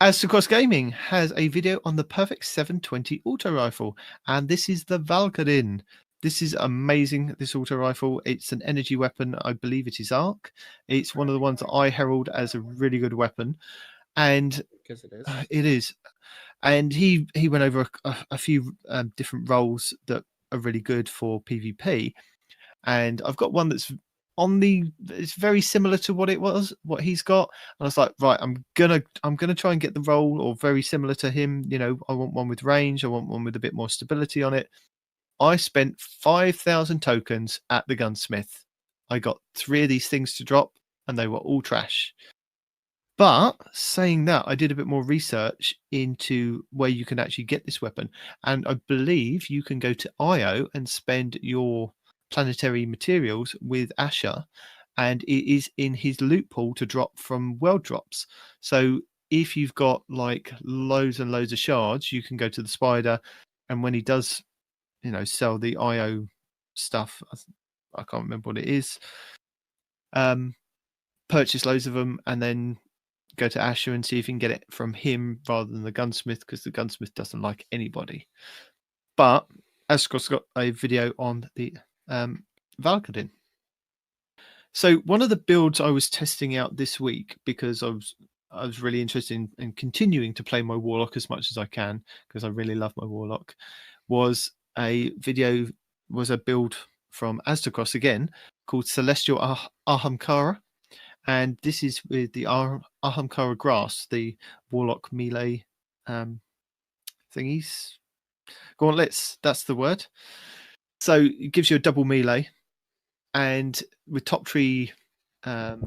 As Sucross Gaming has a video on the perfect 720 auto rifle, and this is the Valkyrin. This is amazing, this auto rifle. It's an energy weapon. I believe it is ARC. It's one of the ones that I herald as a really good weapon. And because it is. It is. And he went over a few different roles that are really good for PvP. And I've got one that's it's very similar to what he's got. And I was like, right, I'm gonna try and get the role or very similar to him. I want one with range. I want one with a bit more stability on it. I spent 5,000 tokens at the gunsmith. I got 3 of these things to drop, and they were all trash. But saying that, I did a bit more research into where you can actually get this weapon. And I believe you can go to IO and spend your planetary materials with Asher. And it is in his loot pool to drop from world drops. So if you've got like loads and loads of shards, you can go to the spider. And when he does sell the IO stuff. I can't remember what it is. Purchase loads of them and then go to Asher and see if you can get it from him rather than the gunsmith, because the gunsmith doesn't like anybody. But Ascro's got a video on the Valkadin. So one of the builds I was testing out this week, because I was really interested in continuing to play my Warlock as much as I can, because I really love my Warlock, was a build from Aztecross again called Celestial Ahamkara. And this is with the Ahamkara Grass, the Warlock melee thingies. Gauntlets, that's the word. So it gives you a double melee. And with top tree, not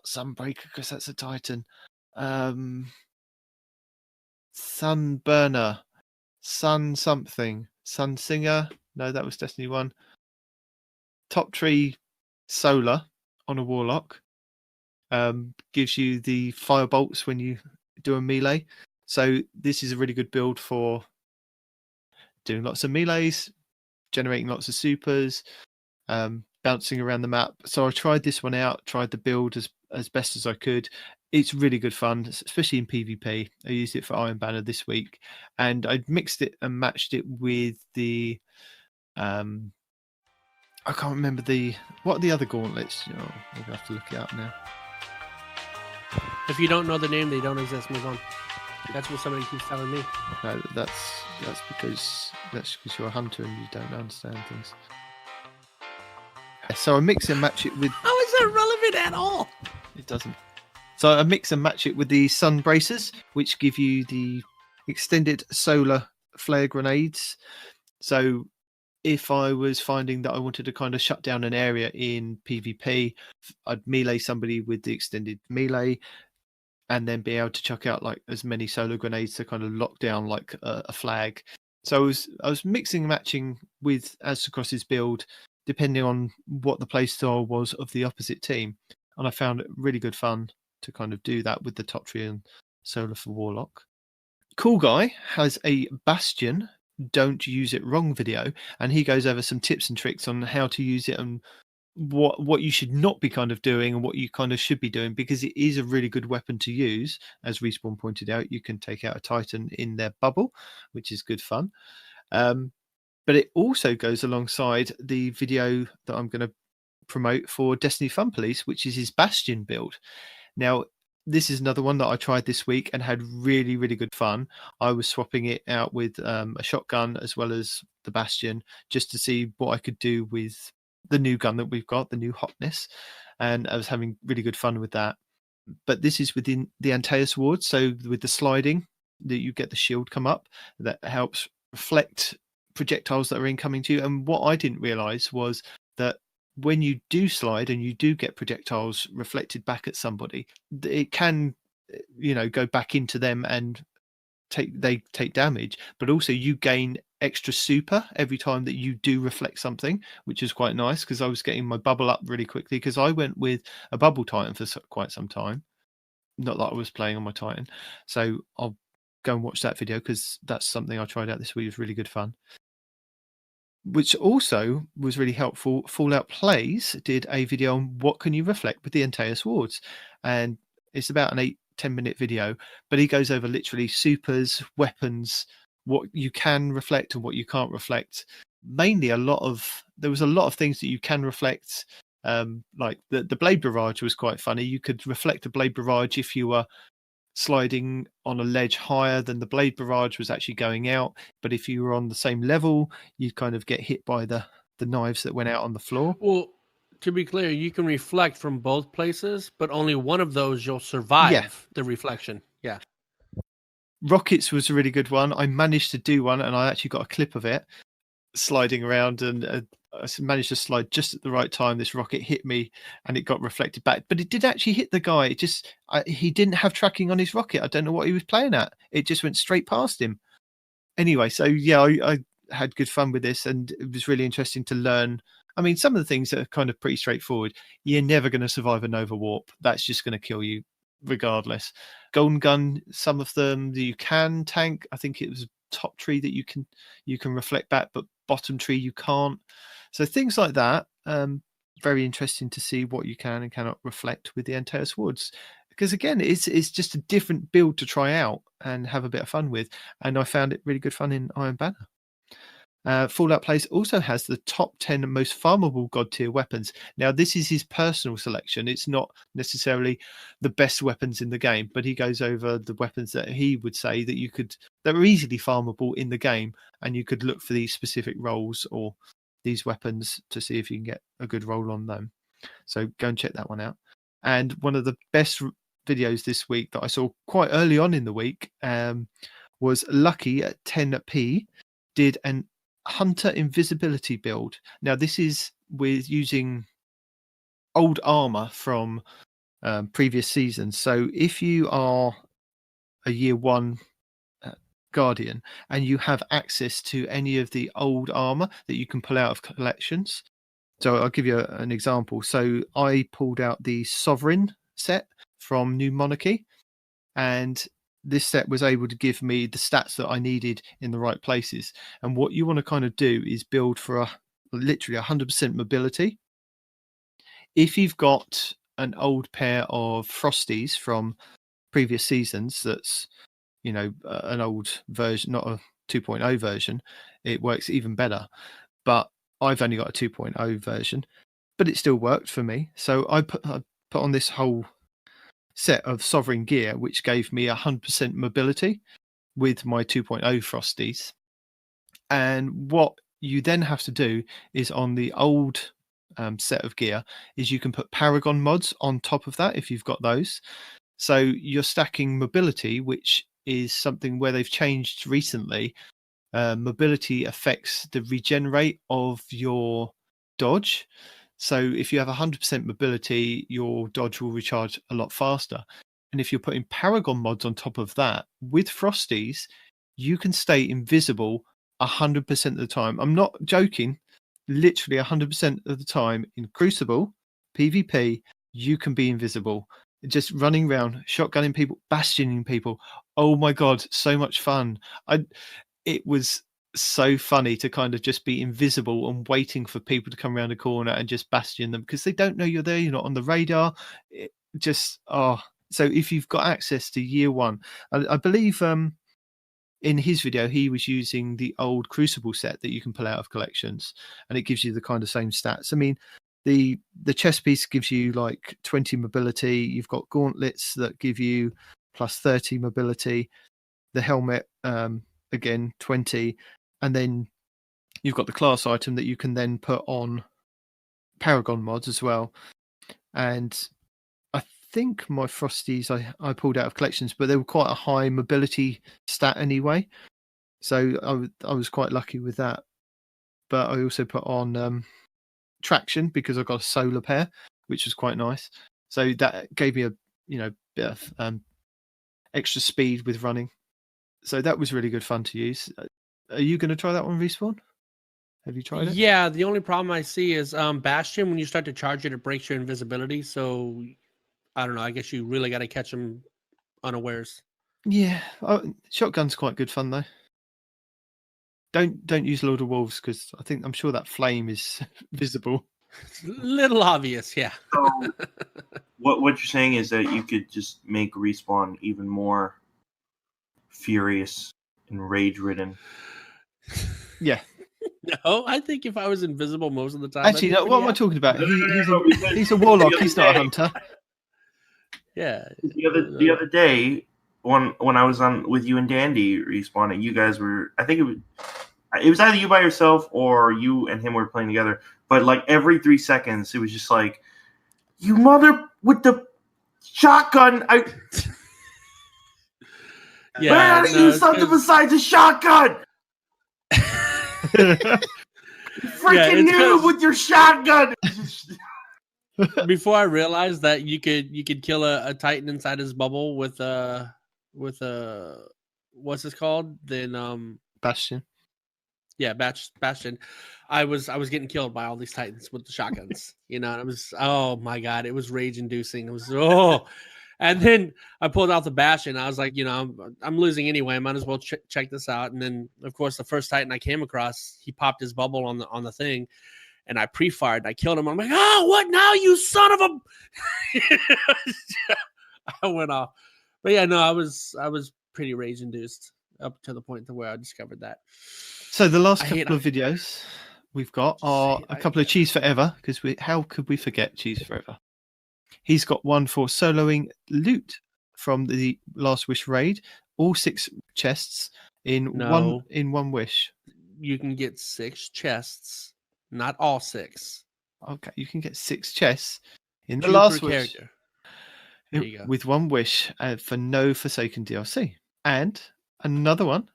Sunbreaker, because that's a Titan. Sunburner, Sun something, Sun Singer. No, that was Destiny 1. Top tree solar on a Warlock gives you the fire bolts when you do a melee. So this is a really good build for doing lots of melees, generating lots of supers, bouncing around the map. So I tried this one out, tried the build as best as I could. It's really good fun, especially in PvP. I used it for Iron Banner this week, and I mixed it and matched it with the I can't remember what are the other gauntlets. We're gonna have to look it up now. If you don't know the name, they don't exist. Move on. That's what somebody keeps telling me. No, that's because you're a hunter and you don't understand things. So I mix and match it with. How is that relevant at all? It doesn't. So I mix and match it with the sun bracers, which give you the extended solar flare grenades. So if I was finding that I wanted to kind of shut down an area in PvP, I'd melee somebody with the extended melee, and then be able to chuck out like as many solar grenades to kind of lock down like a flag. So I was mixing and matching with Aztecross's build, depending on what the playstyle was of the opposite team, and I found it really good fun to kind of do that with the top tree and solar for Warlock. Cool Guy has a Bastion don't use it wrong video, and he goes over some tips and tricks on how to use it and what you should not be kind of doing and what you kind of should be doing, because it is a really good weapon to use. As Respawn pointed out, you can take out a Titan in their bubble, which is good fun. But it also goes alongside the video that I'm going to promote for Destiny Fun Police, which is his Bastion build. Now, this is another one that I tried this week and had really, really good fun. I was swapping it out with a shotgun as well as the Bastion, just to see what I could do with the new gun that we've got, the new Hotness, and I was having really good fun with that. But this is within the Antaeus ward, so with the sliding, that you get the shield come up, that helps reflect projectiles that are incoming to you. And what I didn't realize was that when you do slide and you do get projectiles reflected back at somebody, it can, go back into them and they take damage, but also you gain extra super every time that you do reflect something, which is quite nice, because I was getting my bubble up really quickly because I went with a bubble Titan for quite some time. Not that I was playing on my Titan. So I'll go and watch that video, because that's something I tried out this week. It was really good fun. Which also was really helpful. Fallout Plays did a video on what can you reflect with the Antaeus wards, and it's about an 8-10 minute video, but he goes over literally supers, weapons, what you can reflect and what you can't reflect. Mainly there was a lot of things that you can reflect, like the blade barrage was quite funny. You could reflect a blade barrage if you were sliding on a ledge higher than the blade barrage was actually going out, but if you were on the same level, you'd kind of get hit by the knives that went out on the floor. Well, to be clear, you can reflect from both places, but only one of those you'll survive the reflection. Yeah. Rockets was a really good one. I managed to do one, and I actually got a clip of it sliding around, and I managed to slide just at the right time. This rocket hit me and it got reflected back, but it did actually hit the guy. He didn't have tracking on his rocket. I don't know what he was playing at. It just went straight past him. Anyway, so yeah, I had good fun with this, and it was really interesting to learn. I mean, some of the things are kind of pretty straightforward. You're never going to survive a Nova Warp. That's just going to kill you regardless. Golden Gun, some of them you can tank. I think it was top tree that you can reflect back, but bottom tree you can't. So things like that. Very interesting to see what you can and cannot reflect with the Entei Swords. Because again, it's just a different build to try out and have a bit of fun with. And I found it really good fun in Iron Banner. Fallout Place also has the top 10 most farmable god tier weapons. Now, this is his personal selection. It's not necessarily the best weapons in the game, but he goes over the weapons that he would say that are easily farmable in the game, and you could look for these specific roles or these weapons to see if you can get a good roll on them. So go and check that one out. And one of the best videos this week that I saw quite early on in the week was Lucky at 10p did an Hunter invisibility build. Now this is with using old armor from previous seasons. So if you are a year 1 Guardian and you have access to any of the old armor that you can pull out of collections. So I'll give you an example. So I pulled out the Sovereign set from New Monarchy, and this set was able to give me the stats that I needed in the right places. And what you want to kind of do is build for literally 100% mobility. If you've got an old pair of Frosties from previous seasons, that's an old version, not a 2.0 version, it works even better. But I've only got a 2.0 version, but it still worked for me. So I put on this whole set of Sovereign gear, which gave me 100% mobility with my 2.0 Frosties. And what you then have to do is on the old set of gear is you can put Paragon mods on top of that if you've got those. So you're stacking mobility, which is something where they've changed recently. Mobility affects the regenerate of your dodge. So if you have 100% mobility, your dodge will recharge a lot faster. And if you're putting Paragon mods on top of that, with Frosties, you can stay invisible 100% of the time. I'm not joking. Literally 100% of the time in Crucible, PvP, you can be invisible. Just running around, shotgunning people, bastioning people. Oh my God, so much fun. It was so funny to kind of just be invisible and waiting for people to come around a corner and just bastion them because they don't know you're there. You're not on the radar. So if you've got access to year 1, I believe in his video he was using the old Crucible set that you can pull out of collections, and it gives you the kind of same stats. I mean, the chest piece gives you like 20 mobility. You've got gauntlets that give you plus 30 mobility. The helmet, again, 20. And then you've got the class item that you can then put on Paragon mods as well. And I think my Frosties I pulled out of collections, but they were quite a high mobility stat anyway. So I was quite lucky with that. But I also put on traction because I got a solar pair, which was quite nice. So that gave me a bit of extra speed with running. So that was really good fun to use. Are you going to try that one, Respawn? Have you tried it? Yeah, the only problem I see is Bastion, when you start to charge it breaks your invisibility. So, I don't know. I guess you really got to catch them unawares. Yeah. Shotgun's quite good fun, though. Don't use Lord of Wolves because I'm sure that flame is visible. It's a little obvious, yeah. So, what you're saying is that you could just make Respawn even more furious and rage-ridden. Yeah. No, I think if I was invisible most of the time. Actually, no, what am I talking about? He's a warlock. He's not a hunter. Yeah. The other day, when I was on with you and Dandy respawning, you guys were. I think it was either you by yourself or you and him were playing together. But like every 3 seconds, it was just like, "You mother with the shotgun!" Yeah, where are you? Something besides a shotgun. Freaking noob with your shotgun. Before I realized that you could kill a Titan inside his bubble with what's this called? Then Bastion. Yeah, Bastion. I was getting killed by all these Titans with the shotguns. And it was, oh my God, it was rage inducing. It was And then I pulled out the Bastion. I was like, I'm losing anyway. I might as well check this out. And then, of course, the first Titan I came across, he popped his bubble on the thing, and I pre-fired. I killed him. I'm like, oh, what now, you son of a! I went off. But yeah, no, I was pretty rage-induced up to the point to where I discovered that. So the last couple of videos we've got are a couple of Cheese Forever, because how could we forget Cheese Forever? He's got one for soloing loot from the Last Wish raid, all 6 chests in one wish. You can get 6 chests, not all 6. Okay, you can get 6 chests in the Last Wish character. With one wish for no Forsaken DLC. And another one,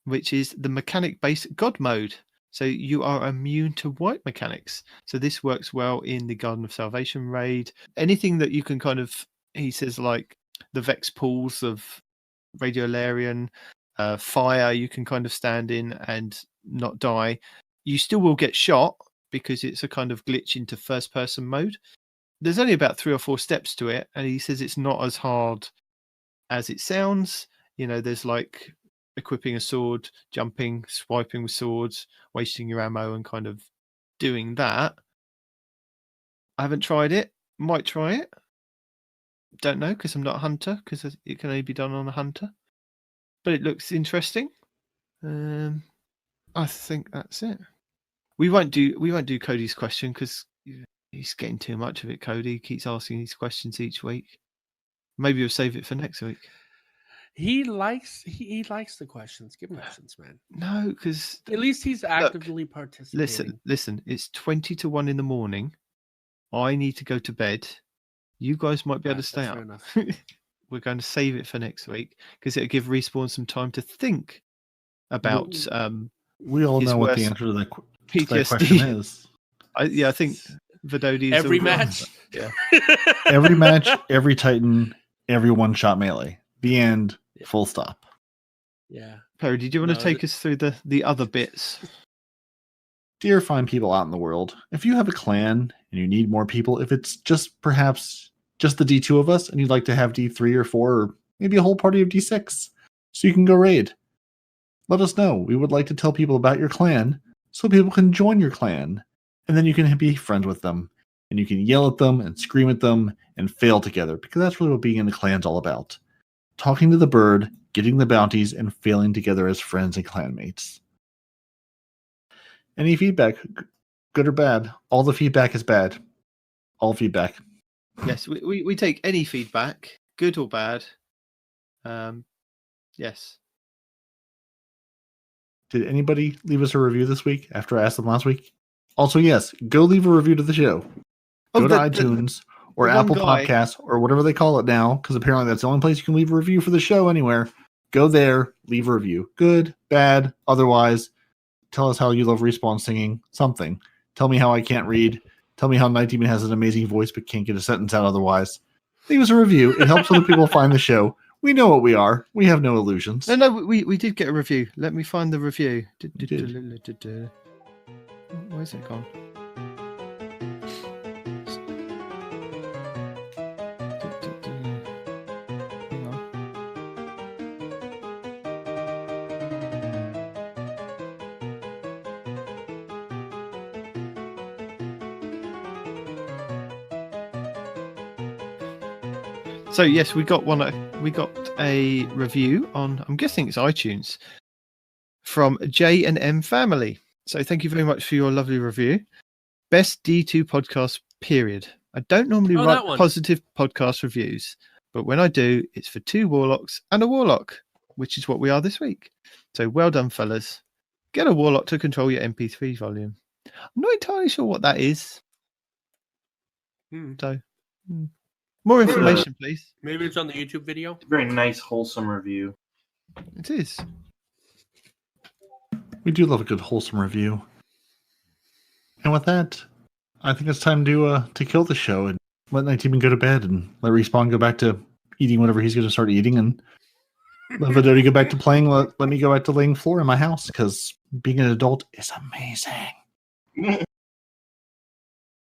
which is the mechanic-based God mode. So you are immune to wipe mechanics. So this works well in the Garden of Salvation raid. Anything that you can kind of, he says, like the Vex pools of Radiolarian, fire, you can kind of stand in and not die. You still will get shot because it's a kind of glitch into first-person mode. There's only about 3 or 4 steps to it, and he says it's not as hard as it sounds. There's like equipping a sword, jumping, swiping with swords, wasting your ammo, and kind of doing that. I haven't tried it. Might try it. Don't know, because I'm not a hunter, because it can only be done on a hunter. But it looks interesting. I think that's it. We won't do Cody's question because he's getting too much of it. Cody keeps asking these questions each week. Maybe we'll save it for next week. He likes the questions. Give him questions, man. No, because at least he's actively participating. Listen. It's 20 to 1 in the morning. I need to go to bed. You guys might be able to stay up. We're going to save it for next week because it'll give Respawn some time to think about. We all know what the answer to that PTSD question is. I think Vadodi is every match. Yeah, every match, every Titan, every one-shot melee. The end. Yeah. Full stop. Yeah. Perry, did you want to take us through the other bits? Dear fine people out in the world, if you have a clan and you need more people, if it's just perhaps just the D2 of us and you'd like to have D3 or 4 or maybe a whole party of D6 so you can go raid, let us know. We would like to tell people about your clan so people can join your clan, and then you can be friends with them and you can yell at them and scream at them and fail together, because that's really what being in a clan's all about. Talking to the bird, getting the bounties, and failing together as friends and clanmates. Any feedback, good or bad? All the feedback is bad. All feedback. Yes, we take any feedback, good or bad. Yes. Did anybody leave us a review this week after I asked them last week? Also, yes, go leave a review to the show. Go to iTunes or Apple Podcasts or whatever they call it now, because apparently that's the only place you can leave a review for the show anywhere. Go there, leave a review. Good, bad, otherwise. Tell us how you love Respawn singing, something. Tell me how I can't read. Tell me how Night Demon has an amazing voice but can't get a sentence out otherwise. Leave us a review. It helps other people find the show. We know what we are. We have no illusions. No, we did get a review. Let me find the review. Where's it gone? Hang on. So yes, we got a review on, I'm guessing it's iTunes, from J and M Family. So thank you very much for your lovely review. Best D2 podcast, period. I don't normally write positive podcast reviews, but when I do, it's for 2 Warlocks and a Warlock, which is what we are this week. So well done, fellas. Get a Warlock to control your MP3 volume. I'm not entirely sure what that is. So, more information, please. Maybe it's on the YouTube video. Very nice, wholesome review. It is. We do love a good wholesome review. And with that, I think it's time to kill the show and let Night Demon go to bed and let Respawn go back to eating whatever he's going to start eating, and let Vadodi go back to playing. Let me go back to laying floor in my house, because being an adult is amazing.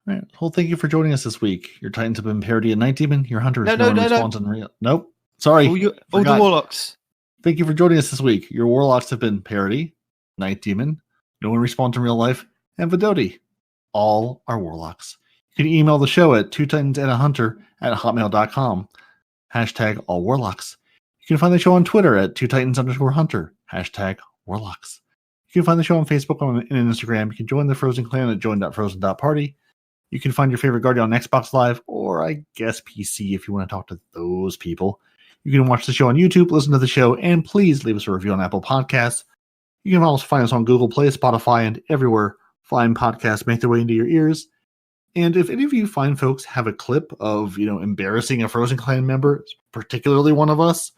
All right. Well, thank you for joining us this week. Your Titans have been Peroty and Night Demon. Your Hunters No. Respawns and real. Nope. Sorry. All the Warlocks. Thank you for joining us this week. Your Warlocks have been Peroty, Night Demon, No One Respawns in Real Life, and Vadodi. All are Warlocks. You can email the show at twotitansandahunter@hotmail.com. Hashtag all Warlocks. You can find the show on Twitter at twotitans_hunter. Hashtag Warlocks. You can find the show on Facebook and Instagram. You can join the Frozen Clan at join.frozen.party. You can find your favorite Guardian on Xbox Live, or I guess PC if you want to talk to those people. You can watch the show on YouTube, listen to the show, and please leave us a review on Apple Podcasts. You can also find us on Google Play, Spotify, and everywhere fine podcasts make their way into your ears. And if any of you fine folks have a clip of, embarrassing a Frozen Clan member, particularly one of us,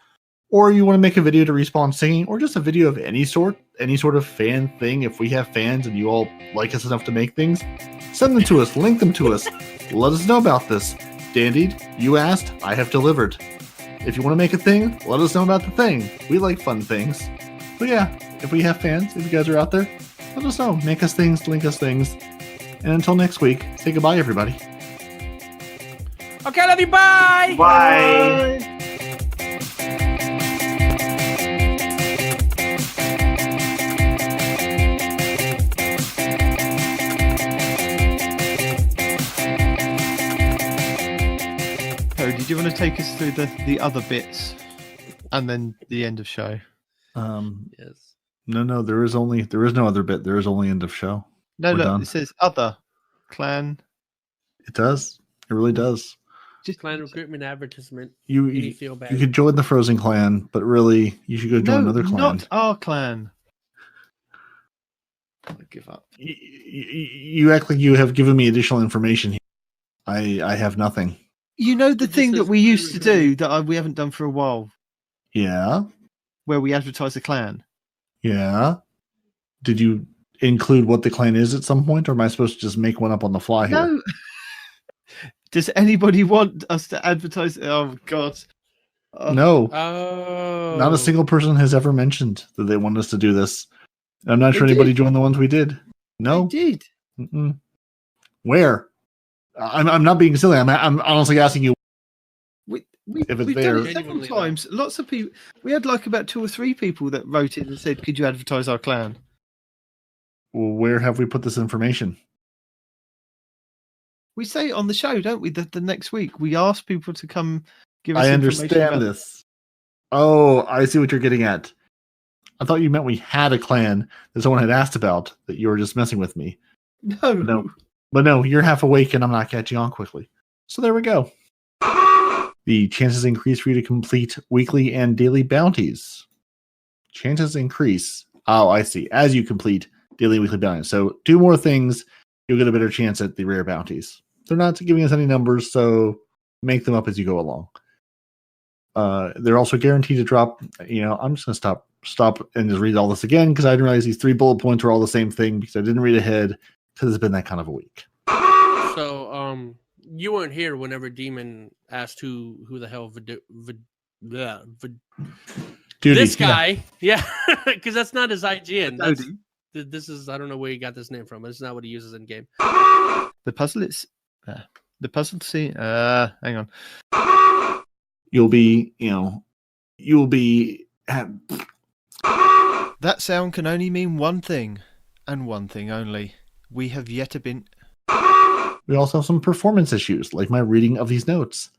or you want to make a video to Respawn singing, or just a video of any sort of fan thing, if we have fans and you all like us enough to make things, send them to us, link them to us, let us know about this. Dandied, you asked, I have delivered. If you want to make a thing, let us know about the thing. We like fun things. So yeah, if we have fans, if you guys are out there, let us know. Make us things, link us things. And until next week, say goodbye, everybody. Okay, love you. Bye. Bye. Did you want to take us through the other bits and then the end of show? Yes. No, there is no other bit. There is only end of show. No, We're look, done. it says other clan. It does. It really does. Just clan recruitment advertisement. You feel bad. You could join the Frozen Clan, but really, you should go join another clan. Not our clan. I give up. You act like you have given me additional information here. I have nothing. You know the thing that we used to do that we haven't done for a while, Yeah. where we advertise the clan. Yeah. Did you include what the clan is at some point, or am I supposed to just make one up on the fly here? No. Does anybody want us to advertise? Oh God. No. Oh. Not a single person has ever mentioned that they want us to do this. I'm not sure They anybody did. joined the ones we did. No. I did. Mm-mm. Where? I'm not being silly. I'm honestly asking you. We've If it's done there. it several times. Lots of people. We had like about 2 or 3 people that wrote in and said, "Could you advertise our clan?" Well, where have we put this information? We say it on the show, don't we? The next week we ask people to come give us. I information understand about- this. Oh, I see what you're getting at. I thought you meant we had a clan that someone had asked about, that you were just messing with me. No. But no, you're half awake and I'm not catching on quickly. So there we go. The chances increase for you to complete weekly and daily bounties. Chances increase. Oh, I see. As you complete daily and weekly bounties. So 2 more things, you'll get a better chance at the rare bounties. They're not giving us any numbers, so make them up as you go along. They're also guaranteed to drop. I'm just going to stop and just read all this again because I didn't realize these 3 bullet points were all the same thing because I didn't read ahead because it's been that kind of a week. So, you weren't here whenever Demon asked who the hell Dude, this guy, yeah, because that's not his IGN. Vadodi. This is, I don't know where he got this name from. It's not what he uses in game. The puzzle is the puzzle to see. Hang on. You'll be. That sound can only mean one thing, and one thing only. We have yet to been. We also have some performance issues, like my reading of these notes.